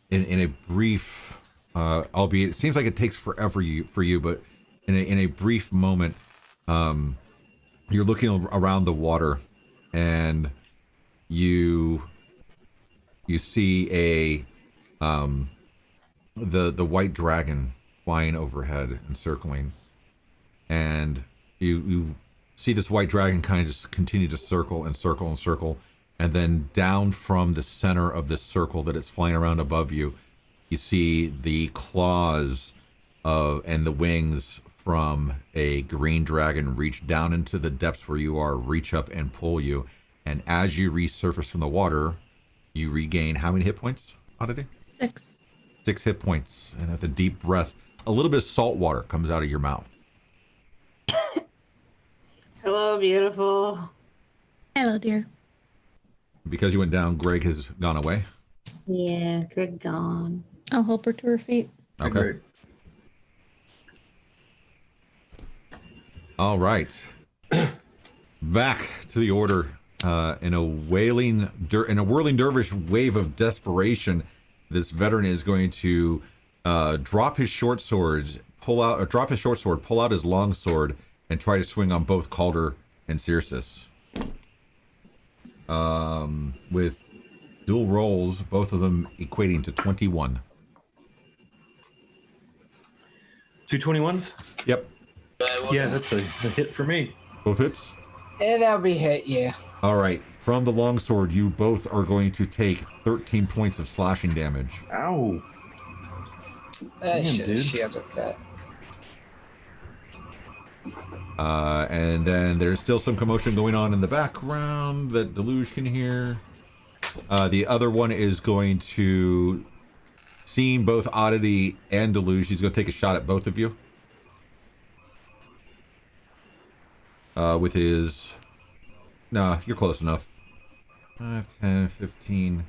in a brief, albeit it seems like it takes forever for you, but in a brief moment, you're looking around the water, and you see the white dragon flying overhead and circling, and you see this white dragon kind of just continue to circle and circle and circle, and then down from the center of this circle that it's flying around above you, you see the claws and the wings from a green dragon reach down into the depths where you are, reach up and pull you, and as you resurface from the water, you regain how many hit points, Oddity? 6. 6 hit points, and with a deep breath, a little bit of salt water comes out of your mouth. Hello, beautiful. Hello, dear. Because you went down, Greg has gone away. Yeah, good gone. I'll help her to her feet. Okay. Great. All right. Back to the order. In a whirling dervish wave of desperation, this veteran is going to drop his short sword, pull out his long sword, and try to swing on both Calder and Circe. With dual rolls, both of them equating to 21. 2 21s? Yep. Yeah, that's a hit for me. Both hits? And that'll be hit, yeah. All right. From the longsword, you both are going to take 13 points of slashing damage. Ow. I should have dude. shielded that. And then there's still some commotion going on in the background that Deluge can hear. The other one is going to, seeing both Oddity and Deluge, he's going to take a shot at both of you. with his... Nah, you're close enough. 5, 10, 15.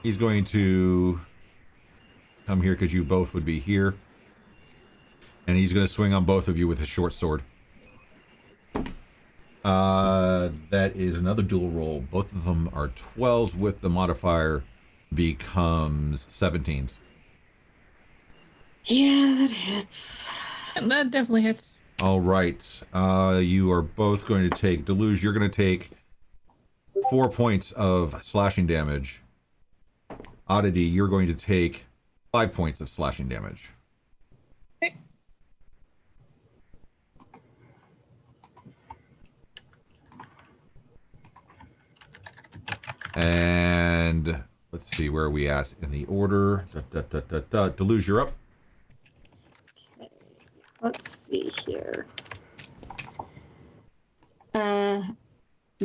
He's going to come here because you both would be here. And he's going to swing on both of you with his short sword. That is another dual roll. Both of them are 12s with the modifier becomes 17s. Yeah, that hits. And that definitely hits. All right. You are both going to take... Deluge, you're going to take 4 points of slashing damage. Oddity, you're going to take 5 points of slashing damage. Okay. And let's see, where are we at in the order? Deluge, you're up. Let's see here.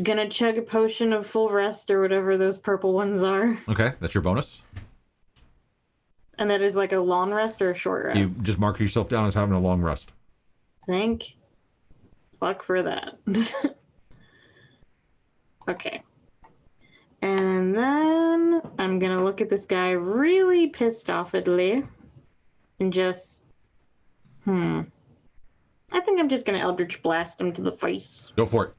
Gonna chug a potion of full rest or whatever those purple ones are. Okay, that's your bonus. And that is like a long rest or a short rest? You just mark yourself down as having a long rest. Thank fuck for that. Okay. And then I'm gonna look at this guy really pissed offedly and just I think I'm just gonna Eldritch Blast him to the face. Go for it.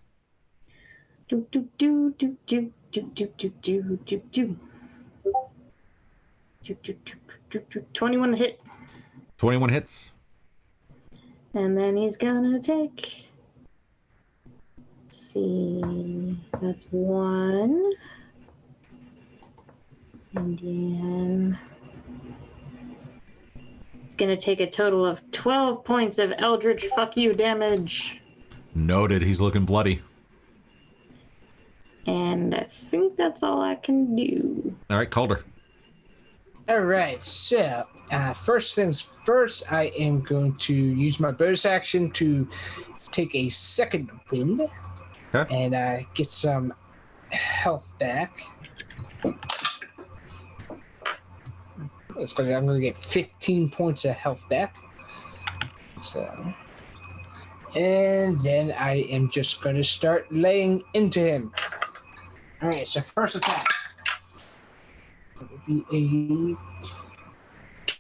Do do do do do do do do do do do. 21 to hit. 21 hits. And then he's gonna take. Let's see. That's 1. And then it's gonna take a total of 12 points of Eldritch fuck you damage. Noted. He's looking bloody. And I think that's all I can do. All right, Calder. All right, so first things first, I am going to use my bonus action to take a second wind and get some health back. I'm going to get 15 points of health back. So, and then I am just going to start laying into him. All right, so first attack. It would be a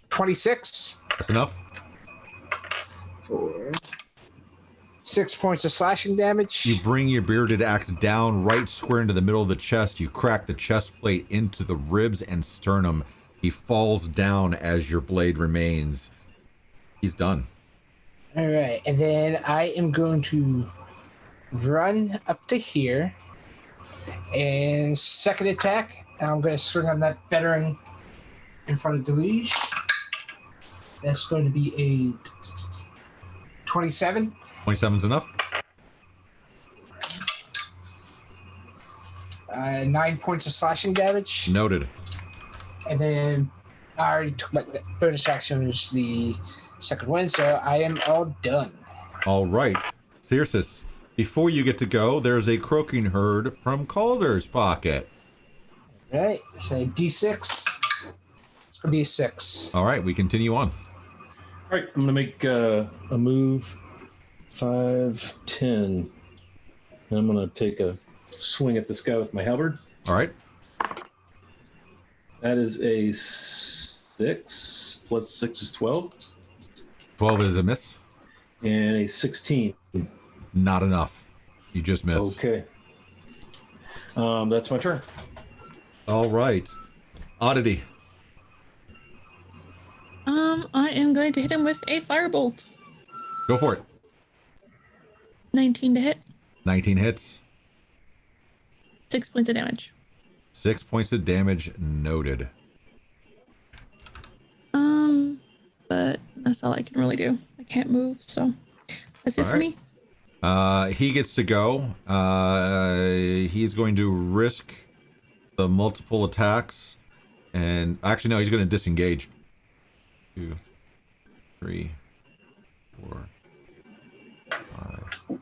26. That's enough. For 6 points of slashing damage. You bring your bearded axe down right square into the middle of the chest. You crack the chest plate into the ribs and sternum. He falls down as your blade remains. He's done. All right, and then I am going to run up to here. And second attack, I'm going to swing on that veteran in front of Deluge. That's going to be a 27. 27's enough. 9 points of slashing damage. Noted. And then I already took my bonus action, which is the second one, so I am all done. All right. Circe, before you get to go, there's a croaking herd from Calder's pocket. All right, so D6. It's going to be a 6. All right, we continue on. All right, I'm going to make a move 5, 10. And I'm going to take a swing at this guy with my halberd. All right. That is a 6 plus 6 is 12. 12 is a miss. And a 16. Not enough. You just missed. Okay. That's my turn. All right. Oddity. I am going to hit him with a firebolt. Go for it. 19 to hit. 19 hits. 6 points of damage. 6 points of damage. Noted. But that's all I can really do. I can't move, so that's it All for right. me. He gets to go. He's going to risk the multiple attacks. And actually, no, he's going to disengage. 2, 3, 4, 5,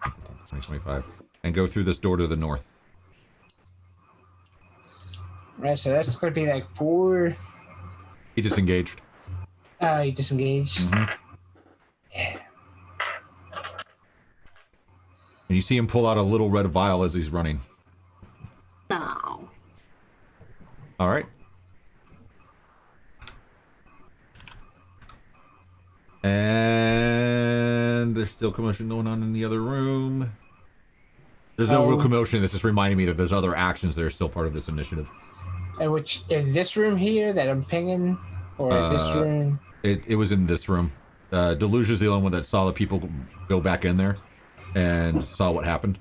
20, 25. And go through this door to the north. Right, so that's going to be like 4. He disengaged. You disengaged. Mm-hmm. Yeah. And you see him pull out a little red vial as he's running. No. All right. And there's still commotion going on in the other room. There's no real commotion. This is reminding me that there's other actions that are still part of this initiative. And which in this room here that I'm pinging, or this room? It was in this room. Deluge is the only one that saw the people go back in there and saw what happened.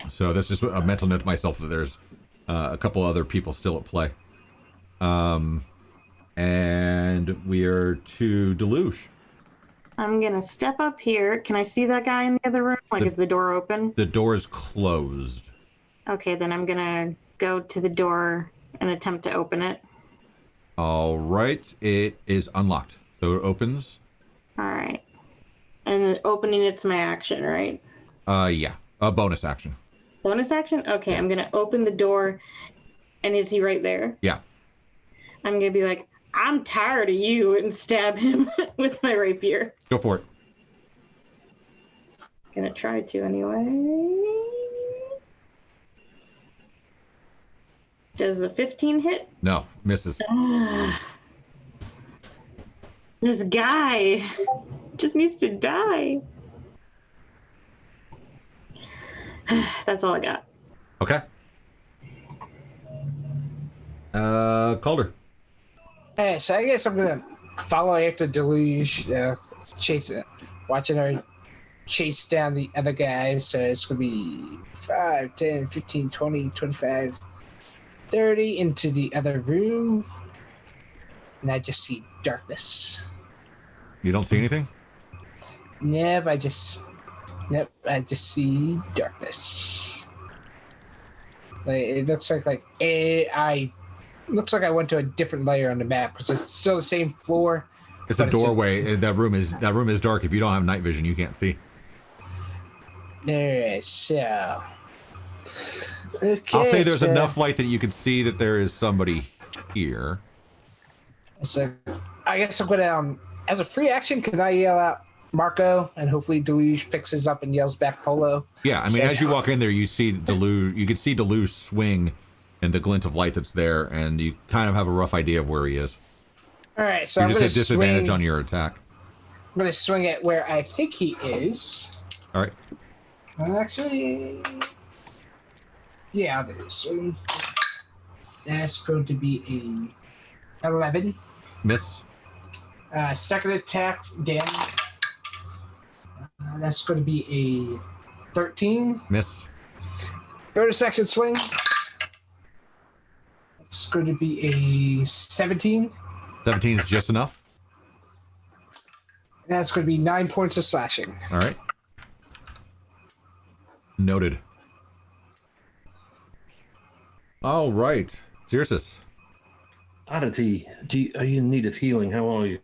So that's just a mental note to myself that there's a couple other people still at play. And we are to Deluge. I'm gonna step up here. Can I see that guy in the other room? Like, is the door open? The door is closed. Okay, then I'm gonna go to the door and attempt to open it. All right. It is unlocked. So it opens. All right. And opening it's my action, right? Yeah. A bonus action. Bonus action? Okay, I'm gonna open the door. And is he right there? Yeah. I'm gonna be like, I'm tired of you, and stab him with my rapier. Go for it. Gonna try to anyway. Does a 15 hit? No. Misses. This guy just needs to die. That's all I got. Okay. Calder. Hey, so I guess I'm gonna follow after Deluge, watching her chase down the other guys. So it's gonna be 5, 10, 15, 20, 25, 30 into the other room. And I just see darkness. You don't see anything? Nope, I just see darkness. Like, it looks like looks like I went to a different layer on the map because it's still the same floor. It's a doorway. That room is dark. If you don't have night vision, you can't see. There, so. Okay, I'll say there's enough light that you can see that there is somebody here. So I guess I'm gonna, as a free action, can I yell out Marco, and hopefully Deluge picks us up and yells back Polo? Yeah, I mean, as you walk in there, you see Deluge. You can see Deluge swing, and the glint of light that's there, and you kind of have a rough idea of where he is. All right, so you I'm just gonna at disadvantage swing, on your attack. I'm gonna swing at where I think he is. All right. Actually, yeah, I'll do this. So that's going to be a 11. Miss. Second attack again. That's going to be a 13. Miss. Bonus action swing. That's going to be a 17. 17 is just enough. And that's going to be 9 points of slashing. All right. Noted. All right. Cirrus. Oddity, are you in need of healing? How are you?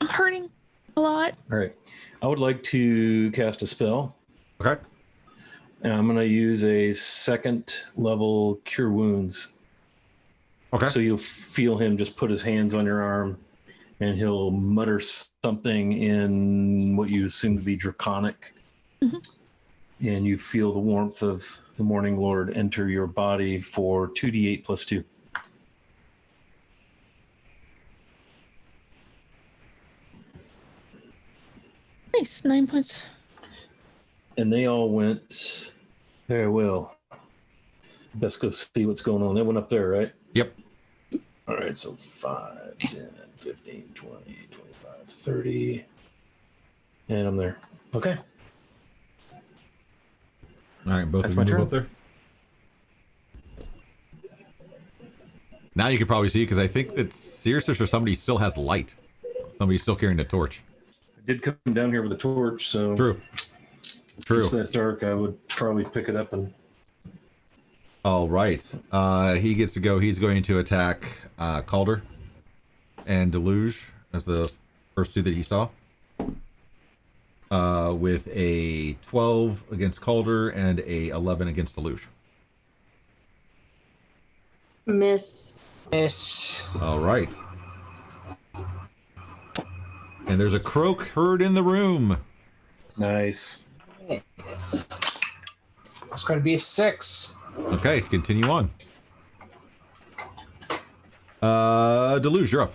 I'm hurting a lot. All right. I would like to cast a spell. Okay. And I'm going to use a 2nd level Cure Wounds. Okay. So you'll feel him just put his hands on your arm, and he'll mutter something in what you assume to be Draconic. Mm-hmm. And you feel the warmth of the Morning Lord enter your body for 2d8 plus 2. Nice, 9 points. And they all went very well. Best go see what's going on. They went up there, right? Yep. All right, so 5, 10, 15, 20, 25, 30. And I'm there. Okay. All right, both That's of you my move turn. up there. Now you can probably see, because I think that Cirrus or somebody still has light. Somebody's still carrying the torch. I did come down here with a torch, so True. if it's that dark, I would probably pick it up and... All right. He gets to go. He's going to attack Calder and Deluge as the first two that he saw. With a 12 against Calder and a 11 against Deluge. Miss. All right. And there's a croak heard in the room. Nice. It's going to be a 6. Okay, continue on. Deluge, you're up.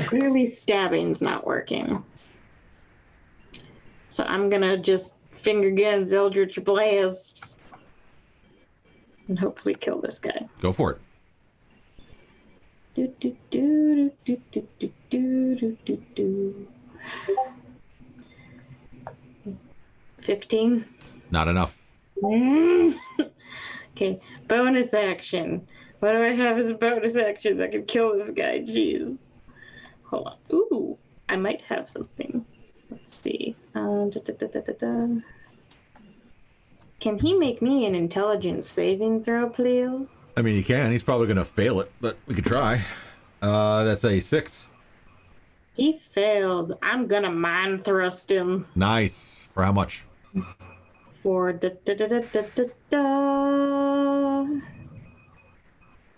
Clearly stabbing's not working. So I'm gonna just finger guns Eldritch Blast and hopefully kill this guy. Go for it. Do, do, do, do, do, do, do, do, do, do. 15. Not enough. Okay, bonus action. What do I have as a bonus action that can kill this guy? Jeez. Hold on. Ooh, I might have something. Let's see. Can he make me an intelligence saving throw, please? I mean, he can. He's probably going to fail it, but we could try. That's a 6. He fails. I'm gonna mind thrust him Nice. For how much? for Come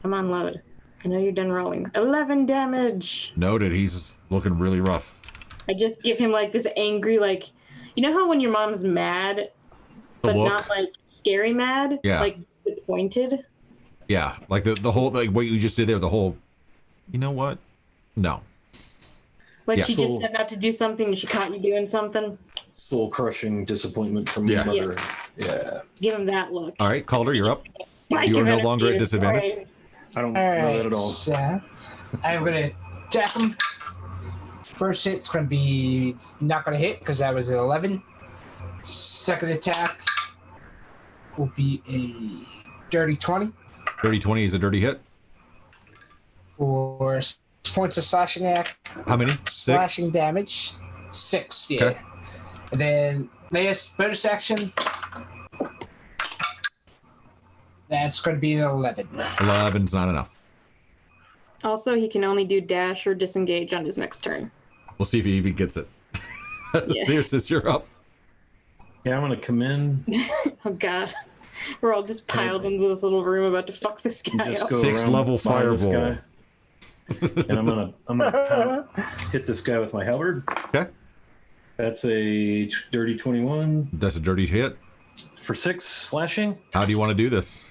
on, load. I know you're done rolling. 11 damage. Noted. He's looking really rough. I just give him like this angry, like, you know how when your mom's mad, but look. not like scary mad, Yeah. like disappointed. Yeah, like the whole, like what you just did there, the whole, you know what? No. Like Yeah. she just said not to do something and she caught you doing something. Soul crushing disappointment from Yeah. your mother. Yeah. Give him that look. All right, Calder, you're up. I You are give no it a longer at few. disadvantage. Alright. I don't All know that right, at all. so I'm going to attack him. First hit's going to be it's not going to hit because that was an 11. Second attack will be a dirty 20 Dirty 20 is a dirty hit. for 6 points of slashing How many? 6? slashing damage. 6, yeah. Okay. And then last bonus action. That's going to be an 11. 11's not enough. Also, he can only do dash or disengage on his next turn. We'll see if he even gets it. Yeah. Seriously, you're up. Yeah, I'm gonna come in. Oh god. We're all just piled into this little room about to fuck this guy Just up. go 6 around level behind this fireball. guy. And I'm gonna hit this guy with my halberd. Okay. That's a dirty 21 That's a dirty hit. for 6 slashing. How do you want to do this?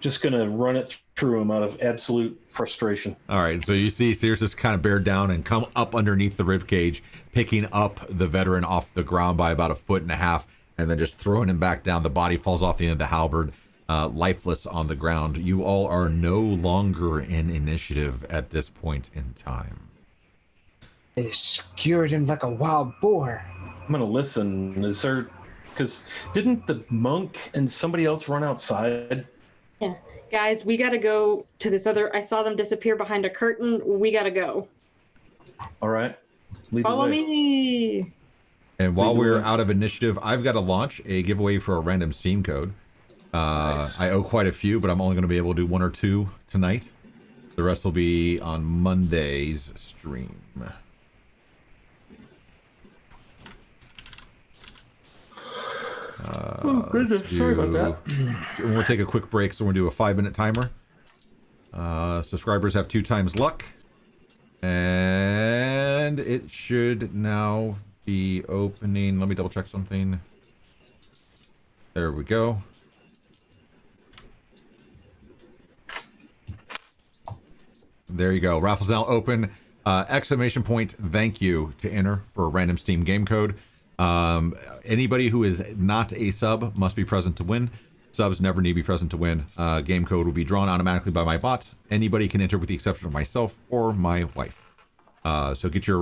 Just gonna run it through him out of absolute frustration. All right, so you see Sears just kind of bear down and come up underneath the rib cage, picking up the veteran off the ground by about 1.5 feet, and then just throwing him back down. The body falls off the end of the halberd, lifeless on the ground. You all are no longer in initiative at this point in time. It skewered him like a wild boar. I'm gonna listen. Is there? Because didn't the monk and somebody else run outside? Yeah. Guys, we gotta go to this other. I saw them disappear behind a curtain. We gotta go. All right. Lead Follow the way. me. And while Lead the we're way. out of initiative, I've got to launch a giveaway for a random Steam code. Nice. I owe quite a few, but I'm only going to be able to do 1 or 2 tonight. The rest will be on Monday's stream. Oh, goodness. Sorry about that. We'll take a quick break, so we're going to do a 5-minute timer. Subscribers have 2 times luck. And it should now be opening. Let me double check something. There we go. There you go. Raffle's now open. Exclamation point, thank you to enter for a random Steam game code. Anybody who is not a sub must be present to win. Subs never need to be present to win. Game code will be drawn automatically by my bot. Anybody can enter with the exception of myself or my wife. So get your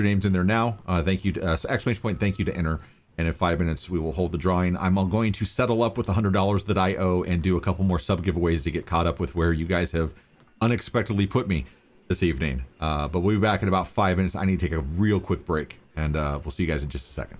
names in there now. Thank you. Exclamation point, thank you to enter. And in 5 minutes, we will hold the drawing. I'm going to settle up with the $100 that I owe and do a couple more sub giveaways to get caught up with where you guys have unexpectedly put me this evening. But we'll be back in about 5 minutes. I need to take a real quick break, and we'll see you guys in just a second.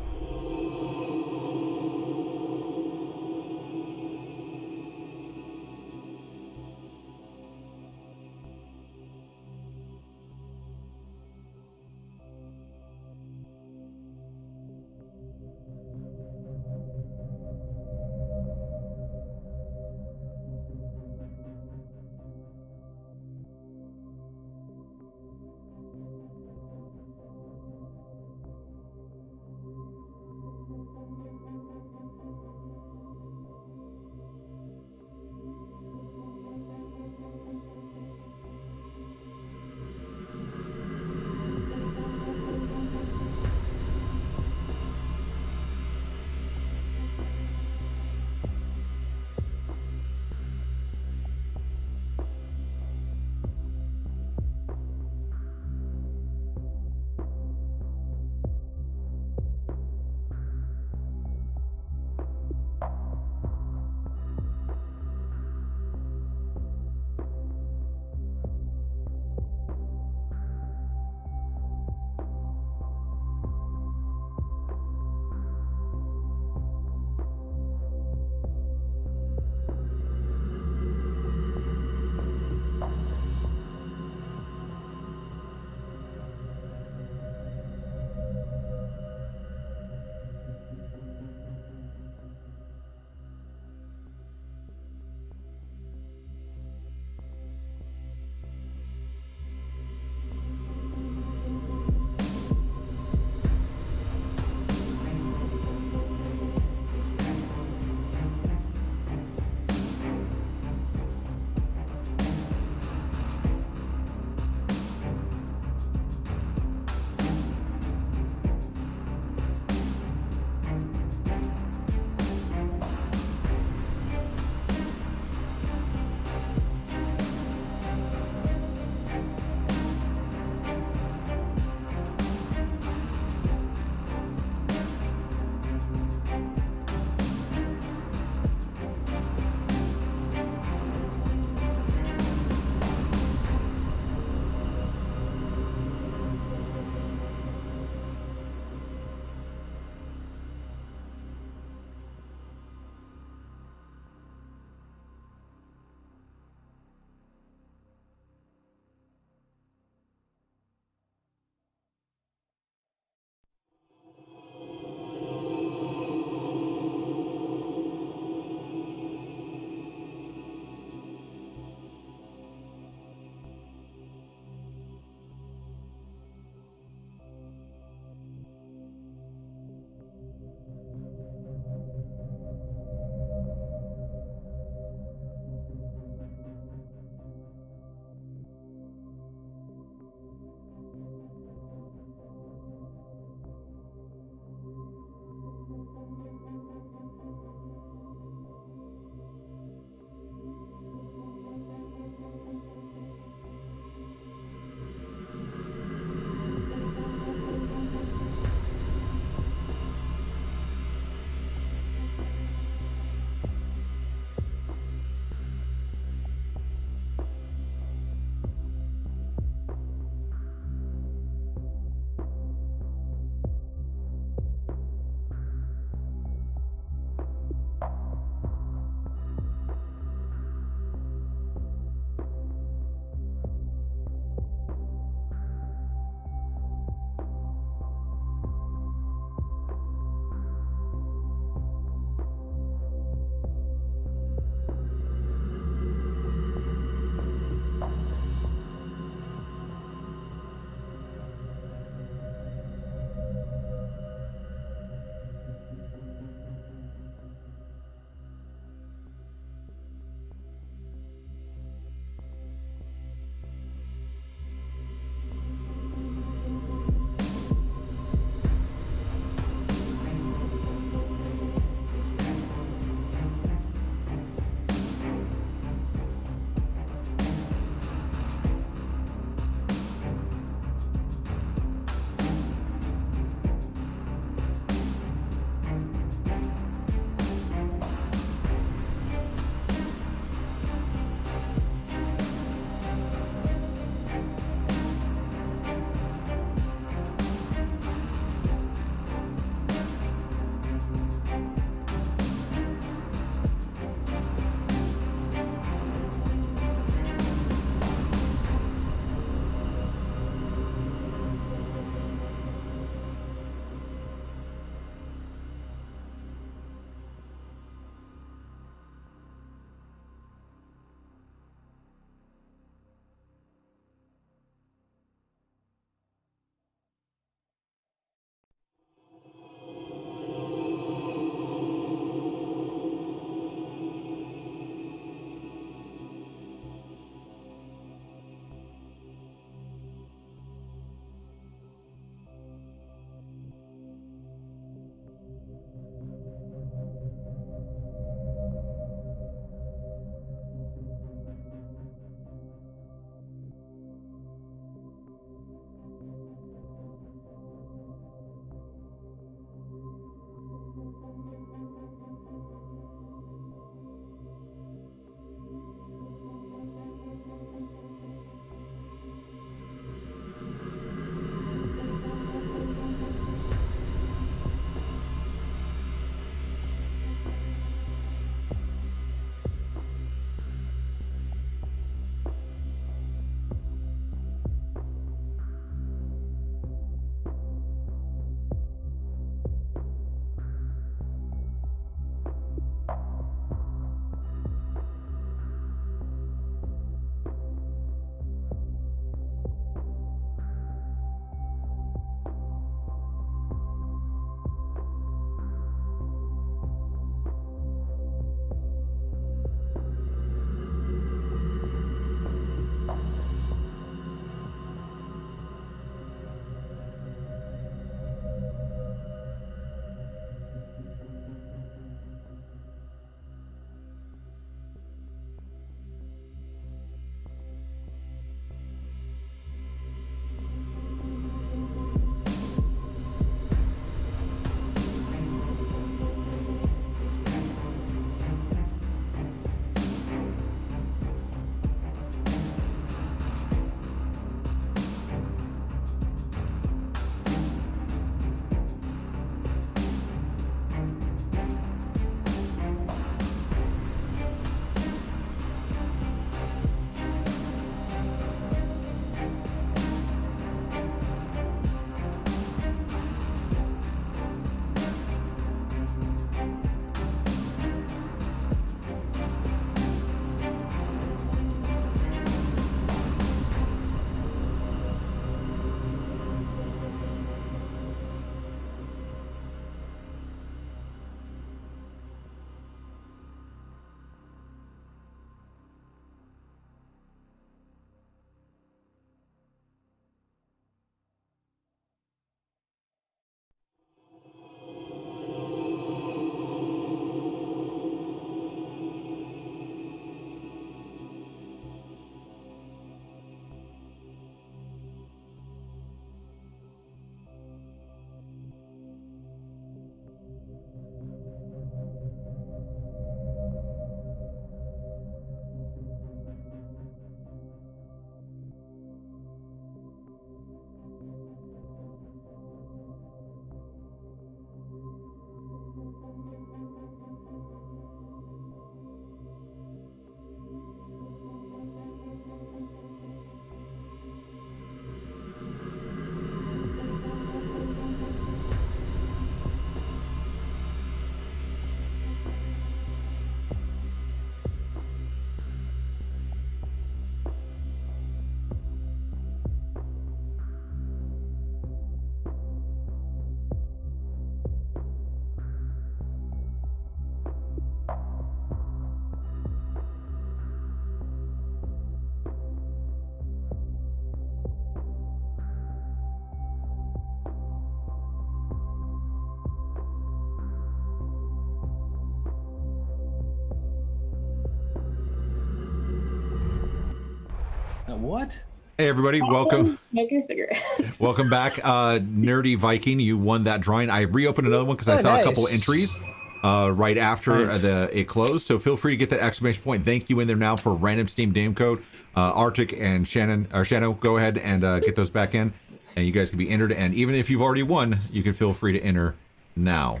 What? Hey everybody, welcome. Smoke a cigarette. Welcome back, Nerdy Viking. You won that drawing. I reopened another one because I saw a couple entries right after it closed. So feel free to get that exclamation point. Thank you in there now for random Steam name code. Arctic and Shanno, go ahead and get those back in, and you guys can be entered. And even if you've already won, you can feel free to enter now.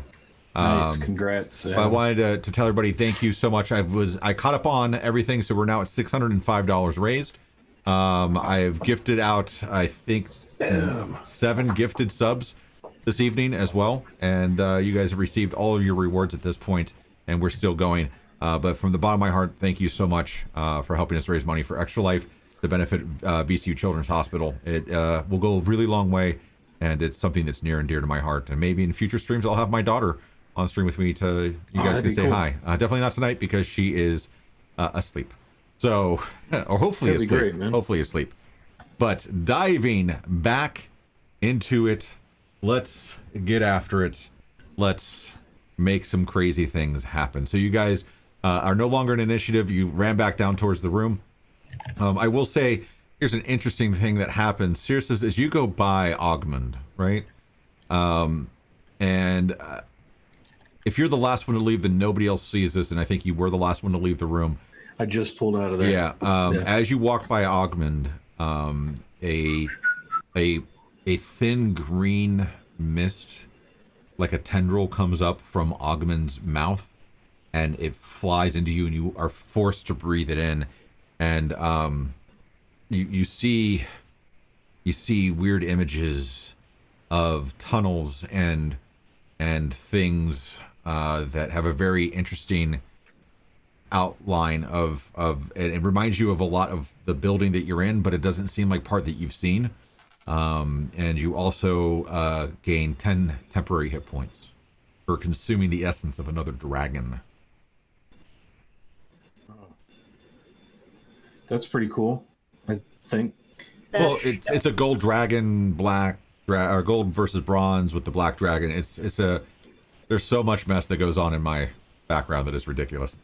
Nice, congrats. I wanted to tell everybody thank you so much. I caught up on everything, so we're now at $605 raised. I've gifted out, I think, 7 gifted subs this evening as well, and you guys have received all of your rewards at this point, and we're still going. But from the bottom of my heart, thank you so much for helping us raise money for Extra Life to benefit VCU Children's Hospital. It will go a really long way, and it's something that's near and dear to my heart. And maybe in future streams, I'll have my daughter on stream with me to you guys can say hi. Definitely not tonight because she is asleep. So, or hopefully asleep. Great, man. Hopefully asleep. But diving back into it, let's get after it. Let's make some crazy things happen. So you guys are no longer an initiative. You ran back down towards the room. I will say, here's an interesting thing that happens. Seriously, as you go by Ogmund, right? If you're the last one to leave, then nobody else sees this, and I think you were the last one to leave the room. I just pulled out of there. Yeah. As you walk by Ogmund, a thin green mist, like a tendril, comes up from Ogmund's mouth, and it flies into you, and you are forced to breathe it in. And you see weird images of tunnels and things that have a very interesting outline of it reminds you of a lot of the building that you're in, but it doesn't seem like part that you've seen. And you also gain 10 temporary hit points for consuming the essence of another dragon. That's pretty cool, I think. Well, it's a gold dragon, or gold versus bronze with the black dragon. There's so much mess that goes on in my background that is ridiculous.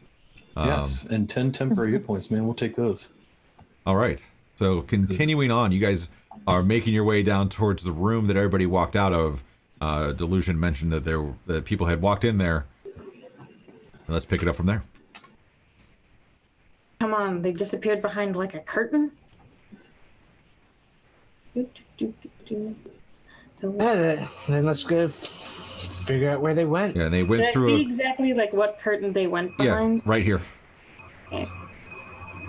Yes, and 10 temporary hit points, man. We'll take those. All right. So continuing on, you guys are making your way down towards the room that everybody walked out of. Delusion mentioned that people had walked in there. Let's pick it up from there. Come on, they disappeared behind like a curtain. Then let's go figure out where they went. Yeah, and they went Did through. I see exactly like what curtain they went behind? Yeah, right here. Okay.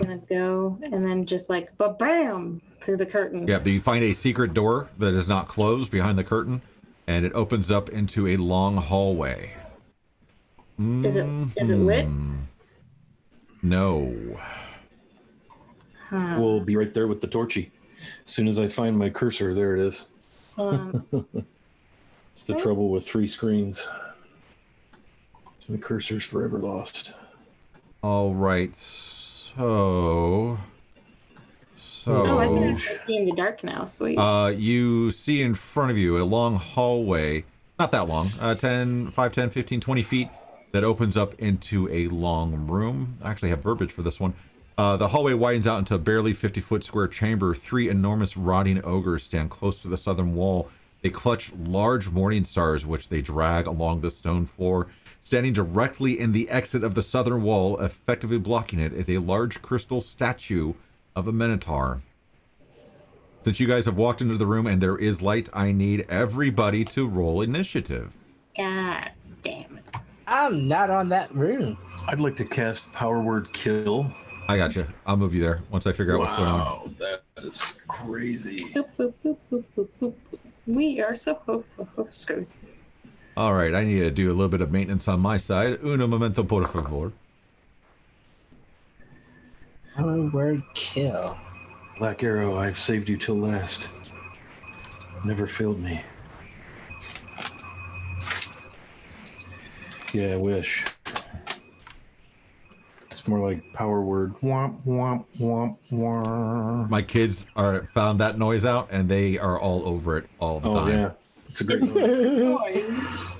Gonna go and then just like ba-bam through the curtain. Yeah, you find a secret door that is not closed behind the curtain, and it opens up into a long hallway. Is it lit? No. Huh. We'll be right there with the torchy. As soon as I find my cursor, there it is. It's the trouble with 3 screens. My cursor's forever lost. All right. So Oh, I can actually see in the dark now. Sweet. you see in front of you a long hallway, not that long, 5, 10, 15, 20 feet, that opens up into a long room. I actually have verbiage for this one. The hallway widens out into a barely 50-foot square chamber. 3 enormous rotting ogres stand close to the southern wall. They clutch large morning stars, which they drag along the stone floor. Standing directly in the exit of the southern wall, effectively blocking it, is a large crystal statue of a minotaur. Since you guys have walked into the room and there is light, I need everybody to roll initiative. God damn it. I'm not on that room. I'd like to cast Power Word Kill. I got you. I'll move you there once I figure out what's going on. Wow, that is crazy. Boop, boop, boop, boop, boop, boop. We are so screwed. All right, I need to do a little bit of maintenance on my side. Uno momento, por favor. Power word kill. Black Arrow, I've saved you till last. Never failed me. Yeah, I wish. It's more like Power Word. Womp, womp, womp, womp. My kids found that noise out, and they are all over it all the time. Yeah. It's a great noise.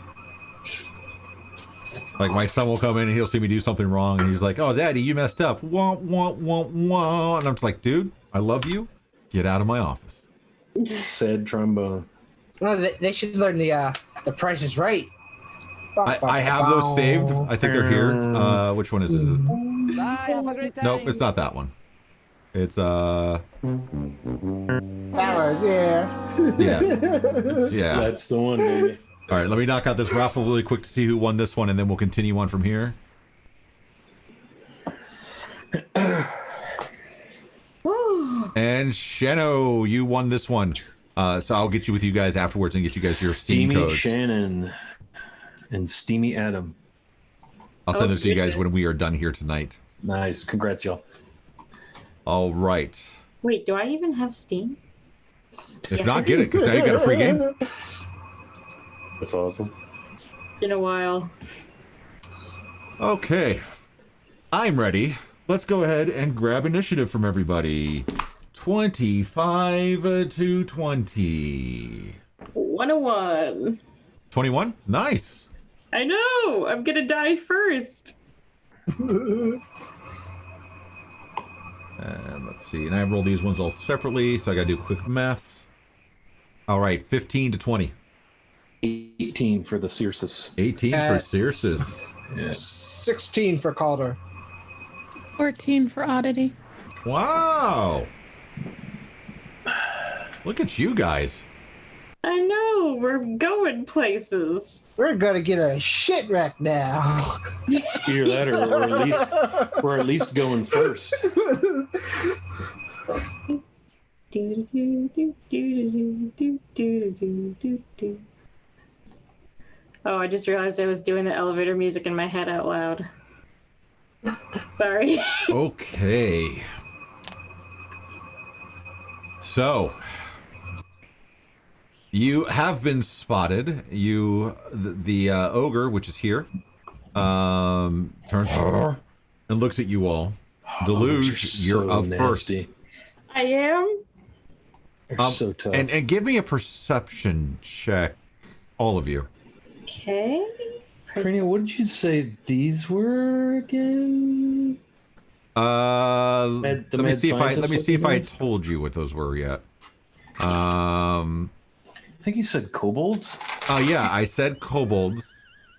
Like my son will come in and he'll see me do something wrong, and he's like, "Oh, Daddy, you messed up." Wah, wah, wah, wah. And I'm just like, "Dude, I love you. Get out of my office." Said trombone. Well, they should learn the Price is Right. I have those saved. I think they're here. Which one is it? Is it? Bye, have a great time. Nope, it's not that one. It's That one, yeah. yeah. That's the one, baby. All right, let me knock out this raffle really quick to see who won this one, and then we'll continue on from here. And Shano, you won this one. So I'll get you with you guys afterwards and get you guys your Steam Steamy codes. Shannon and Steamy Adam. I'll send those to you guys when we are done here tonight. Nice. Congrats, y'all. All right. Wait, do I even have Steam? If not, get it, because now you got a free game. That's awesome. In a while. Okay. I'm ready. Let's go ahead and grab initiative from everybody. 25 to 20. 101. 21? Nice. I know. I'm gonna die first. And let's see. And I roll these ones all separately, so I got to do quick maths. All right, 15 to 20. 18 for the Circes. 18 for Circes. Yeah. 16 for Calder. 14 for Oddity. Wow. Look at you guys. I know. We're going places. We're gonna get a shit wreck now. Either that, or at least going first. Oh, I just realized I was doing the elevator music in my head out loud. Sorry. Okay. So, you have been spotted. The ogre, which is here, turns and looks at you all. Deluge, you're so up nasty. first. I am. They're so tough. And give me a perception check, all of you. Okay. Cranio, what did you say these were again? Let me see if I ones? told you what those were yet. I think you said kobolds. Oh yeah, I said kobolds,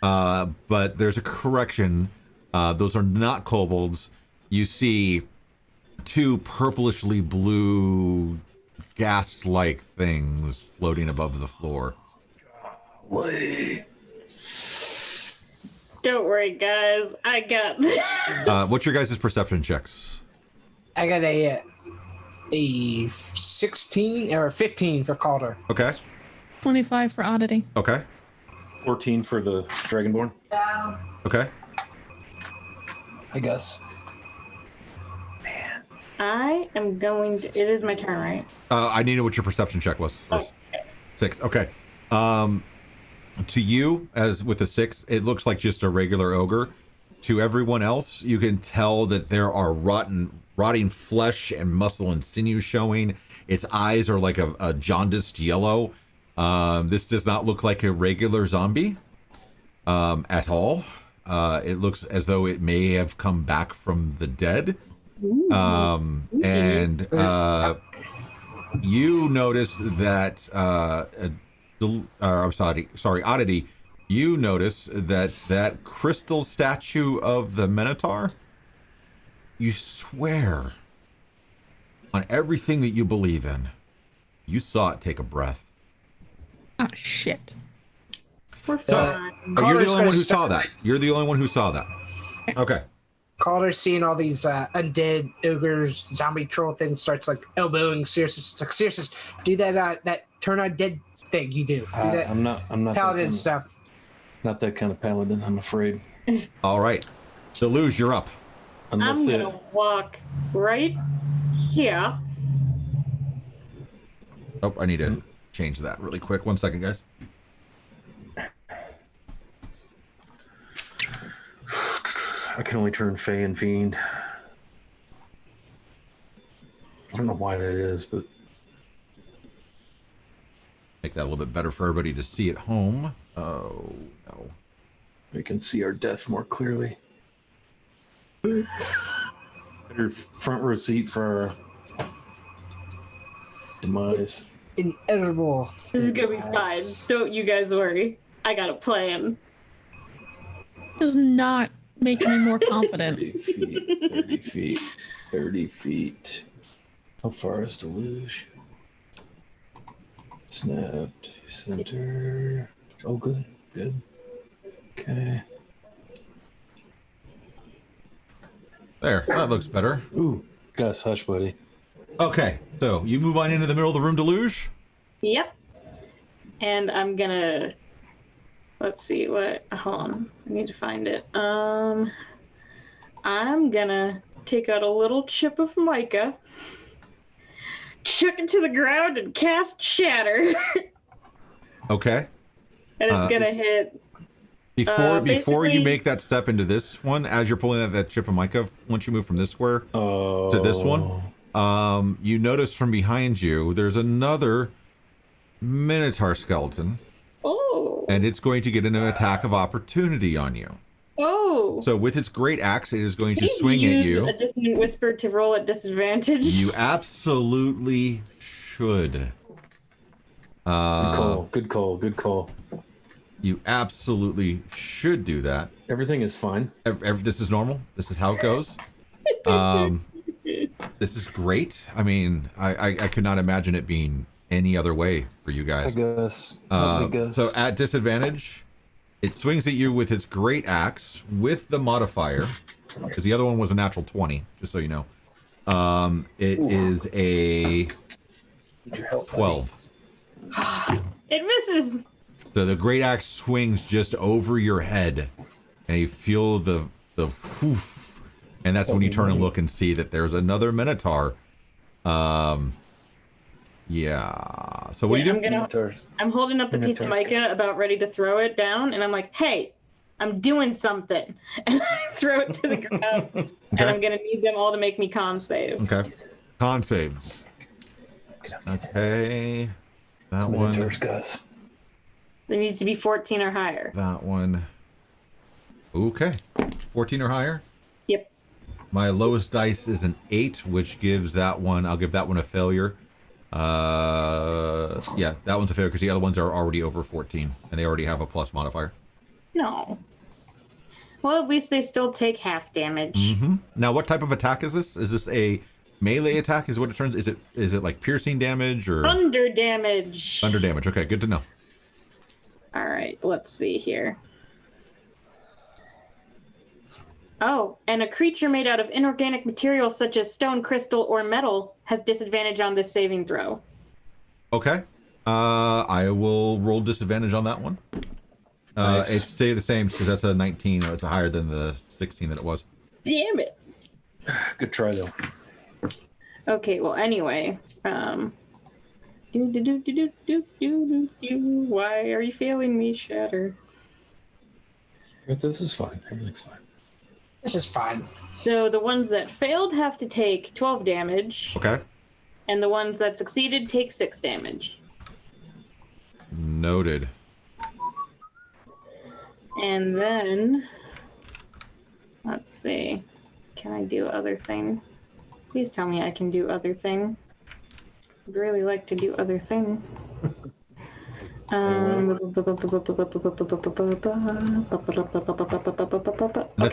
but there's a correction. Those are not kobolds. You see two purplishly blue ghast-like things floating above the floor. Wait. Don't worry, guys. I got this. What's your guys' perception checks? I got a 16 or 15 for Calder. Okay. 25 for Oddity. Okay. 14 for the Dragonborn. Okay. I guess. I am going to... It is my turn, right? I need to know what your perception check was first. Oh, 6. 6. Okay. To you, as with a 6, it looks like just a regular ogre. To everyone else, you can tell that there are rotting flesh and muscle and sinew showing. Its eyes are like a jaundiced yellow. This does not look like a regular zombie at all. It looks as though it may have come back from the dead. And you notice that I'm sorry, Oddity, you notice that crystal statue of the Minotaur, you swear on everything that you believe in, you saw it take a breath. Ah, shit. We're So, fine. you're the Calder's only gonna one who saw start- that. You're the only one who saw that. Okay. Calder's seeing all these undead ogres, zombie troll things, starts like elbowing Circe. It's like, Circe, do that that turn on dead thing you do. Do that I'm not paladin that stuff. not that kind of paladin, I'm afraid. All right. Deluge, you're up. Unless I'm it, gonna walk right here. Oh, I need to change that really quick. 1 second, guys. I can only turn Fey and Fiend. I don't know why that is, but Make that a little bit better for everybody to see at home. Oh, no. We can see our death more clearly. Better front row seat for our demise. Inedible. This is gonna be fine. Don't you guys worry. I got a plan. Does not make me more confident. 30 feet, 30 feet, 30 feet. How far is Deluge? Snapped. Center. Oh, good. Good. Okay. There, that looks better. Ooh, Gus, hush, buddy. Okay, so you move on into the middle of the room, Deluge. Yep. And I'm gonna. Let's see what. Hold on. I need to find it. I'm gonna take out a little chip of mica, chuck it to the ground, and cast Shatter. Okay. And it's gonna hit. Before you basically- make that step into this one, as you're pulling out that chip of mica, once you move from this square to this one, you notice from behind you there's another Minotaur skeleton, Oh. and it's going to get an attack of opportunity on you. Oh. So with its great axe, it is going to Please swing at use you. A dissonant whisper to roll at disadvantage. You absolutely should. Good call. Good call. Good call. You absolutely should do that. Everything is fine. This is normal. This is how it goes. This is great. I mean, I could not imagine it being any other way for you I guys. guess. So at disadvantage, it swings at you with its great axe with the modifier, because the other one was a natural 20, just so you know. It is a 12. It misses. So the great axe swings just over your head, and you feel the poof, and that's when you turn and look and see that there's another Minotaur. Yeah. So what do you do? I'm holding up the piece of mica, about ready to throw it down, and I'm like, "Hey, I'm doing something," and I throw it to the ground. And I'm gonna need them all to make me con saves. Okay. Con saves. Okay. That one. Gus. It needs to be 14 or higher. That one. Okay. 14 or higher? Yep. My lowest dice is an 8, which gives that one, I'll give that one a failure. Yeah, that one's a failure because the other ones are already over 14 and they already have a plus modifier. No. Well, at least they still take half damage. Mm-hmm. Now, what type of attack is this? Is this a melee attack? Is what it turns? Is it like piercing damage or Under damage? under damage? Okay, good to know. All right, let's see here. Oh, and a creature made out of inorganic materials such as stone, crystal, or metal has disadvantage on this saving throw. Okay. I will roll disadvantage on that one. Nice. It stay the same because that's a 19. It's higher than the 16 that it was. Damn it. Good try, though. Okay, well, anyway. Why are you failing me, Shatter? This is fine. Everything's fine. This is fine. So the ones that failed have to take 12 damage, Okay. and the ones that succeeded take 6 damage. Noted. And then, let's see. Can I do other thing? Please tell me I can do other thing. I'd really like to do other thing. That's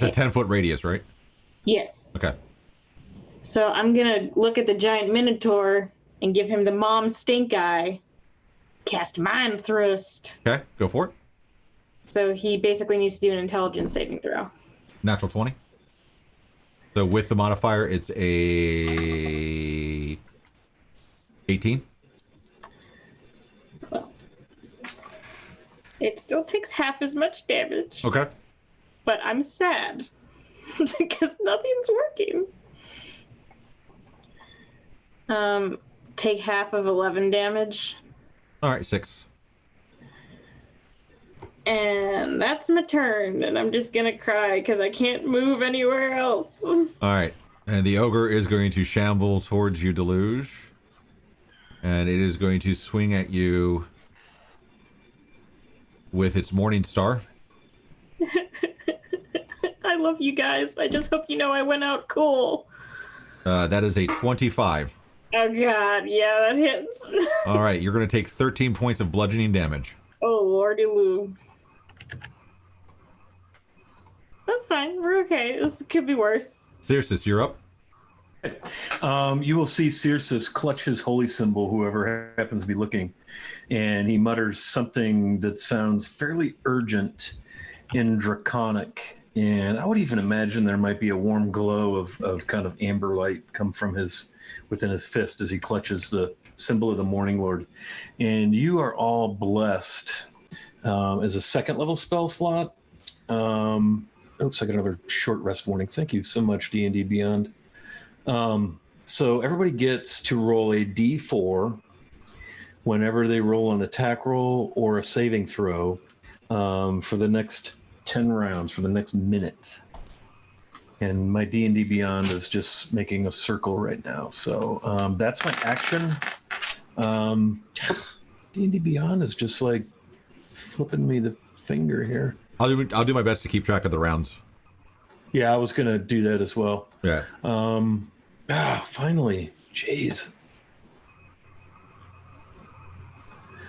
a 10-foot radius, right? Yes. Okay. So I'm gonna look at the giant minotaur and give him the mom stink eye. Cast mind thrust. Okay, go for it. So he basically needs to do an intelligence saving throw. Natural 20. So with the modifier, it's a 18. It still takes half as much damage, Okay. but I'm sad because nothing's working. Take half of 11 damage. All right, 6. And that's my turn, and I'm just gonna cry because I can't move anywhere else. All right. And the ogre is going to shamble towards you, Deluge. And it is going to swing at you with its Morning Star. love you guys. I just hope you know I went out cool. That is a 25. Oh god, yeah, that hits. All right, you're going to take 13 points of bludgeoning damage. Oh lordy loo. That's fine. We're okay. This could be worse. Circe, you're up. You will see Circe clutch his holy symbol, whoever happens to be looking, and he mutters something that sounds fairly urgent in Draconic. And I would even imagine there might be a warm glow of kind of amber light come from within his fist as he clutches the symbol of the Morning Lord. And you are all blessed as a second level spell slot. Oops, I got another short rest warning. Thank you so much, D&D Beyond. So everybody gets to roll a d4 whenever they roll an attack roll or a saving throw for the next 10 rounds, for the next minute. And my D&D Beyond is just making a circle right now. So that's my action. D&D Beyond is just like flipping me the finger here. I'll do my best to keep track of the rounds. Yeah, I was going to do that as well. Yeah. Finally. Jeez.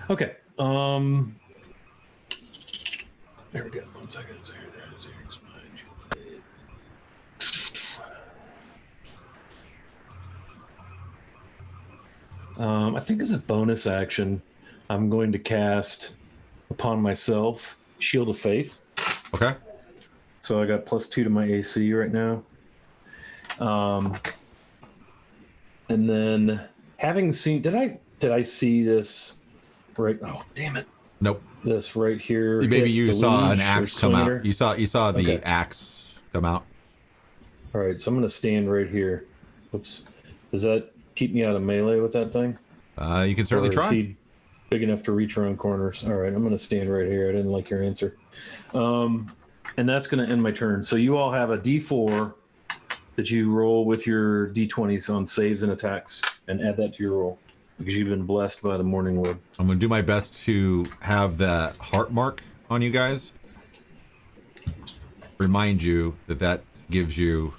Okay. There we go. 1 second. I think as a bonus action, I'm going to cast upon myself Shield of Faith. Okay. So I got +2 to my AC right now. And then having seen, did I see this right? Oh, damn it. Nope. This right here. Maybe you saw an luge or axe come swinger. out. You saw the Okay. axe come out. All right, so I'm going to stand right here. Oops. Does that keep me out of melee with that thing? You can certainly Or is try. he big enough to reach around corners? All right, I'm going to stand right here. I didn't like your answer. And that's going to end my turn. So you all have a D4 that you roll with your D20s on saves and attacks, and add that to your roll because you've been blessed by the Morning Lord. I'm going to do my best to have that heart mark on you guys. Remind you that gives you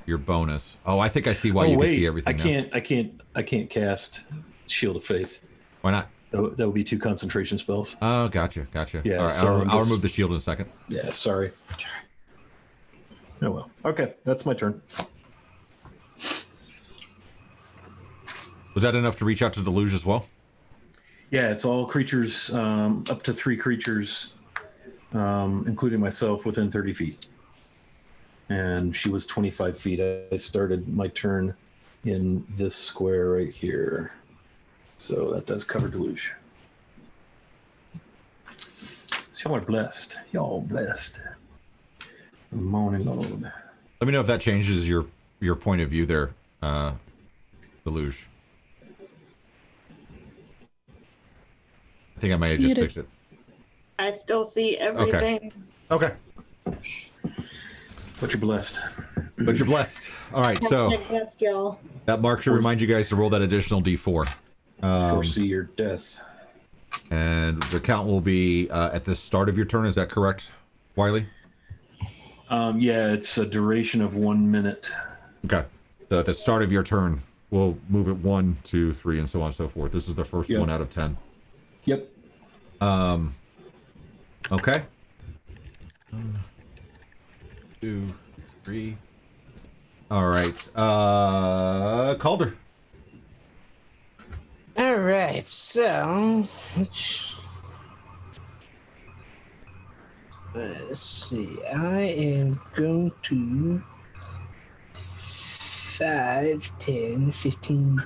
your bonus. Oh, I think I see why you can see everything. I can't cast Shield of Faith. Why not? That would be 2 concentration spells. Oh, gotcha. Yeah, All right, so I'll remove the shield in a second. Yeah, sorry. Oh well. Okay, that's my turn. Was that enough to reach out to the luge as well? Yeah, it's all creatures, up to 3 creatures, including myself, within 30 feet. And she was 25 feet. I started my turn in this square right here. So that does cover Deluge. So y'all are blessed. Y'all blessed. Morning Lord. Let me know if that changes your point of view there, the luge. I think I might have just fixed it. I still see everything. Okay. But you're blessed. But you're blessed. All right, so I guess, y'all. that mark should remind you guys to roll that additional D4. Foresee your death. And the count will be at the start of your turn. Is that correct, Wiley? Yeah, it's a duration of 1 minute. Okay. So at the start of your turn, we'll move it 1, 2, 3, and so on and so forth. This is the first one out of 10. Yep. Okay. 1, 2, 3. All right. Calder. All right, so let's see. I am going to 5, 10, 15,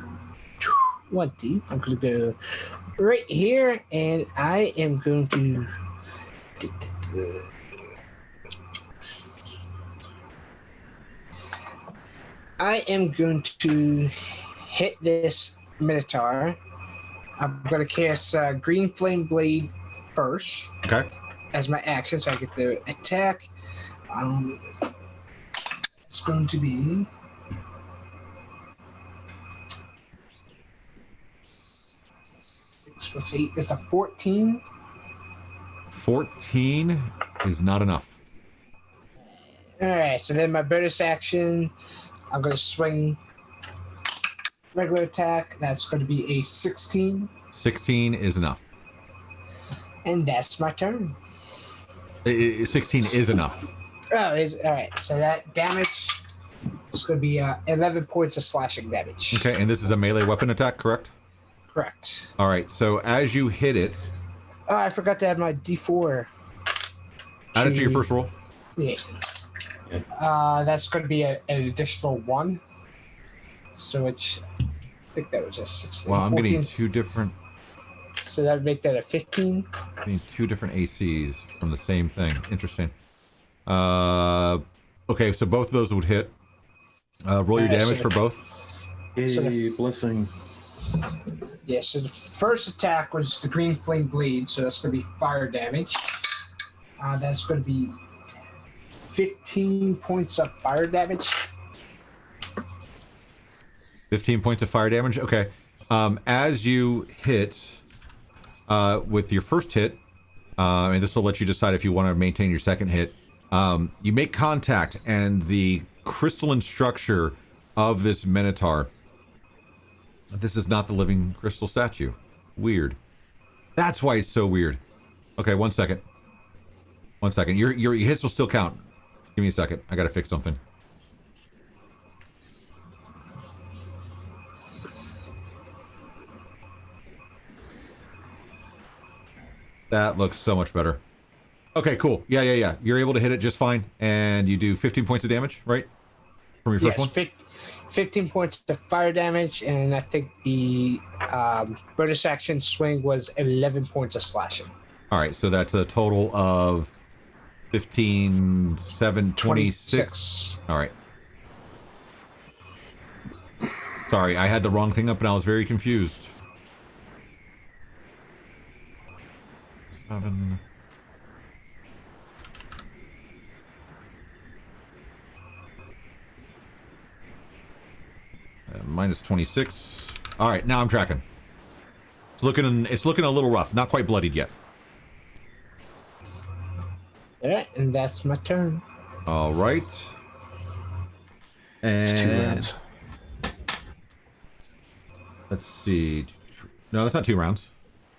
20. I'm going to go right here, and I am going to. I am going to hit this Minotaur. I'm going to cast Green Flame Blade first Okay. as my action, so I get the attack. It's going to be 6 plus 8. It's a 14. 14 is not enough. All right. So then my bonus action, I'm going to swing regular attack. That's going to be a 16, 16 is enough. and that's my turn. 16 is enough. Oh, is all right. So that damage is going to be 11 points of slashing damage. Okay, and this is a melee weapon attack, correct? Correct. All right, so as you hit it, Oh, I forgot to add my D4. add it to your first roll. Yeah. That's going to be an additional 1. So which I think that was just 16. Well, I'm 14, getting two different So that would make that a 15. ACs from the same thing. Interesting. Okay, so both of those would hit. Roll your damage for both. Yay, blessing. Yeah, so the first attack was the green flame bleed, so that's going to be fire damage. That's going to be 15 points of fire damage. 15 points of fire damage. Okay. As you hit with your first hit, and this will let you decide if you want to maintain your second hit, you make contact, and the crystalline structure of this Minotaur. This is not the living crystal statue. Weird. That's why it's so weird. Okay, 1 second. 1 second. Your hits will still count. Give me a second. I gotta fix something. That looks so much better. Okay, cool. Yeah. You're able to hit it just fine, and you do 15 points of damage, right? From your first one? 15 points of fire damage, and I think the bonus action swing was 11 points of slashing. All right, so that's a total of 15, 7, 26. All right. Sorry, I had the wrong thing up, and I was very confused. 7... minus 26. All right, now I'm tracking. It's looking a little rough. Not quite bloodied yet. All right, and that's my turn. All right. And It's 2 rounds. Let's see. No, that's not 2 rounds.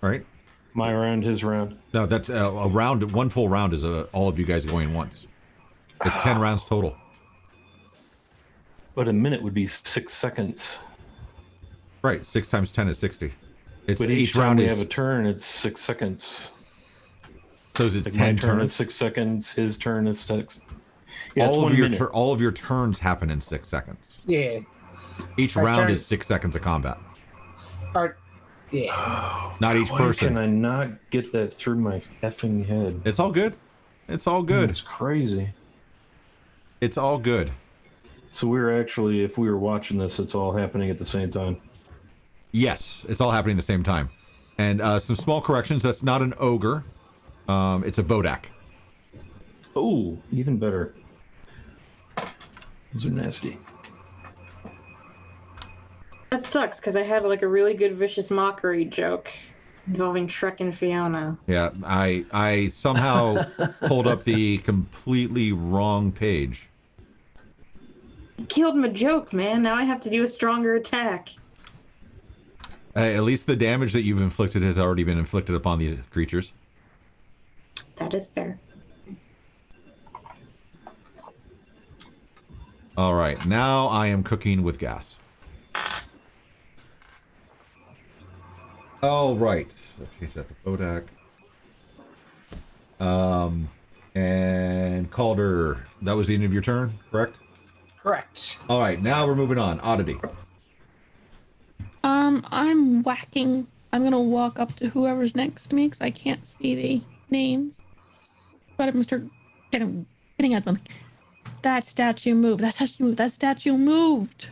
Right? My round, his round. No, that's a round. 1 full round is all of you guys going once. It's 10 rounds total. But a minute would be 6 seconds. Right. 6 times 10 is 60. It's But each time we have a turn, it's 6 seconds. So it's Like 10 my turn turns. is 6 seconds. His turn is 6. Yeah, it's all 1 of your minute. all of your turns happen in 6 seconds. Yeah. Each Our round turn- is 6 seconds of combat. Yeah. Not each Why person. can I not get that through my effing head? It's all good. It's all good. It's crazy. It's all good. So we're actually, if we were watching this, it's all happening at the same time. Yes, it's all happening at the same time. And some small corrections. That's not an ogre. It's a bodak. Oh, even better. Those are nasty. That sucks because I had like a really good vicious mockery joke involving Shrek and Fiona. Yeah, I somehow pulled up the completely wrong page. Killed my joke, man. Now I have to do a stronger attack. At least the damage that you've inflicted has already been inflicted upon these creatures. That is fair. All right, now I am cooking with gas. All right, let's change that to bodak. And Calder, that was the end of your turn, correct? Correct. All right, now we're moving on. Oddity. I'm whacking. I'm gonna walk up to whoever's next to me because I can't see the names. But I'm gonna start getting at them. That statue moved. That statue moved. That statue moved.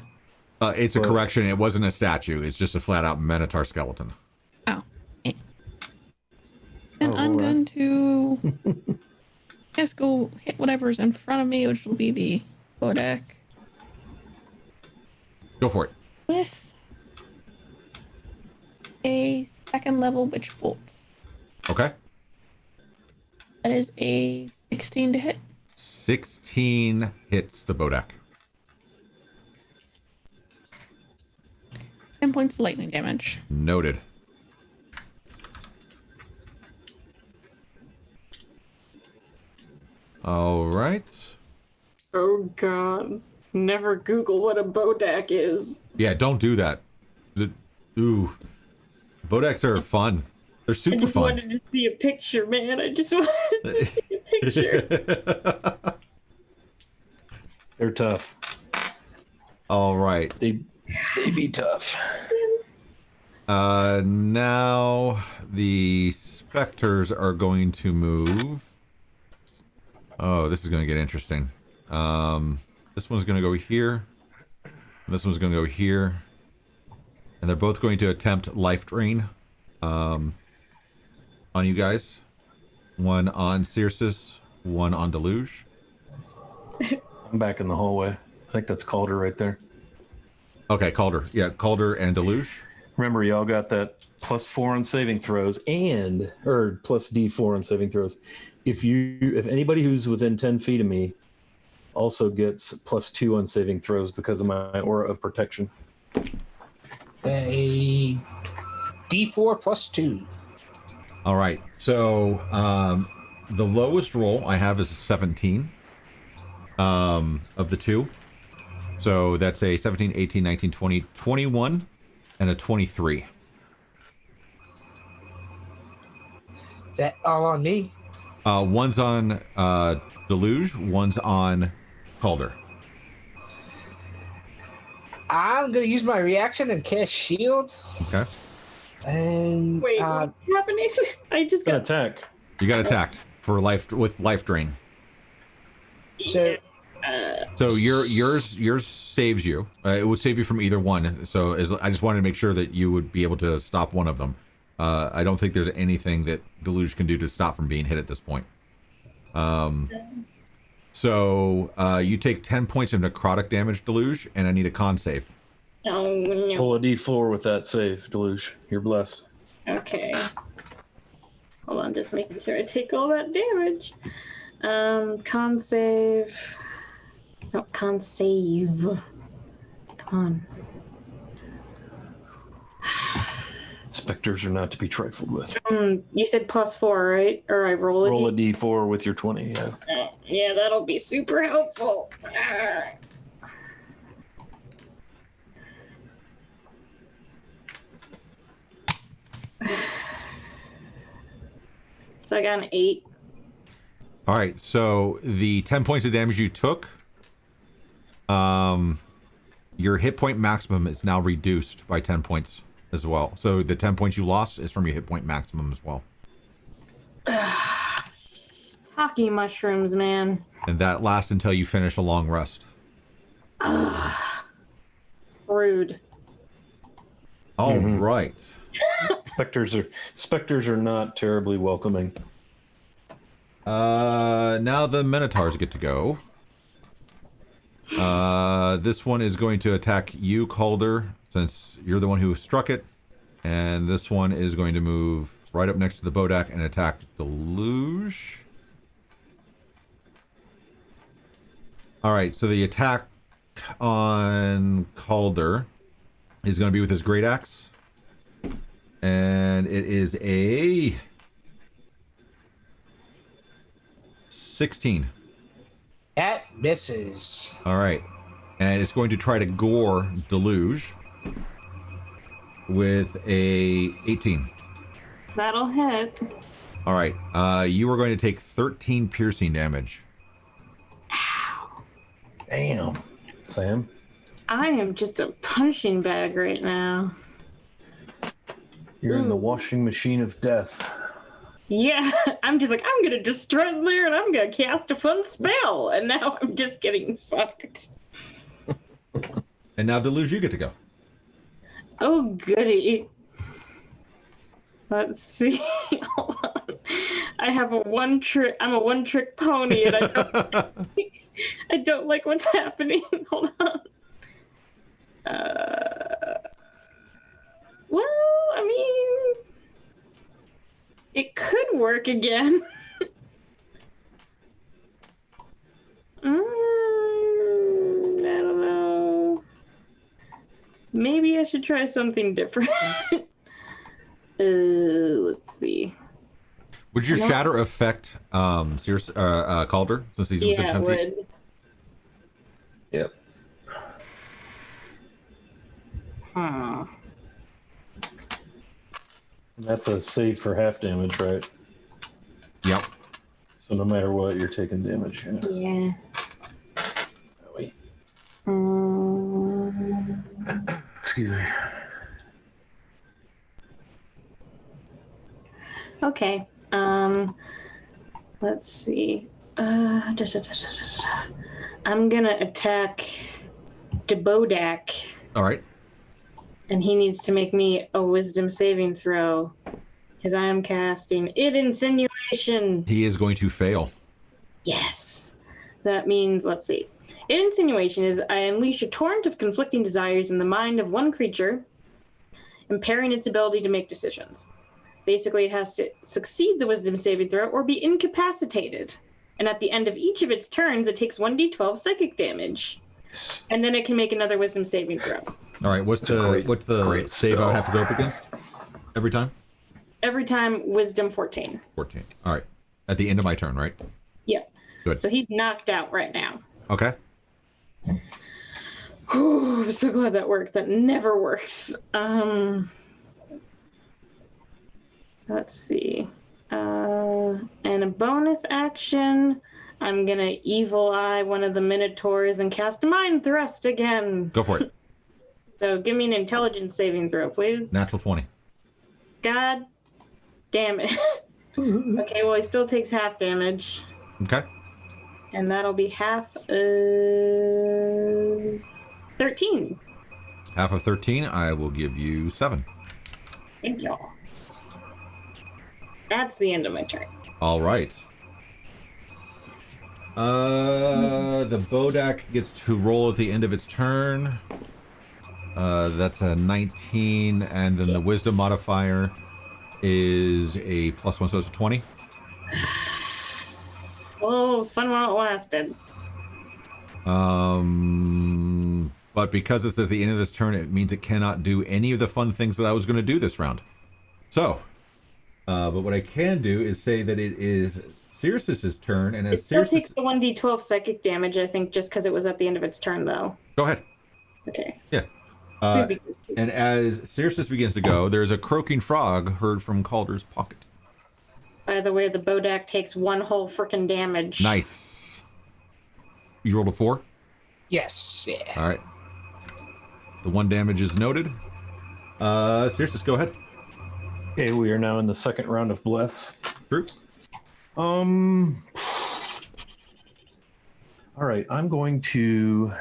It's a correction. It wasn't a statue. It's just a flat-out Minotaur skeleton. Oh. And I'm going to, I guess, go hit whatever's in front of me, which will be the Bodak, Go for it. with a 2nd level Witch Bolt. Okay. That is a 16 to hit. 16 hits the Bodak. 10 points of lightning damage. Noted. All right. Oh god. Never Google what a Bodak is. Yeah, don't do that. Ooh. Bodaks are fun. They're I super just fun. wanted to see a picture, man. I just wanted to see a picture. They're tough. All right. They be tough. Now the specters are going to move. Oh, this is going to get interesting. This one's going to go here. And this one's going to go here. And they're both going to attempt life drain on you guys. One on Circe, one on Deluge. I'm back in the hallway. I think that's Calder right there. Okay, Calder. Yeah, Calder and Deluge. Remember, y'all got that +4 on saving throws or plus D4 on saving throws. If anybody who's within 10 feet of me also gets +2 on saving throws because of my aura of protection. A D4 plus 2. All right. So the lowest roll I have is a 17 of the two. So that's a 17, 18, 19, 20, 21, and a 23. Is that all on me? One's on Deluge, one's on Calder. I'm going to use my reaction and cast shield. Okay. And Wait, what's happening? I just An got attack. You got attacked for with life drain. so So yours saves you. It would save you from either one. So I just wanted to make sure that you would be able to stop one of them. I don't think there's anything that Deluge can do to stop from being hit at this point. So you take 10 points of necrotic damage, Deluge, and I need a con save. oh no. Roll a D4 with that save, Deluge. You're blessed. Okay. Hold on, just making sure I take all that damage. Con save. No, con save. Come on. Specters are not to be trifled with. You said +4, right? Or I roll a Roll a D- D4 with your 20, yeah. Yeah, that'll be super helpful. Ah. So I got an 8. All right. So the 10 points of damage you took, your hit point maximum is now reduced by 10 points as well. So the 10 points you lost is from your hit point maximum as well. Talkie mushrooms, man. And that lasts until you finish a long rest. Rude. All right. Specters are not terribly welcoming. Now the Minotaurs get to go. This one is going to attack you, Calder, since you're the one who struck it. And this one is going to move right up next to the Bodak and attack Deluge. All right, so the attack on Calder is going to be with his Great Axe. And it is a 16. that misses. All right. And it's going to try to gore Deluge with a 18. That'll hit. All right. You are going to take 13 piercing damage. Damn. Sam? I am just a punching bag right now. You're in the washing machine of death. Yeah, I'm just like, I'm gonna just strut there and I'm gonna cast a fun spell. And now I'm just getting fucked. And now Deluge, you get to go. Oh, goody. Let's see. Hold on. I have I'm a one-trick pony, and I don't like what's happening. Hold on. Well, I mean, it could work again. Maybe I should try something different. Let's see. Would your shatter affect Calder since he's within Yeah, 10 it feet? would. Yep. Huh. That's a save for half damage, right? Yep. So no matter what, you're taking damage. Yeah. Yeah. Oh, wait. Excuse me. Okay. Let's see. I'm gonna attack Debodak, All right. and he needs to make me a wisdom saving throw. Because I am casting it insinuation. He is going to fail. Yes. That means, let's see. It insinuation is I unleash a torrent of conflicting desires in the mind of one creature, impairing its ability to make decisions. Basically, it has to succeed the wisdom saving throw or be incapacitated. And at the end of each of its turns, it takes 1d12 psychic damage. And then it can make another wisdom saving throw. All right. What's the great save I would spell. have to go up against every time? Every time, wisdom 14. 14. All right. At the end of my turn, right? Yep. Good. So he's knocked out right now. Okay. Whew, I'm so glad that worked. That never works. Let's see. And a bonus action, I'm gonna evil eye one of the minotaurs and cast Mind Thrust again. Go for it. So give me an intelligence saving throw, please. Natural 20. God damn it. Okay, well, he still takes half damage. Okay. And that'll be half of 13. Half of 13, I will give you 7. Thank y'all. That's the end of my turn. All right. The Bodak gets to roll at the end of its turn. That's a 19, and then the Wisdom modifier is a +1, so it's a 20. Oh, it was fun while it lasted. But because it says the end of this turn, it means it cannot do any of the fun things that I was going to do this round. So, but what I can do is say that it is Circe's turn, and as It still Circe... takes the 1d12 psychic damage, I think, just because it was at the end of its turn, though. Go ahead. Okay. Yeah. And as Circe begins to go, there's a croaking frog heard from Calder's pocket. By the way, the Bodak takes one whole frickin' damage. Nice. You rolled a 4? Yes. Yeah. All right. The 1 damage is noted. Circe, go ahead. Okay, we are now in the second round of Bless. True. All right, I'm going to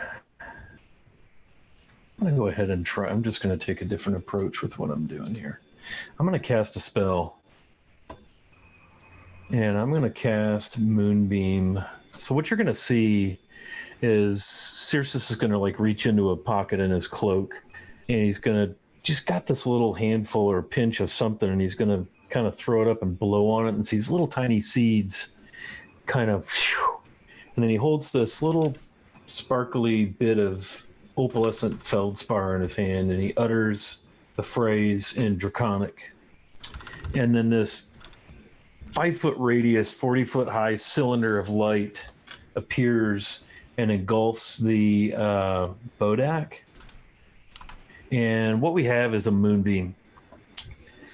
go ahead and try. I'm just going to take a different approach with what I'm doing here. I'm going to cast a spell. And I'm going to cast Moonbeam. So what you're going to see is Circe is going to like reach into a pocket in his cloak, and he's going to just got this little handful or pinch of something, and he's going to kind of throw it up and blow on it, and sees little tiny seeds kind of, and then he holds this little sparkly bit of opalescent feldspar in his hand, and he utters the phrase in Draconic. And then this 5-foot radius, 40-foot high cylinder of light appears and engulfs the Bodak. And what we have is a moonbeam.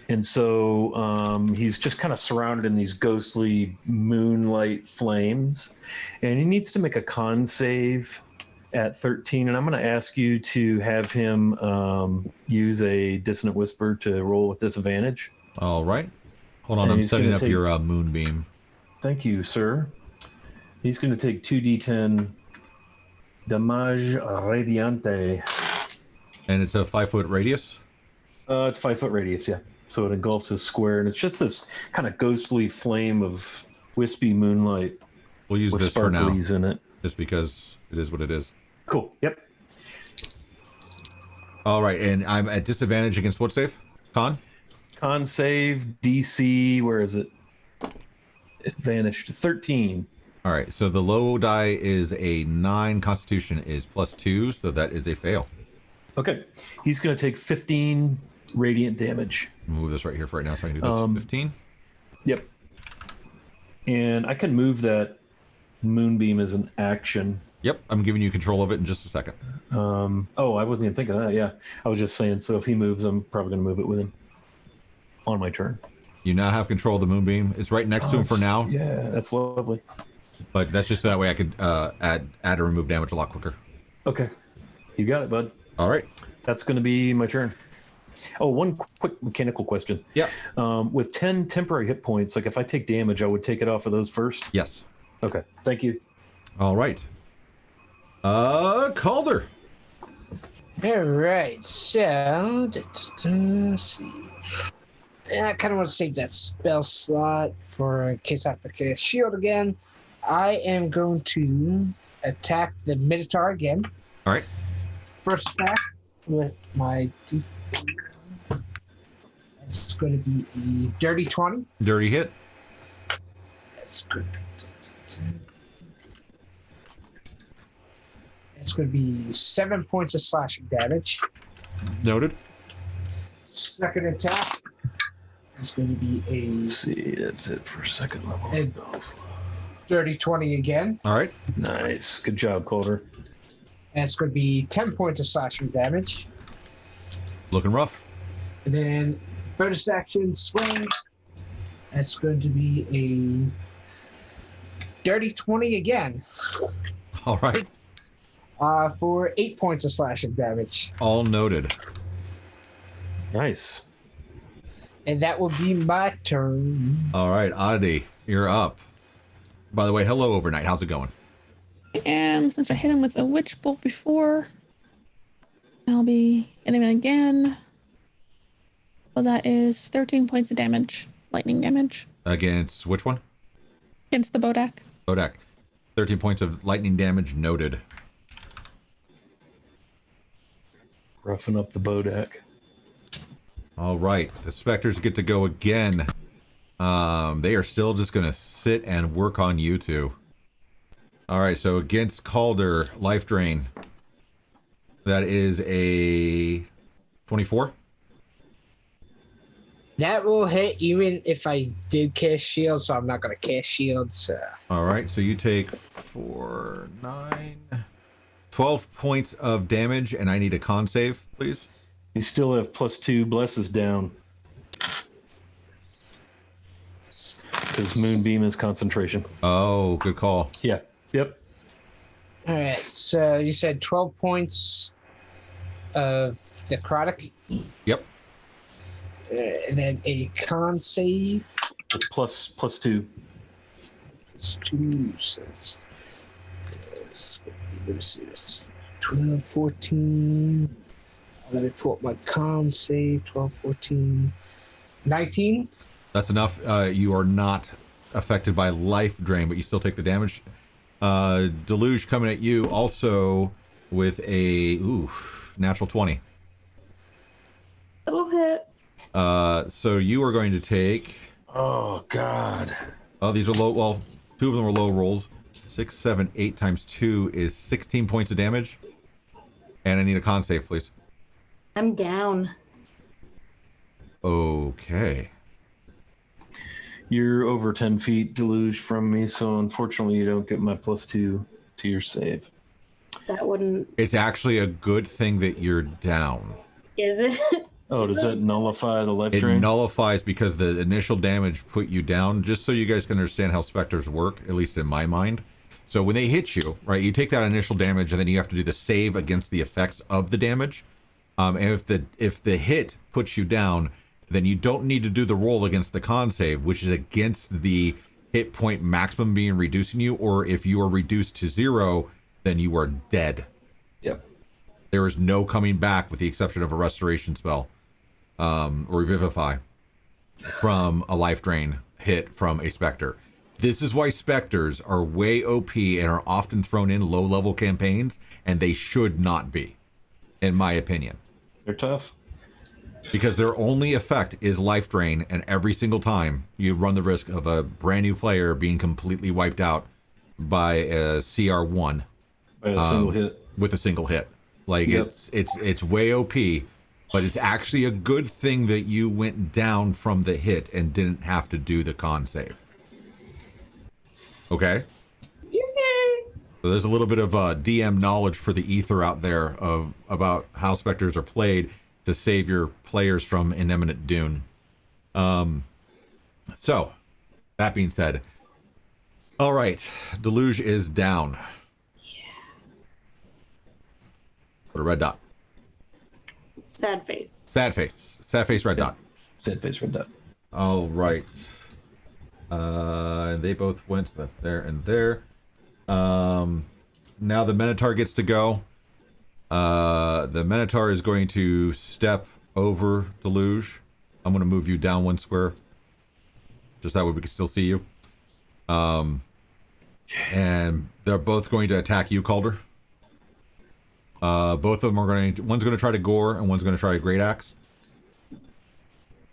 And so he's just kind of surrounded in these ghostly moonlight flames. And he needs to make a con save at 13. And I'm going to ask you to have him use a Dissonant Whisper to roll with disadvantage. All right. Hold on, And I'm he's setting gonna up take- your moonbeam. Thank you, sir. He's going to take 2d10 damage radiante. And it's a 5-foot radius? It's 5-foot radius, yeah. So it engulfs his square, and it's just this kind of ghostly flame of wispy moonlight We'll use with this for now, sparklies in it. just because it is what it is. Cool. Yep. All right, and I'm at disadvantage against what save? Con? Con save DC. Where is it? It vanished. 13. All right, so the low die is a 9. Constitution is +2, so that is a fail. Okay. He's going to take 15 radiant damage. Move this right here for right now so I can do this. 15. Yep. And I can move that moonbeam as an action. Yep, I'm giving you control of it in just a second. Oh, I wasn't even thinking of that. Yeah. I was just saying, so if he moves, I'm probably going to move it with him on my turn. You now have control of the moonbeam. It's right next to him for now. Yeah, that's lovely. But that's just so that way I could add or remove damage a lot quicker. Okay. You got it, bud. All right. That's going to be my turn. Oh, one quick mechanical question. Yeah. With 10 temporary hit points, like if I take damage, I would take it off of those first? Yes. Okay. Thank you. All right. Calder. All right, so let's see. I kind of want to save that spell slot for in case I have to cast shield again. I am going to attack the Minotaur again. All right. First attack with my D4. It's going to be a dirty 20. Dirty hit. That's good. It's going to be 7 points of slashing damage. Noted. Second attack is going to be a Let's see, that's it for second level And- spells. dirty 20 again. All right. Nice. Good job, Calder. And it's going to be 10 points of slashing damage. Looking rough. And then bonus action swing. That's going to be a dirty 20 again. All right. For 8 points of slashing damage. All noted. Nice. And that will be my turn. All right, Oddity, you're up. By the way, hello overnight. How's it going? And since I hit him with a witch bolt before, I'll be hitting him again. Well, that is 13 points of damage, lightning damage, Against which one? against the Bodak. Bodak. 13 points of lightning damage noted. Roughing up the Bodak. All right, the Spectres get to go again. They are still just going to sit and work on you two. All right, so against Calder, life drain. That is a 24. That will hit even if I did cast shield, so I'm not going to cast shields. All right, so you take 4, 9, 12 points of damage, and I need a con save, please. You still have +2 blesses down. Because Moonbeam is concentration. Oh, good call. Yeah. Yep. All right, so you said 12 points of necrotic, Yep. and then a con save. With +2. It's 2, so let me see this. 12, 14. Let me pull up my con save. 12, 14, 19. That's enough. You are not affected by life drain, but you still take the damage. Deluge coming at you also with a natural 20. It'll hit. So you are going to take... Oh, God. Oh, these are low... Well, 2 of them are low rolls. 6, 7, 8 times 2 is 16 points of damage. And I need a con save, please. I'm down. Okay. You're over 10 feet, Deluge, from me, so unfortunately you don't get my +2 to your save. That wouldn't. It's actually a good thing that you're down. Is it? Oh, does that nullify the life It drain? nullifies because the initial damage put you down, just so you guys can understand how specters work, at least in my mind. So when they hit you, right, you take that initial damage and then you have to do the save against the effects of the damage. And if the hit puts you down, then you don't need to do the roll against the con save, which is against the hit point maximum being reducing you, or if you are reduced to 0, then you are dead. Yep. There is no coming back with the exception of a restoration spell, or revivify, from a life drain hit from a specter. This is why specters are way OP and are often thrown in low-level campaigns, and they should not be, in my opinion. They're tough. Because their only effect is life drain, and every single time you run the risk of a brand new player being completely wiped out by a CR1 By a single hit. with a single hit. Like Yep. it's way OP, but it's actually a good thing that you went down from the hit and didn't have to do the con save. Okay? So there's a little bit of DM knowledge for the ether out there about how specters are played to save your players from an imminent doom. So, that being said, all right, Deluge is down. Put a red dot. Sad face. Sad face. Sad face, red dot. Sad face, red dot. All right. They both went. So that's there and there. Now the Minotaur gets to go. The Minotaur is going to step over Deluge. I'm going to move you down 1 square. Just that way we can still see you. And they're both going to attack you, Calder. Both of them are going to... One's going to try to gore, and one's going to try a Great Axe.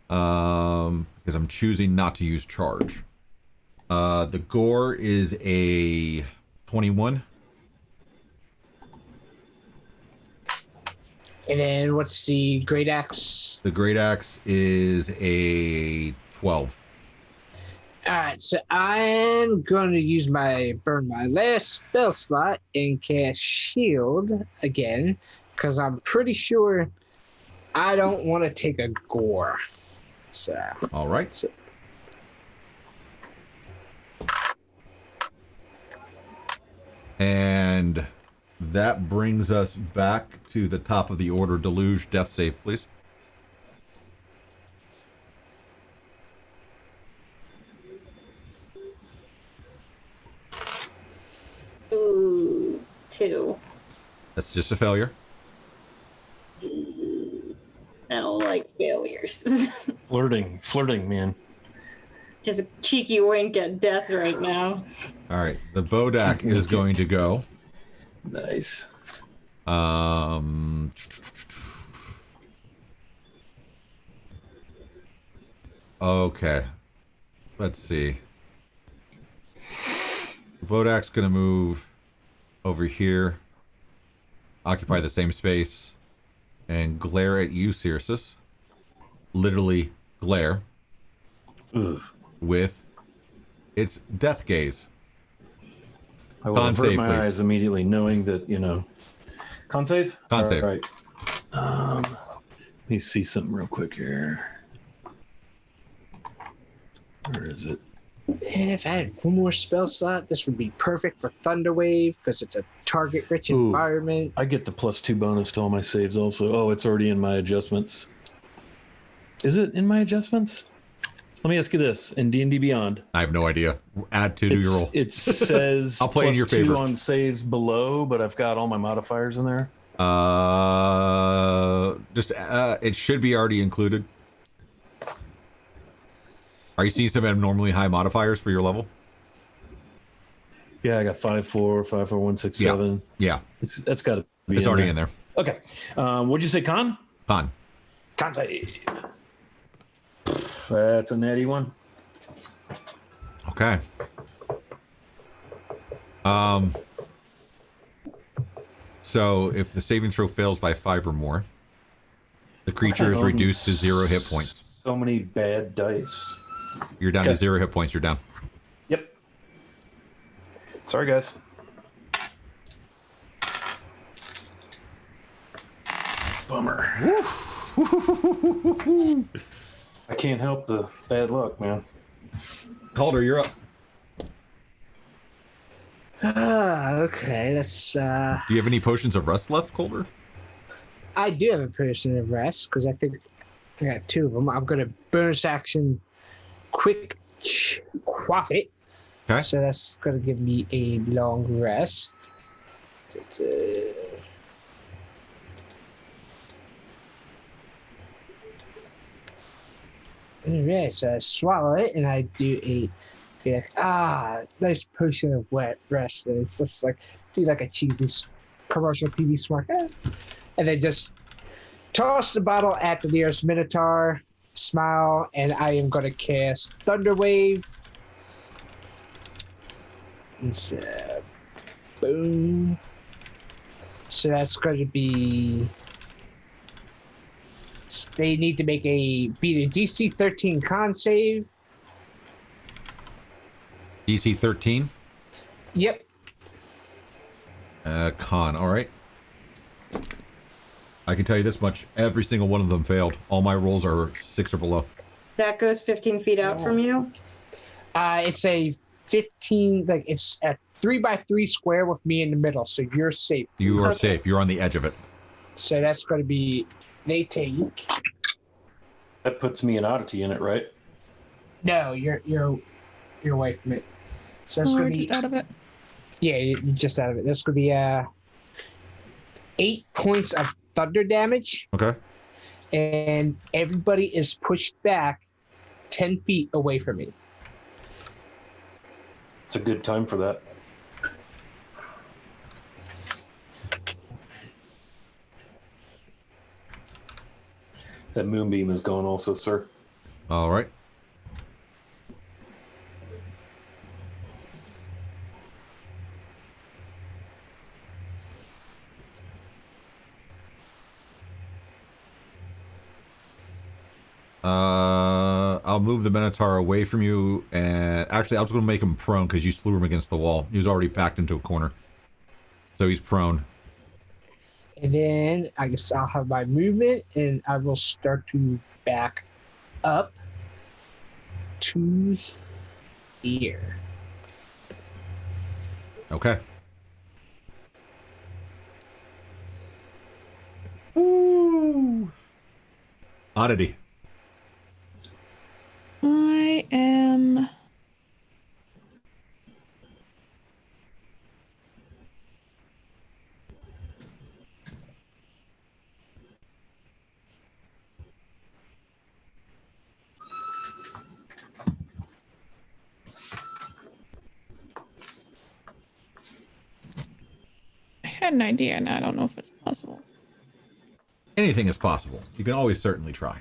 Because I'm choosing not to use charge. The gore is a 21. And then what's the Great Axe? The Great Axe is a 12. Alright, so I'm going to use burn my last spell slot and cast Shield again, because I'm pretty sure I don't want to take a gore. So. All right. So, and that brings us back to the top of the order. Deluge, death save, please. Ooh, 2. That's just a failure. I don't like failures. Flirting, man. Just a cheeky wink at death right now. All right. The Bodak is going to go. Nice. Okay. Let's see. The Bodak's going to move over here, occupy the same space, and glare at you, Circe. Literally glare. Oof. With its death gaze. I will Con avert save, my please. eyes immediately, knowing that, you know. Con save? Con save. All right. Let me see something real quick here. Where is it? and if I had one more spell slot, this would be perfect for Thunder Wave because it's a target-rich Ooh. environment. I get the +2 bonus to all my saves also. Oh, it's already in my adjustments. Is it in my adjustments? Let me ask you this. In D&D Beyond, I have no idea. Add 2 to your roll. it says I'll play in your +2 favor. on saves below, but I've got all my modifiers in there. It should be already included. Are you seeing some abnormally high modifiers for your level? Yeah, I got 5-4, 5-4, 1, 6, 7. Yeah, That's got to be it's already in there. Okay. What'd you say, con? Con. Con save. That's a natty one. Okay. So if the saving throw fails by 5 or more, the creature is reduced to 0 hit points. So many bad dice. You're down to 0 hit points. You're down. Yep. Sorry, guys. Bummer. I can't help the bad luck, man. Calder, you're up. Okay, let's. Do you have any potions of rest left, Calder? I do have a person of rest because I think I got 2 of them. I'm gonna bonus action, quick quaff it. Okay. So that's gonna give me a long rest. Alright, so I swallow it and I do nice potion of wet rest. And it's just like do like a cheesy commercial TV smart, and then just toss the bottle at the nearest Minotaur, smile, and I am gonna cast Thunder Wave. And so, boom. So that's going to be. They need to beat a DC 13 con save. DC 13. Yep. Con. All right. I can tell you this much: every single one of them failed. All my rolls are 6 or below. That goes 15 feet out from you. It's a 15. Like it's a 3x3 square with me in the middle, so you're safe. You are safe. You're on the edge of it. So that's going to be. They take. That puts me an oddity in it, right? No, you're away from it. So that's Oh, going we're to be. just out of it. Yeah, you're just out of it. That's going to be 8 points of thunder damage, Okay. and everybody is pushed back 10 feet away from me. It's a good time for that. That moonbeam is gone also, sir. All right. I'll move the Minotaur away from you, and actually, I was going to make him prone because you slew him against the wall. He was already backed into a corner, so he's prone. And then I guess I'll have my movement, and I will start to back up to here. Okay. Woo! Oddity. I am. I had an idea, and I don't know if it's possible. Anything is possible. You can always certainly try.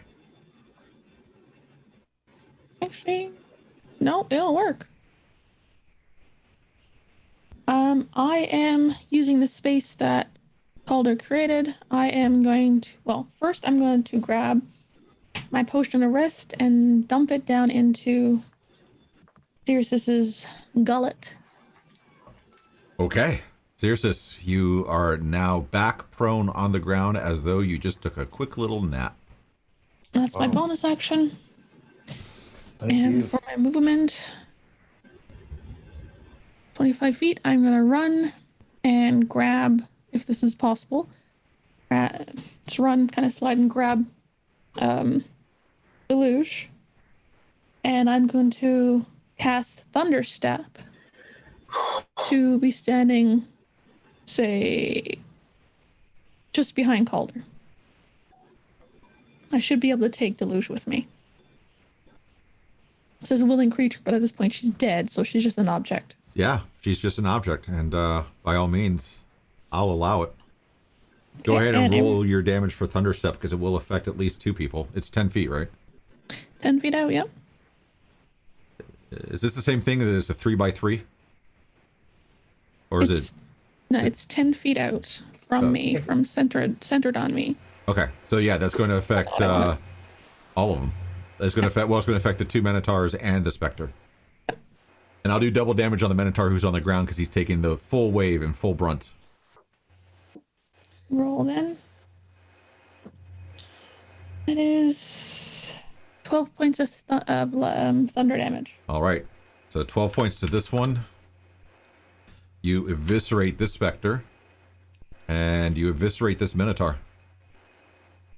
Actually, no, it'll work. I am using the space that Calder created. I am going to, well, first I'm going to grab my potion of rest and dump it down into Cirrus's gullet. Okay. Cirrus, you are now back prone on the ground as though you just took a quick little nap. That's my bonus action. Thank And you. for my movement, 25 feet, I'm going to run and grab, if this is possible, just run, kind of slide and grab Deluge. And I'm going to cast Thunderstep to be standing, say, just behind Calder. I should be able to take Deluge with me. It says a willing creature, but at this point she's dead, so she's just an object. Yeah, she's just an object, and by all means, I'll allow it. Go Okay, ahead and and roll your damage for Thunderstep, because it will affect at least 2 people. It's 10 feet, right? 10 feet out, yep. Is this the same thing that is a 3x3? Or is it? No, it's 10 feet out from me, from centered on me. Okay, so yeah, that's going to affect all of them. It's going to affect. Well, it's going to affect the 2 Minotaurs and the Spectre. And I'll do double damage on the Minotaur who's on the ground because he's taking the full wave and full brunt. Roll then. It is 12 points of thunder damage. All right, so 12 points to this one. You eviscerate this Spectre, and you eviscerate this Minotaur.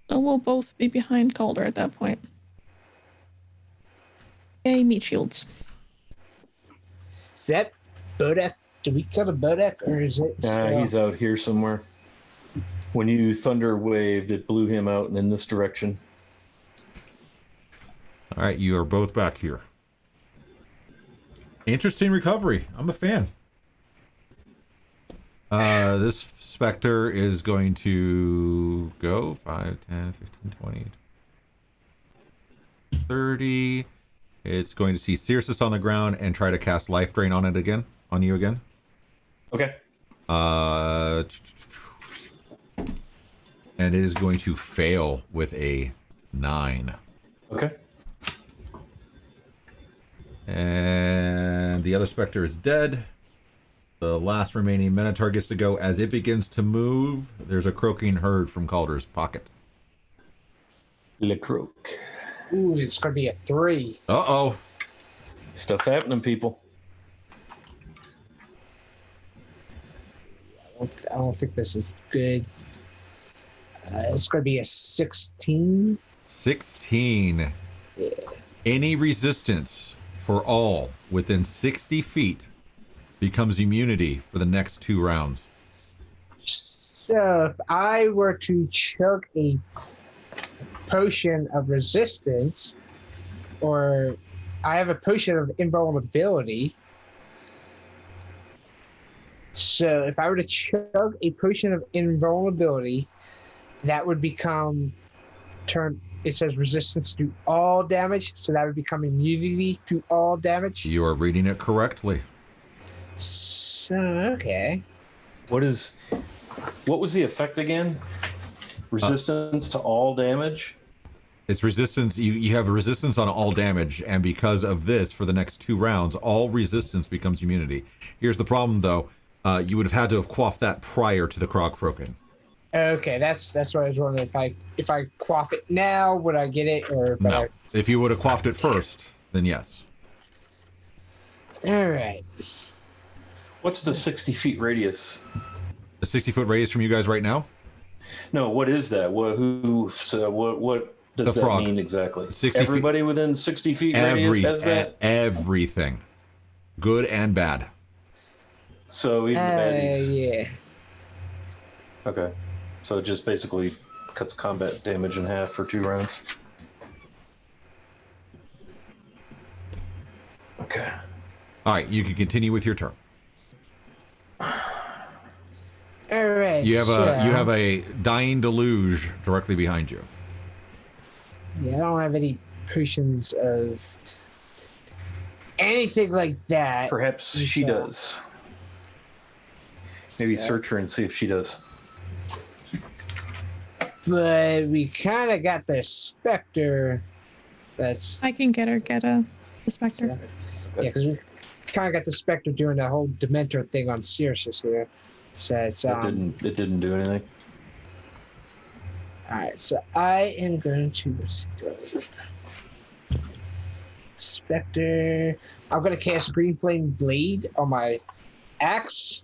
So we'll both be behind Calder at that point. Okay, meat shields. Is that Bodek? Do we kill a Bodek, or is it? He's out here somewhere. When you thunder waved, it blew him out and in this direction. All right, you are both back here. Interesting recovery. I'm a fan. This Spectre is going to go 5, 10, 15, 20, 30. It's going to see Cirrus on the ground and try to cast Life Drain on it again, on you again. Okay. and it is going to fail with a 9. Okay. And the other specter is dead. The last remaining Minotaur gets to go. As it begins to move, there's a croaking herd from Calder's pocket. Le Croc. Ooh, it's gonna be a 3. Uh-oh. Stuff happening, people. I don't think this is good. It's gonna be a 16. 16. Yeah. Any resistance for all within 60 feet becomes immunity for the next 2 rounds. So if I were to chug a potion of resistance, or I have a potion of invulnerability. So if I were to chug a potion of invulnerability, that would become it says resistance to all damage, so that would become immunity to all damage. You are reading it correctly. So okay. What was the effect again? Resistance to all damage? It's resistance. You have a resistance on all damage, and because of this, for the next 2 rounds, all resistance becomes immunity. Here's the problem, though. You would have had to have quaffed that prior to the Krogfroken. Okay, that's what I was wondering. If I quaff it now, would I get it or No. If you would have quaffed it first, then yes. All right. What's the 60 feet radius? The 60-foot radius from you guys right now? No, what is that? What does The that frog. mean exactly? 60 Everybody within 60 feet radius has that? Everything. Good and bad. So even the baddies. Yeah. Okay. So it just basically cuts combat damage in half for 2 rounds. Okay. All right, you can continue with your turn. All right. You have a dying deluge directly behind you. Yeah, I don't have any potions of anything like that. Perhaps she does. Maybe search her and see if she does. But we kind of got the specter. That's I can get the specter. yeah, because we kind of got the specter doing the whole Dementor thing on Cirrus here. So it's, It didn't do anything. all right, so I am going to go Spectre. I'm going to cast Green Flame Blade on my axe.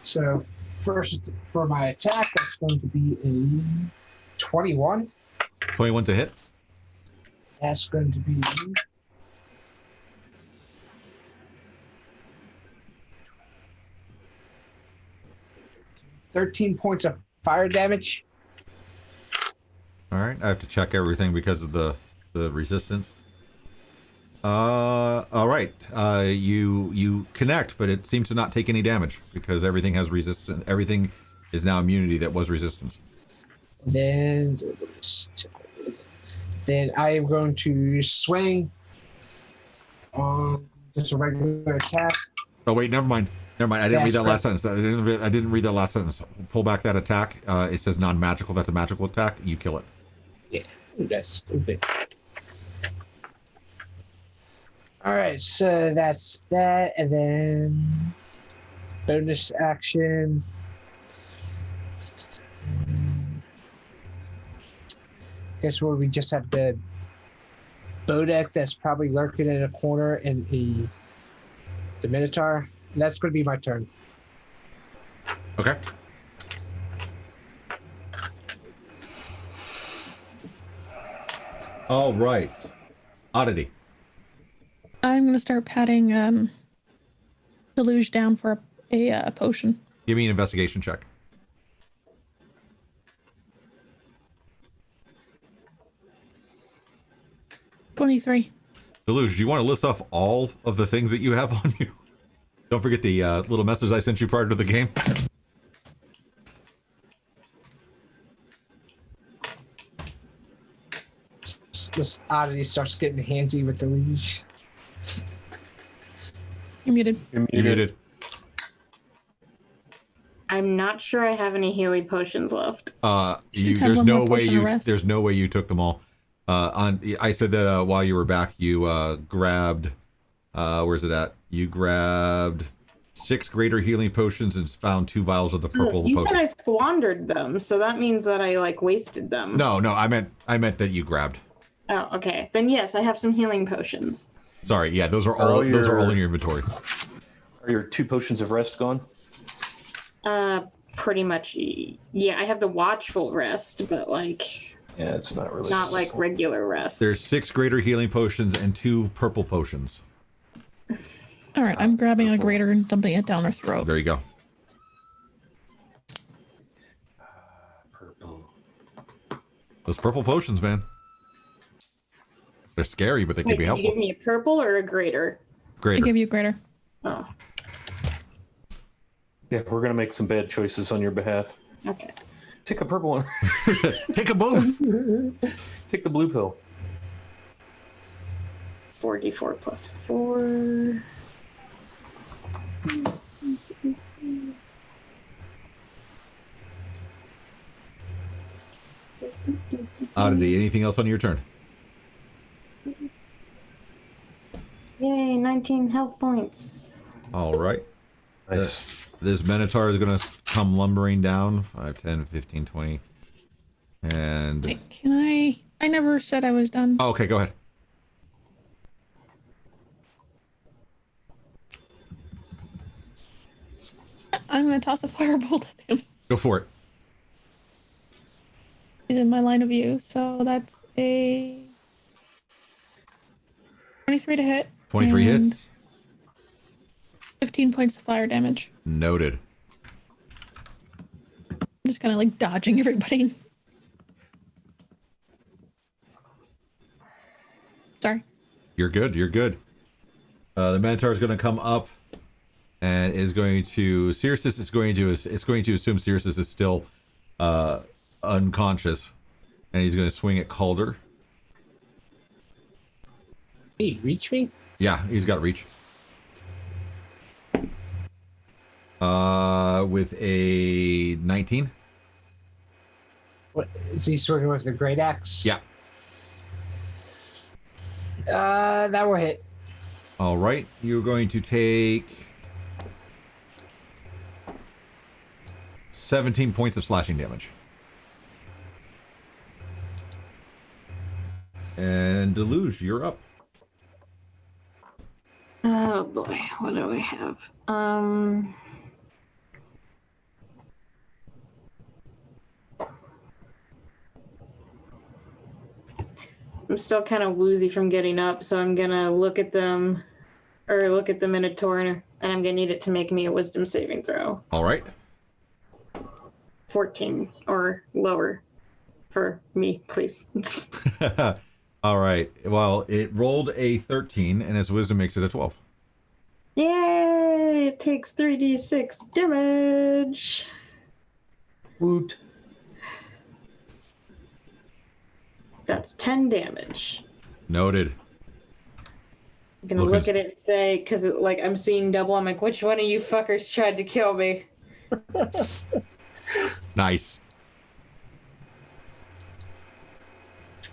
So first for my attack, that's going to be a 21. 21 to hit. That's going to be 13 points of fire damage. All right, I have to check everything because of the resistance. All right, you connect, but it seems to not take any damage because everything has resistance. Everything is now immunity that was resistance. Then I am going to swing on just a regular attack. Oh wait, never mind. I didn't read that last sentence. I didn't read that last sentence. Pull back that attack. It says non-magical. That's a magical attack. You kill it. Yeah, that's stupid. All right, so that's that, and then bonus action. Guess where we just have the Bodek that's probably lurking in a corner and the Minotaur. And that's going to be my turn. Okay. All right. Oddity. I'm gonna start patting Deluge down for a potion. Give me an investigation check. 23. Deluge, do you want to list off all of the things that you have on you? Don't forget the little message I sent you prior to the game. Just Oddity starts getting handsy with the leash. You're muted. You're muted. I I'm not sure I have any healing potions left. have one more potion of rest. There's no way you took them all. I said that while you were back, you grabbed. Where's it at? You grabbed 6 greater healing potions and found 2 vials of the purple You potion. said I squandered them, so that means that I like wasted them. No, I meant that you grabbed. Oh, okay. Then yes, I have some healing potions. Sorry, yeah, those are all in your inventory. Are your 2 potions of rest gone? Pretty much. Yeah, I have the watchful rest, but like. Yeah, it's not really. Not like regular rest. There's 6 greater healing potions and 2 purple potions. All right, I'm grabbing a greater and dumping it down her throat. There you go. Purple. Those purple potions, man. They're scary, but they can be helpful. Did you give me a purple or a greater? I Greater. give you a greater. Oh, Yeah, we're gonna make some bad choices on your behalf. okay. Take a purple one. Take a both. Take the blue pill. 4d4 plus 4. Oddity, anything else on your turn? Yay, 19 health points. All right. Nice. This Minotaur is going to come lumbering down. 5, 10, 15, 20. And... Wait, can I never said I was done. Oh, okay, go ahead. I'm going to toss a firebolt at him. Go for it. He's in my line of view, so that's a 23 to hit. 23 and hits. 15 points of fire damage. Noted. I'm just kind of like dodging everybody. Sorry. You're good. You're good. The Minotaur is going to come up and is going to... Cirrus is going to... It's going to assume Cirrus is still unconscious. And he's going to swing at Calder. Hey, reach me? Yeah, he's got reach. With a 19. What is he swinging with the great axe? Yeah. That will hit. All right. You're going to take 17 points of slashing damage. And Deluge, you're up. Oh boy, what do we have? I'm still kind of woozy from getting up, so I'm gonna look at them, or look at the Minotaur, and I'm gonna need it to make me a wisdom saving throw. All right. 14 or lower for me, please. All right. Well, it rolled a 13, and its wisdom makes it a 12. Yay! It takes 3d6 damage. Woot. That's 10 damage. Noted. I'm gonna look at it and say, because like I'm seeing double, I'm like, which one of you fuckers tried to kill me? Nice.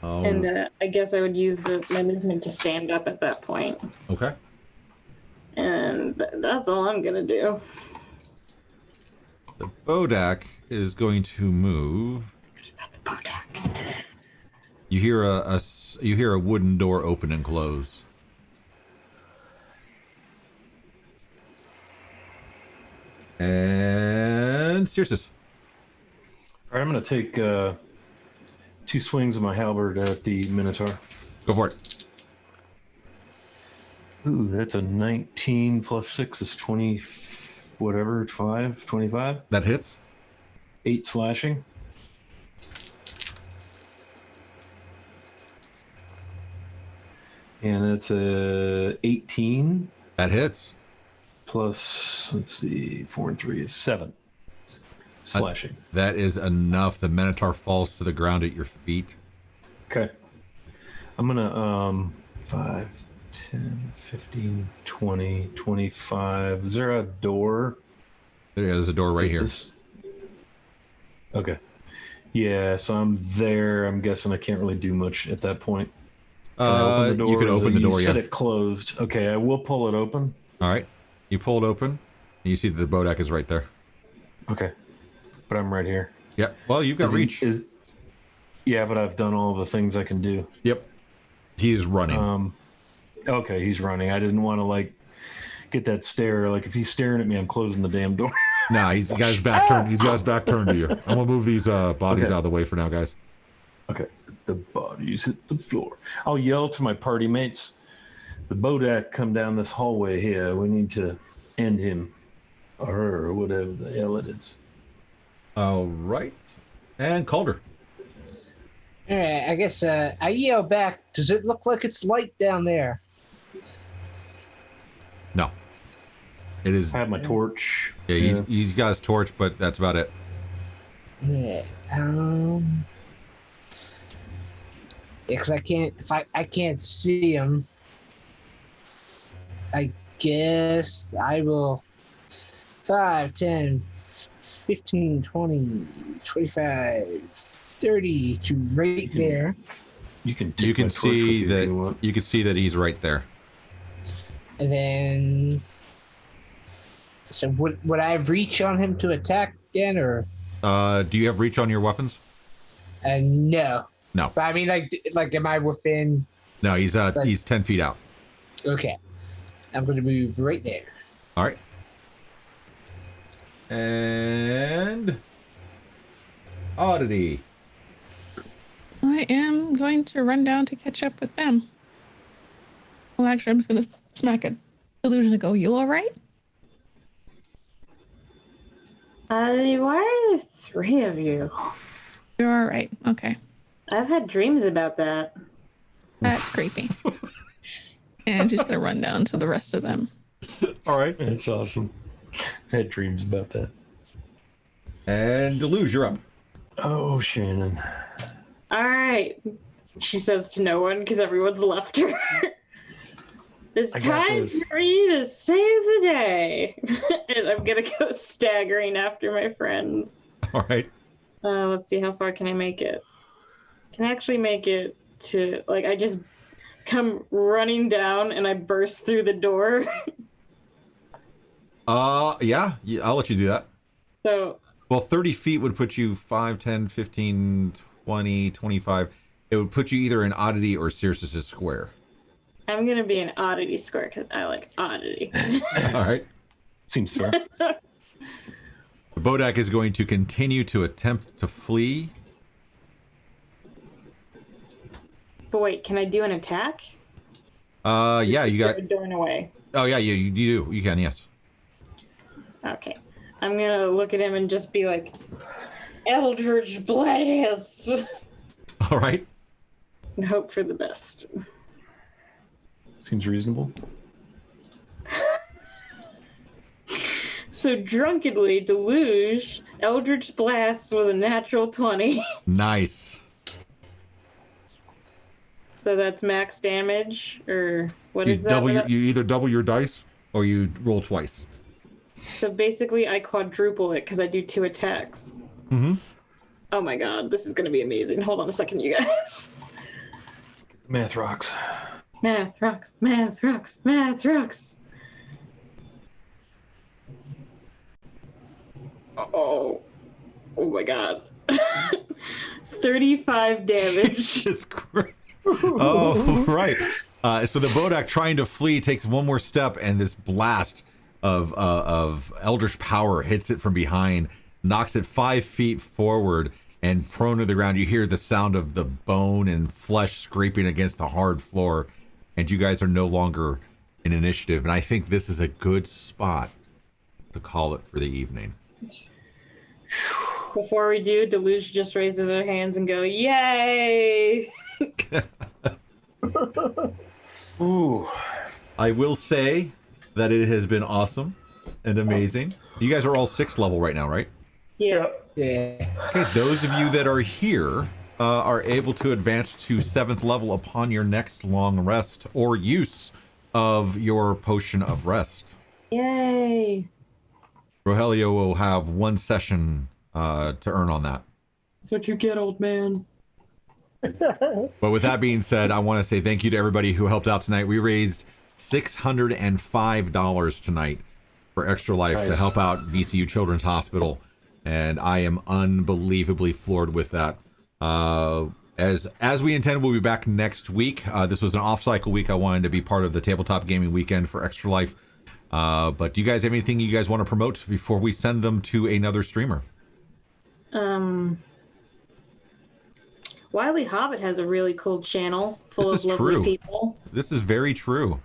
Oh, And I guess I would use my movement to stand up at that point. okay. And that's all I'm gonna do. The Bodak is going to move. That's Bodak. You hear a wooden door open and close. And Cirrus. All right, I'm going to take 2 swings of my halberd at the Minotaur. Go for it. Ooh, that's a 19 plus 6 is 20, whatever, 25. That hits. 8 slashing. And that's a 18 That hits. plus, let's see, 4 and 3 is 7 slashing. That is enough. The Minotaur falls to the ground at your feet. Okay. I'm going to 5, 10, 15, 20, 25. Is there a door There's a door right here. Okay. Yeah, so I'm there. I'm guessing I can't really do much at that point. Can I open the door? You can open the door, You said yeah. it closed. Okay, I will pull it open. All right. You pull it open, and you see that the bodak is right there. Okay. But I'm right here. Yep. Well, you've got reach. Yeah, but I've done all the things I can do. Yep. He is running. Okay, he's running. I didn't want to, like, get that stare. Like, if he's staring at me, I'm closing the damn door. Nah, he's got his back turned. He's got his back turned to you. I'm gonna move these bodies Okay. out of the way for now, guys. Okay. The bodies hit the floor. I'll yell to my party mates. The bodak come down this hallway here. We need to end him. Or whatever the hell it is. All right. And Calder. All right, I guess I yell back. Does it look like it's light down there? No. It is. I have my torch. Yeah, he's got his torch, but that's about it. Yeah. Because I can't. If I can't see him, I guess I will. 5, 10, 15, 20, 25, 30 to right there. You can see that you can see that he's right there. And then, so would I have reach on him to attack again, or? Do you have reach on your weapons? No. No. But I mean, like, am I within? No, he's 10 feet out. Okay, I'm going to move right there. All right. And Oddity. I am going to run down to catch up with them. Well, actually, I'm just going to smack a illusion and go, "You all right?" Why are there 3 of you? You're all right. Okay. I've had dreams about that. That's creepy. And she's going to run down to the rest of them. All right. That's awesome. I had dreams about that. And Deluge, you're up. Oh, Shannon. All right, she says to no one because everyone's left her. It's time for you to save the day. And I'm going to go staggering after my friends. All right. Let's see, how far can I make it? Can I actually make it to, like, I just come running down and I burst through the door? Yeah, I'll let you do that. So, Well, 30 feet would put you 5, 10, 15, 20, 25. It would put you either in Oddity or Circe's square. I'm going to be an Oddity square because I like Oddity. All right. Seems fair. The bodak is going to continue to attempt to flee. But wait, can I do an attack? Yeah, you got... Going away. Oh, yeah, you do. You can, yes. Okay. I'm gonna look at him and just be like, Eldritch Blast! All right. And hope for the best. Seems reasonable. So drunkenly, Deluge, Eldritch Blasts with a natural 20. Nice. So that's max damage, or what You is that? you either double your dice or you roll twice. So basically, I quadruple it because I do 2 attacks. Mm-hmm. Oh my god, this is gonna be amazing. Hold on a second, you guys. Math rocks. Math rocks, math rocks, math rocks. Oh my god. 35 damage. Jesus Christ. Oh, right. So the bodak trying to flee takes one more step, and this blast of eldritch power hits it from behind, knocks it 5 feet forward, and prone to the ground. You hear the sound of the bone and flesh scraping against the hard floor, and you guys are no longer in initiative. And I think this is a good spot to call it for the evening. Before we do, Deluge just raises her hands and go, "Yay!" Ooh. I will say that it has been awesome and amazing. You guys are all 6th level right now, right? Yeah. Yeah. Okay, those of you that are here are able to advance to 7th level upon your next long rest or use of your potion of rest. Yay! Rogelio will have 1 session to earn on that. That's what you get, old man. But with that being said, I want to say thank you to everybody who helped out tonight. We raised $605 tonight for Extra Life to help out VCU Children's Hospital, and I am unbelievably floored with that. As we intend, we'll be back next week. This was an off-cycle week. I wanted to be part of the tabletop gaming weekend for Extra Life. But do you guys have anything you guys want to promote before we send them to another streamer? Wily Hobbit has a really cool channel full of lovely people. This is very true.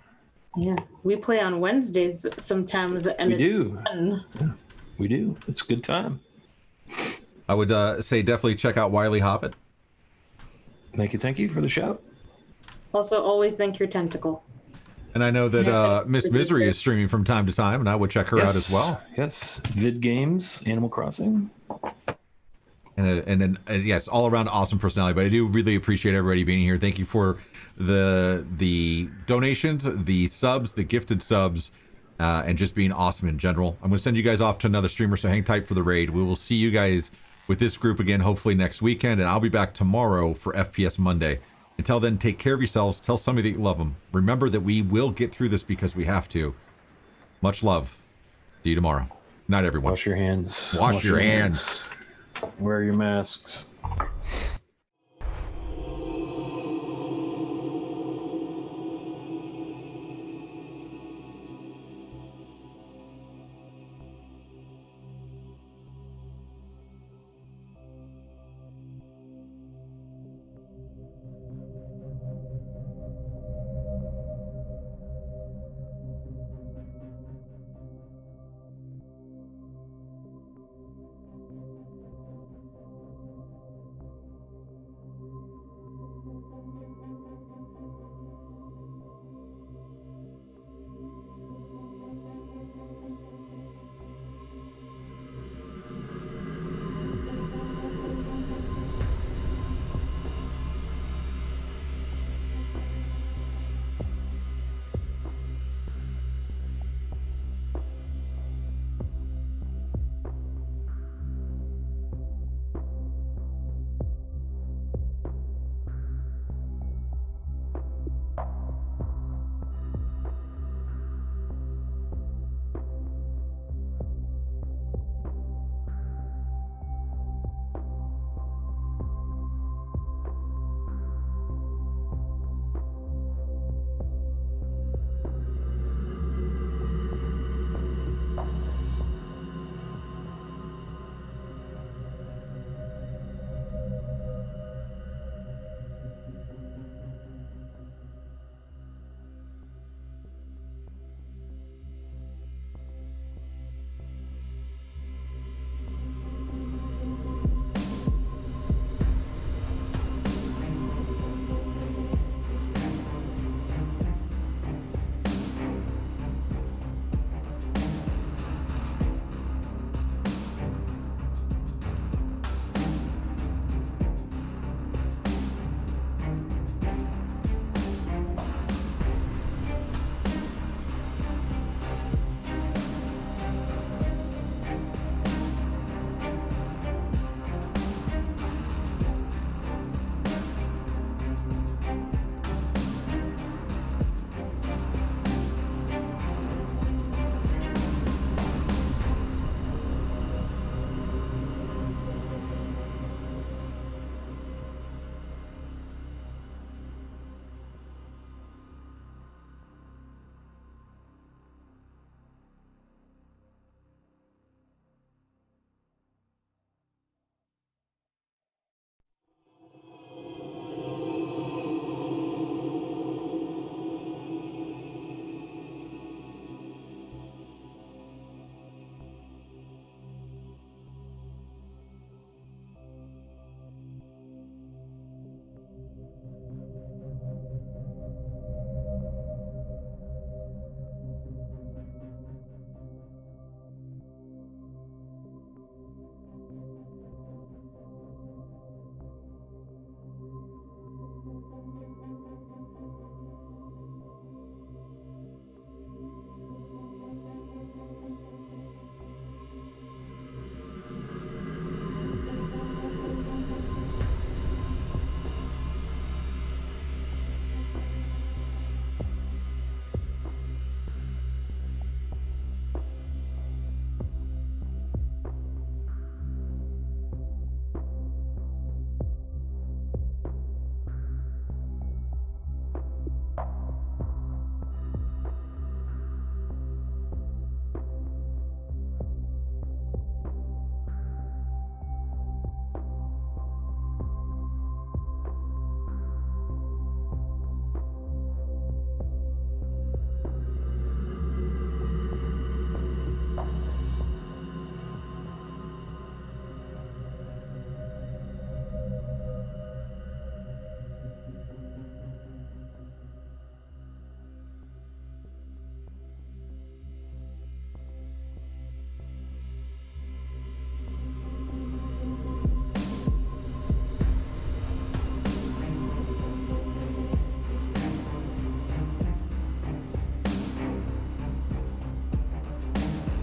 Yeah, we play on Wednesdays sometimes, and We do. fun. Yeah, we do. It's a good time. I would say definitely check out Wily Hobbit. Thank you for the shout. Also, always thank your tentacle. And I know that Miss Misery is streaming from time to time, and I would check her out as well. Yes, Vid Games, Animal Crossing. And then yes, all around awesome personality. But I do really appreciate everybody being here. Thank you for the donations, the subs, the gifted subs, and just being awesome in general. I'm going to send you guys off to another streamer, so hang tight for the raid. We will see you guys with this group again, hopefully next weekend, and I'll be back tomorrow for FPS Monday. Until then, take care of yourselves. Tell somebody that you love them. Remember that we will get through this because we have to. Much love. See you tomorrow. Good night, everyone. Wash your hands. Wash your hands. Wear your masks.